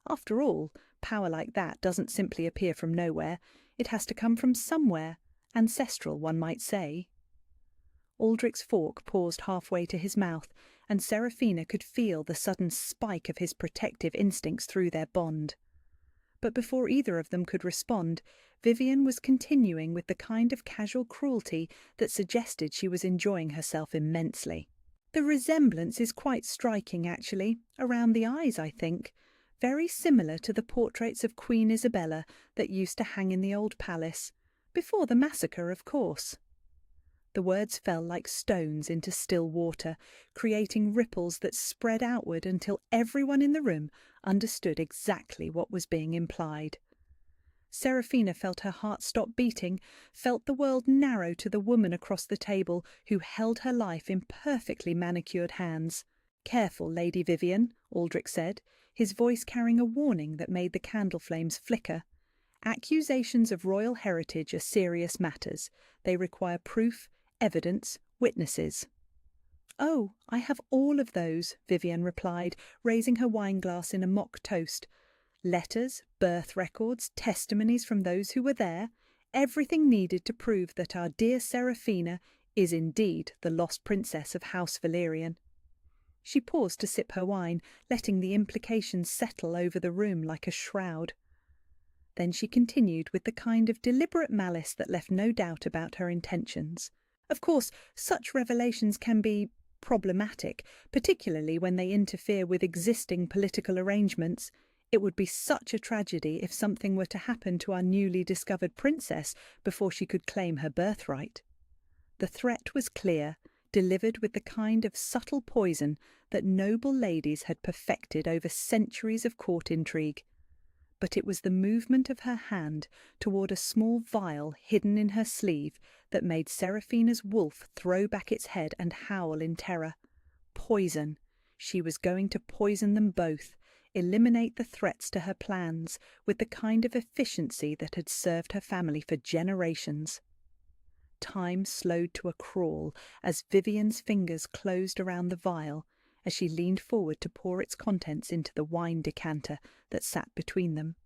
"After all, power like that doesn't simply appear from nowhere. It has to come from somewhere, ancestral, one might say." Aldrich's fork paused halfway to his mouth, and Serafina could feel the sudden spike of his protective instincts through their bond. But before either of them could respond, Vivian was continuing with the kind of casual cruelty that suggested she was enjoying herself immensely. "The resemblance is quite striking, actually, around the eyes, I think. Very similar to the portraits of Queen Isabella that used to hang in the old palace. Before the massacre, of course." The words fell like stones into still water, creating ripples that spread outward until everyone in the room understood exactly what was being implied. Serafina felt her heart stop beating, felt the world narrow to the woman across the table who held her life in perfectly manicured hands. "Careful, Lady Vivian," Aldrich said, his voice carrying a warning that made the candle flames flicker. "Accusations of royal heritage are serious matters. They require proof, evidence, witnesses." "Oh, I have all of those," Vivian replied, raising her wineglass in a mock toast. "Letters, birth records, testimonies from those who were there, everything needed to prove that our dear Serafina is indeed the lost princess of House Valerian." She paused to sip her wine, letting the implications settle over the room like a shroud. Then she continued with the kind of deliberate malice that left no doubt about her intentions. "Of course, such revelations can be problematic, particularly when they interfere with existing political arrangements. It would be such a tragedy if something were to happen to our newly discovered princess before she could claim her birthright." The threat was clear, delivered with the kind of subtle poison that noble ladies had perfected over centuries of court intrigue. But it was the movement of her hand toward a small vial hidden in her sleeve that made Serafina's wolf throw back its head and howl in terror. Poison. She was going to poison them both, eliminate the threats to her plans with the kind of efficiency that had served her family for generations. Time slowed to a crawl as Vivian's fingers closed around the vial, as she leaned forward to pour its contents into the wine decanter that sat between them.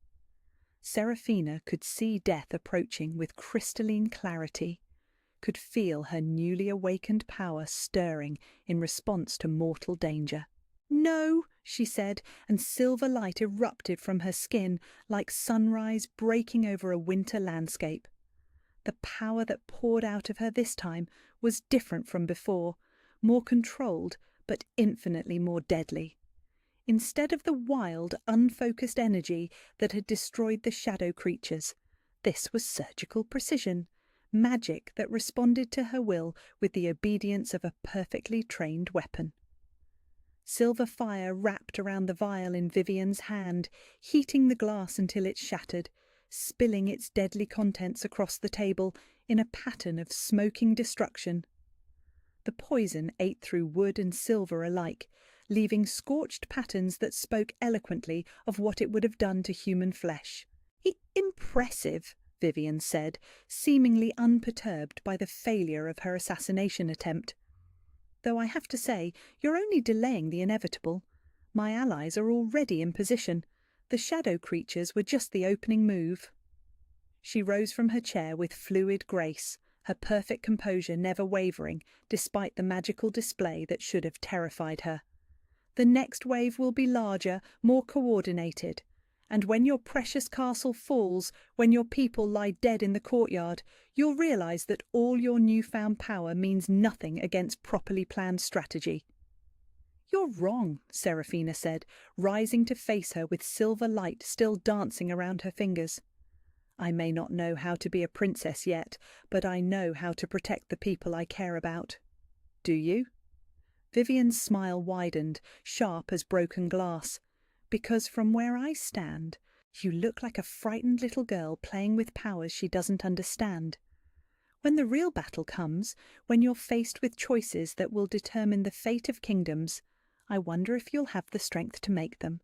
Serafina could see death approaching with crystalline clarity, could feel her newly awakened power stirring in response to mortal danger. "No," she said, and silver light erupted from her skin like sunrise breaking over a winter landscape. The power that poured out of her this time was different from before, more controlled, but infinitely more deadly. Instead of the wild, unfocused energy that had destroyed the shadow creatures, this was surgical precision, magic that responded to her will with the obedience of a perfectly trained weapon. Silver fire wrapped around the vial in Vivian's hand, heating the glass until it shattered, spilling its deadly contents across the table in a pattern of smoking destruction. The poison ate through wood and silver alike, leaving scorched patterns that spoke eloquently of what it would have done to human flesh. "Impressive," Vivian said, seemingly unperturbed by the failure of her assassination attempt. "Though I have to say, you're only delaying the inevitable. My allies are already in position. The shadow creatures were just the opening move." She rose from her chair with fluid grace, her perfect composure never wavering despite the magical display that should have terrified her. "The next wave will be larger, more coordinated, And when your precious castle falls, when your people lie dead in the courtyard, you'll realize that all your newfound power means nothing against properly planned strategy." "You're wrong," Seraphina said, rising to face her with silver light still dancing around her fingers. "I may not know how to be a princess yet, but I know how to protect the people I care about." "Do you?" Vivian's smile widened, sharp as broken glass. "Because from where I stand, you look like a frightened little girl playing with powers she doesn't understand. When the real battle comes, when you're faced with choices that will determine the fate of kingdoms, I wonder if you'll have the strength to make them."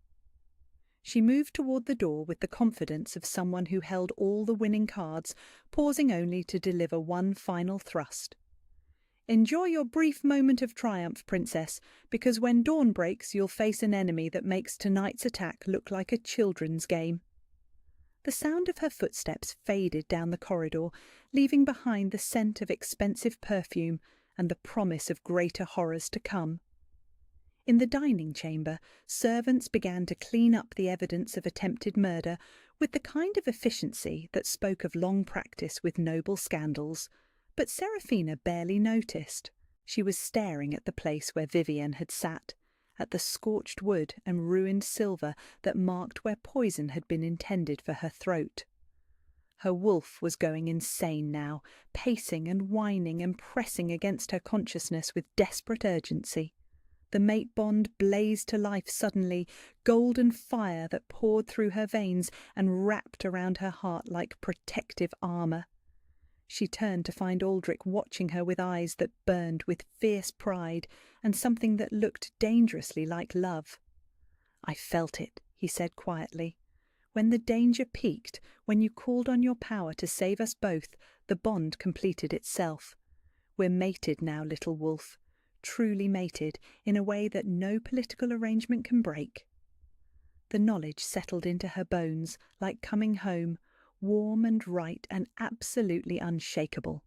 She moved toward the door with the confidence of someone who held all the winning cards, pausing only to deliver one final thrust. "Enjoy your brief moment of triumph, Princess, because when dawn breaks you'll face an enemy that makes tonight's attack look like a children's game." The sound of her footsteps faded down the corridor, leaving behind the scent of expensive perfume and the promise of greater horrors to come. In the dining chamber, servants began to clean up the evidence of attempted murder with the kind of efficiency that spoke of long practice with noble scandals, but Seraphina barely noticed. She was staring at the place where Vivian had sat, at the scorched wood and ruined silver that marked where poison had been intended for her throat. Her wolf was going insane now, pacing and whining and pressing against her consciousness with desperate urgency. The mate bond blazed to life suddenly, golden fire that poured through her veins and wrapped around her heart like protective armour. She turned to find Aldrich watching her with eyes that burned with fierce pride and something that looked dangerously like love. "I felt it," he said quietly. "When the danger peaked, when you called on your power to save us both, the bond completed itself. We're mated now, little wolf. Truly mated, in a way that no political arrangement can break." The knowledge settled into her bones, like coming home, warm and right and absolutely unshakable.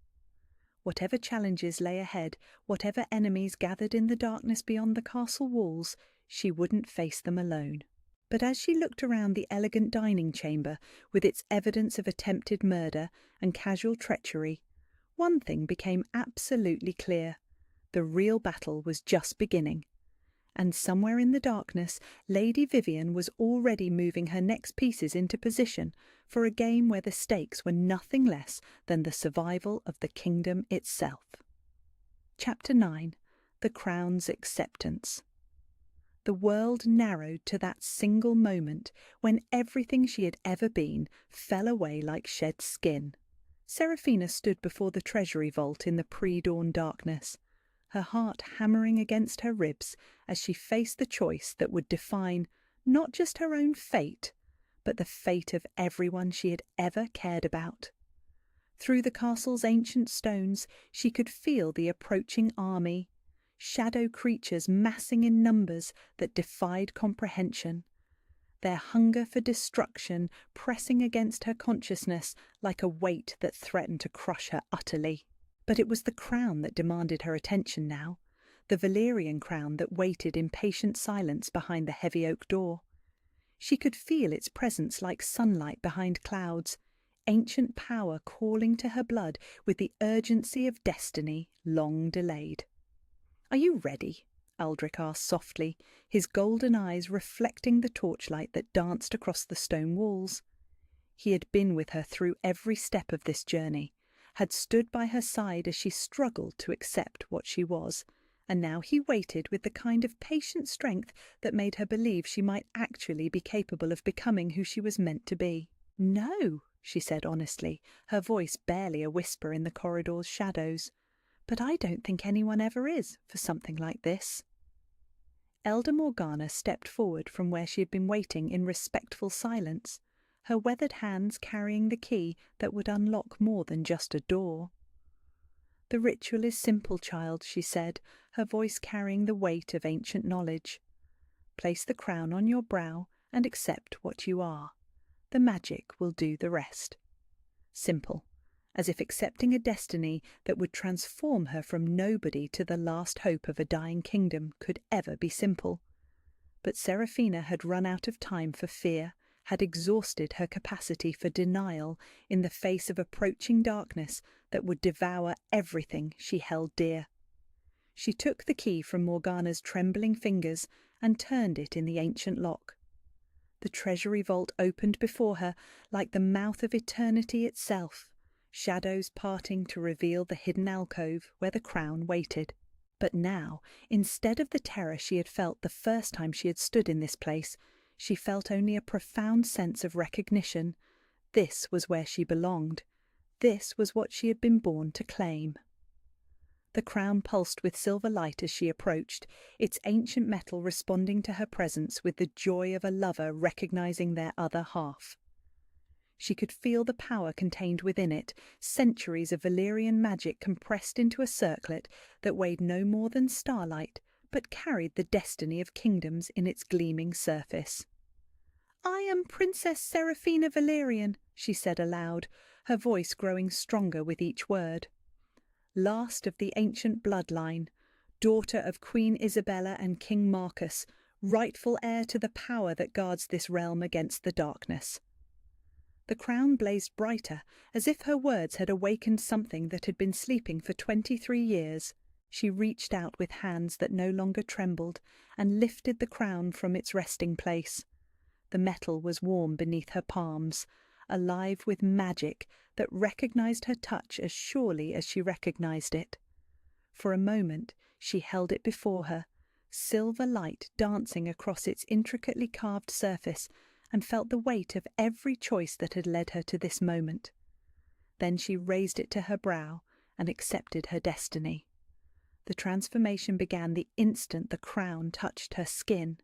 Whatever challenges lay ahead, whatever enemies gathered in the darkness beyond the castle walls, she wouldn't face them alone. But as she looked around the elegant dining chamber, with its evidence of attempted murder and casual treachery, one thing became absolutely clear. The real battle was just beginning. And somewhere in the darkness, Lady Vivian was already moving her next pieces into position for a game where the stakes were nothing less than the survival of the kingdom itself. Chapter 9. The Crown's Acceptance. The world narrowed to that single moment when everything she had ever been fell away like shed skin. Seraphina stood before the treasury vault in the pre-dawn darkness, her heart hammering against her ribs as she faced the choice that would define not just her own fate, but the fate of everyone she had ever cared about. Through the castle's ancient stones she could feel the approaching army, shadow creatures massing in numbers that defied comprehension, their hunger for destruction pressing against her consciousness like a weight that threatened to crush her utterly. But it was the crown that demanded her attention now, the Valyrian crown that waited in patient silence behind the heavy oak door. She could feel its presence like sunlight behind clouds, ancient power calling to her blood with the urgency of destiny long delayed. "Are you ready?" Aldrich asked softly, his golden eyes reflecting the torchlight that danced across the stone walls. He had been with her through every step of this journey, had stood by her side as she struggled to accept what she was, and now he waited with the kind of patient strength that made her believe she might actually be capable of becoming who she was meant to be. "No," she said honestly, her voice barely a whisper in the corridor's shadows. "But I don't think anyone ever is for something like this." Elder Morgana stepped forward from where she had been waiting in respectful silence, her weathered hands carrying the key that would unlock more than just a door. "The ritual is simple, child," she said, her voice carrying the weight of ancient knowledge. "Place the crown on your brow and accept what you are. The magic will do the rest." Simple, as if accepting a destiny that would transform her from nobody to the last hope of a dying kingdom could ever be simple. But Seraphina had run out of time for fear, had exhausted her capacity for denial in the face of approaching darkness that would devour everything she held dear. She took the key from Morgana's trembling fingers and turned it in the ancient lock. The treasury vault opened before her like the mouth of eternity itself, shadows parting to reveal the hidden alcove where the crown waited. But now, instead of the terror she had felt the first time she had stood in this place, she felt only a profound sense of recognition. This was where she belonged. This was what she had been born to claim. The crown pulsed with silver light as she approached, its ancient metal responding to her presence with the joy of a lover recognizing their other half. She could feel the power contained within it, centuries of Valyrian magic compressed into a circlet that weighed no more than starlight, but carried the destiny of kingdoms in its gleaming surface. "I am Princess Seraphina Valyrian," she said aloud, her voice growing stronger with each word. Last of the ancient bloodline, daughter of Queen Isabella and King Marcus, rightful heir to the power that guards this realm against the darkness. The crown blazed brighter, as if her words had awakened something that had been sleeping for 23 years. She reached out with hands that no longer trembled and lifted the crown from its resting place. The metal was warm beneath her palms, alive with magic that recognized her touch as surely as she recognized it. For a moment she held it before her, silver light dancing across its intricately carved surface, and felt the weight of every choice that had led her to this moment. Then she raised it to her brow and accepted her destiny. The transformation began the instant the crown touched her skin.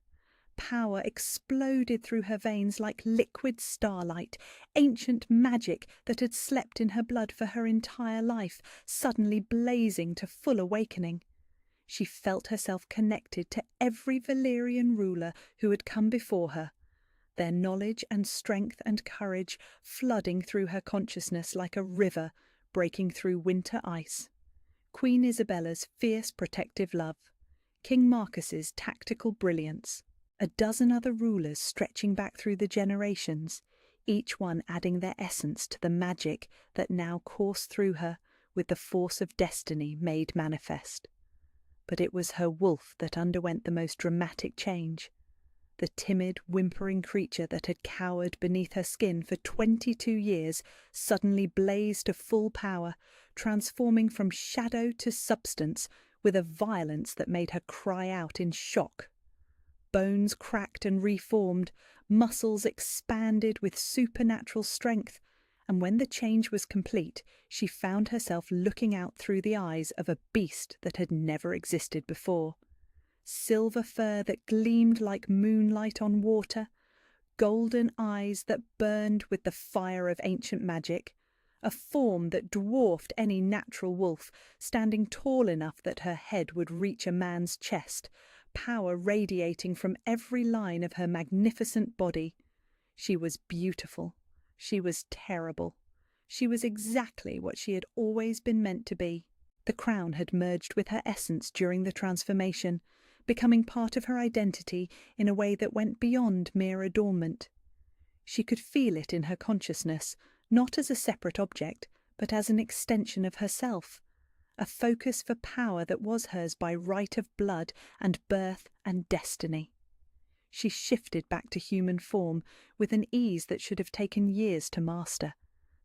Power exploded through her veins like liquid starlight, ancient magic that had slept in her blood for her entire life, suddenly blazing to full awakening. She felt herself connected to every Valyrian ruler who had come before her, their knowledge and strength and courage flooding through her consciousness like a river breaking through winter ice. Queen Isabella's fierce protective love, King Marcus's tactical brilliance, a dozen other rulers stretching back through the generations, each one adding their essence to the magic that now coursed through her with the force of destiny made manifest. But it was her wolf that underwent the most dramatic change. The timid, whimpering creature that had cowered beneath her skin for 22 years suddenly blazed to full power, transforming from shadow to substance with a violence that made her cry out in shock. Bones cracked and reformed, muscles expanded with supernatural strength, and when the change was complete, she found herself looking out through the eyes of a beast that had never existed before. Silver fur that gleamed like moonlight on water, golden eyes that burned with the fire of ancient magic, a form that dwarfed any natural wolf, standing tall enough that her head would reach a man's chest, power radiating from every line of her magnificent body. She was beautiful. She was terrible. She was exactly what she had always been meant to be. The crown had merged with her essence during the transformation, becoming part of her identity in a way that went beyond mere adornment. She could feel it in her consciousness, not as a separate object, but as an extension of herself, a focus for power that was hers by right of blood and birth and destiny. She shifted back to human form with an ease that should have taken years to master,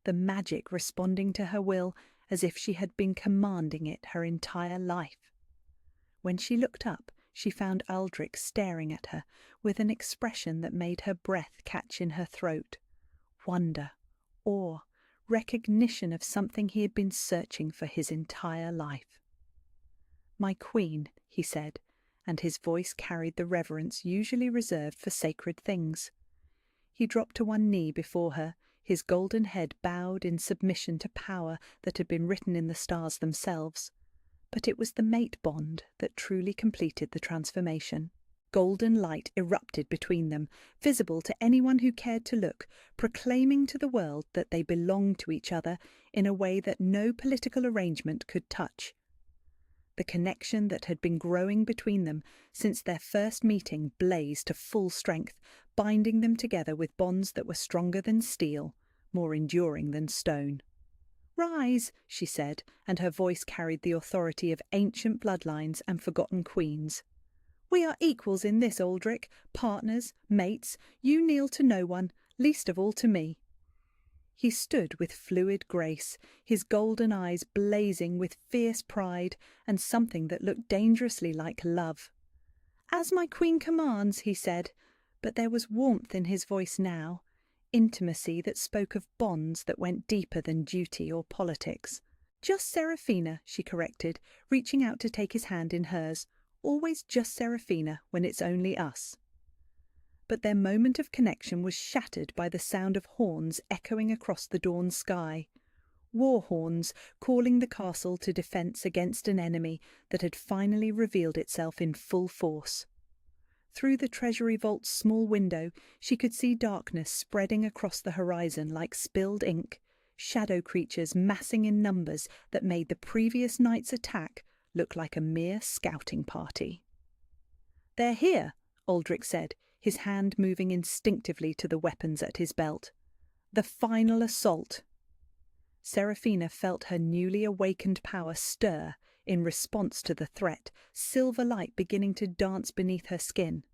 the magic responding to her will as if she had been commanding it her entire life. When she looked up, she found Aldrich staring at her with an expression that made her breath catch in her throat. Wonder, awe, recognition of something he had been searching for his entire life. "My queen," he said, and his voice carried the reverence usually reserved for sacred things. He dropped to one knee before her, his golden head bowed in submission to power that had been written in the stars themselves. But it was the mate bond that truly completed the transformation. Golden light erupted between them, visible to anyone who cared to look, proclaiming to the world that they belonged to each other in a way that no political arrangement could touch. The connection that had been growing between them since their first meeting blazed to full strength, binding them together with bonds that were stronger than steel, more enduring than stone. "Rise," she said, and her voice carried the authority of ancient bloodlines and forgotten queens. "We are equals in this, Aldrich, partners, mates. You kneel to no one, least of all to me." He stood with fluid grace, his golden eyes blazing with fierce pride and something that looked dangerously like love. "As my queen commands," he said, but there was warmth in his voice now, intimacy that spoke of bonds that went deeper than duty or politics. "Just Seraphina," she corrected, reaching out to take his hand in hers. "Always just Seraphina when it's only us." But their moment of connection was shattered by the sound of horns echoing across the dawn sky. War horns calling the castle to defence against an enemy that had finally revealed itself in full force. Through the treasury vault's small window, she could see darkness spreading across the horizon like spilled ink, shadow creatures massing in numbers that made the previous night's attack look like a mere scouting party. "They're here," Aldrich said, his hand moving instinctively to the weapons at his belt. "The final assault." Seraphina felt her newly awakened power stir in response to the threat, silver light beginning to dance beneath her skin.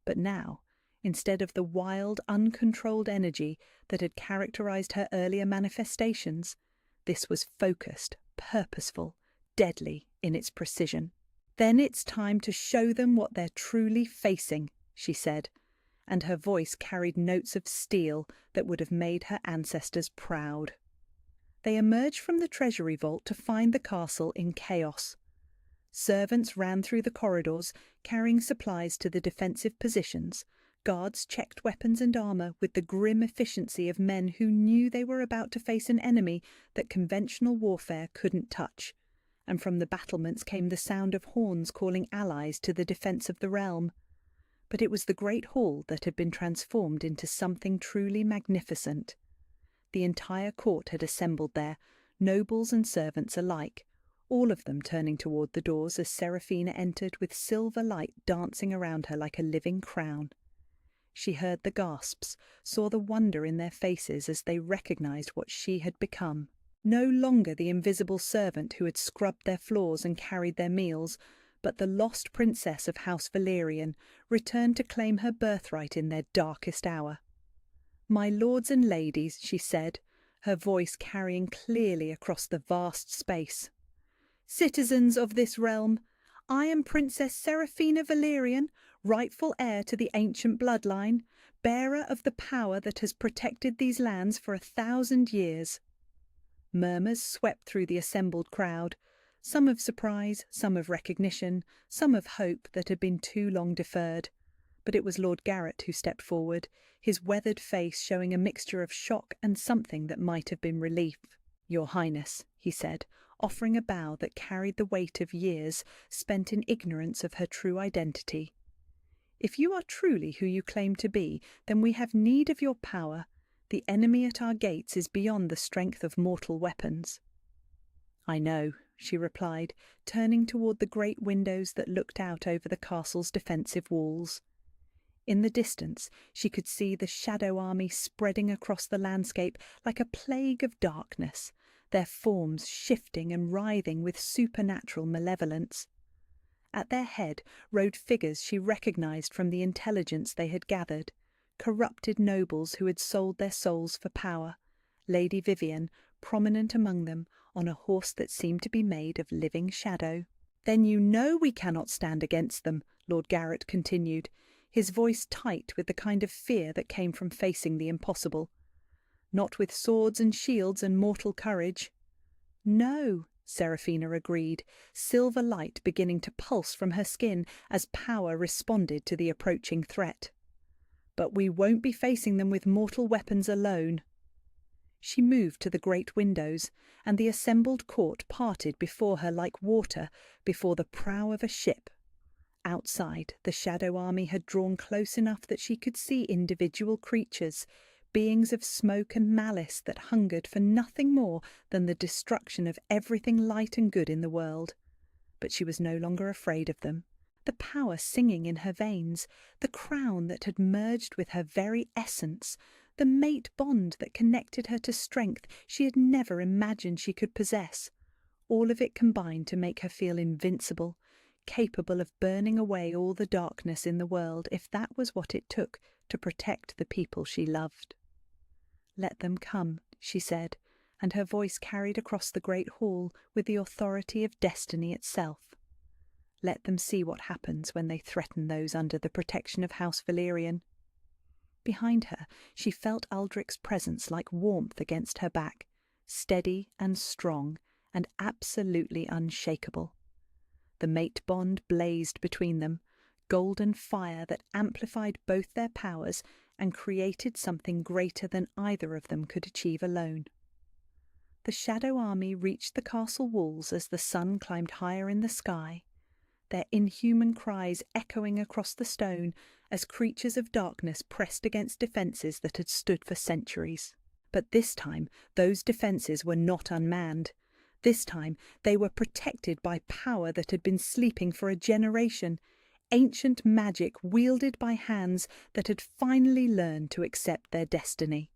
But now, instead of the wild, uncontrolled energy that had characterized her earlier manifestations, this was focused, purposeful, deadly in its precision. "Then it's time to show them what they're truly facing," she said, and her voice carried notes of steel that would have made her ancestors proud. They emerged from the treasury vault to find the castle in chaos. Servants ran through the corridors, carrying supplies to the defensive positions. Guards checked weapons and armour with the grim efficiency of men who knew they were about to face an enemy that conventional warfare couldn't touch. And from the battlements came the sound of horns calling allies to the defence of the realm. But it was the great hall that had been transformed into something truly magnificent. The entire court had assembled there, nobles and servants alike, all of them turning toward the doors as Seraphina entered with silver light dancing around her like a living crown. She heard the gasps, saw the wonder in their faces as they recognized what she had become. No longer the invisible servant who had scrubbed their floors and carried their meals, but the lost princess of House Valerian, returned to claim her birthright in their darkest hour. "My lords and ladies," she said, her voice carrying clearly across the vast space. "Citizens of this realm, I am Princess Seraphina Valerian, rightful heir to the ancient bloodline, bearer of the power that has protected these lands for 1,000 years." Murmurs swept through the assembled crowd, some of surprise, some of recognition, some of hope that had been too long deferred. But it was Lord Garrett who stepped forward, his weathered face showing a mixture of shock and something that might have been relief. "Your Highness," he said, offering a bow that carried the weight of years spent in ignorance of her true identity. "If you are truly who you claim to be, then we have need of your power. The enemy at our gates is beyond the strength of mortal weapons." "I know," she replied, turning toward the great windows that looked out over the castle's defensive walls. In the distance, she could see the shadow army spreading across the landscape like a plague of darkness, their forms shifting and writhing with supernatural malevolence. At their head rode figures she recognized from the intelligence they had gathered, corrupted nobles who had sold their souls for power, Lady Vivian, prominent among them, on a horse that seemed to be made of living shadow. "Then you know we cannot stand against them," Lord Garrett continued, his voice tight with the kind of fear that came from facing the impossible. "Not with swords and shields and mortal courage." "No," Seraphina agreed, silver light beginning to pulse from her skin as power responded to the approaching threat. "But we won't be facing them with mortal weapons alone." She moved to the great windows, and the assembled court parted before her like water before the prow of a ship. Outside, the shadow army had drawn close enough that she could see individual creatures, beings of smoke and malice that hungered for nothing more than the destruction of everything light and good in the world. But she was no longer afraid of them. the power singing in her veins, the crown that had merged with her very essence, the mate bond that connected her to strength she had never imagined she could possess. All of it combined to make her feel invincible, capable of burning away all the darkness in the world if that was what it took to protect the people she loved. "Let them come," she said, and her voice carried across the great hall with the authority of destiny itself. "Let them see what happens when they threaten those under the protection of House Valerian." Behind her, she felt Aldrich's presence like warmth against her back, steady and strong and absolutely unshakable. The mate bond blazed between them, golden fire that amplified both their powers and created something greater than either of them could achieve alone. The Shadow Army reached the castle walls as the sun climbed higher in the sky, their inhuman cries echoing across the stone as creatures of darkness pressed against defences that had stood for centuries. But this time, those defences were not unmanned. This time, they were protected by power that had been sleeping for a generation, ancient magic wielded by hands that had finally learned to accept their destiny.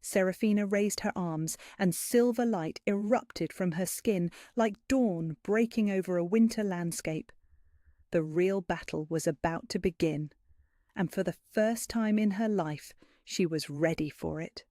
Seraphina raised her arms, and silver light erupted from her skin like dawn breaking over a winter landscape. The real battle was about to begin, and for the first time in her life she was ready for it.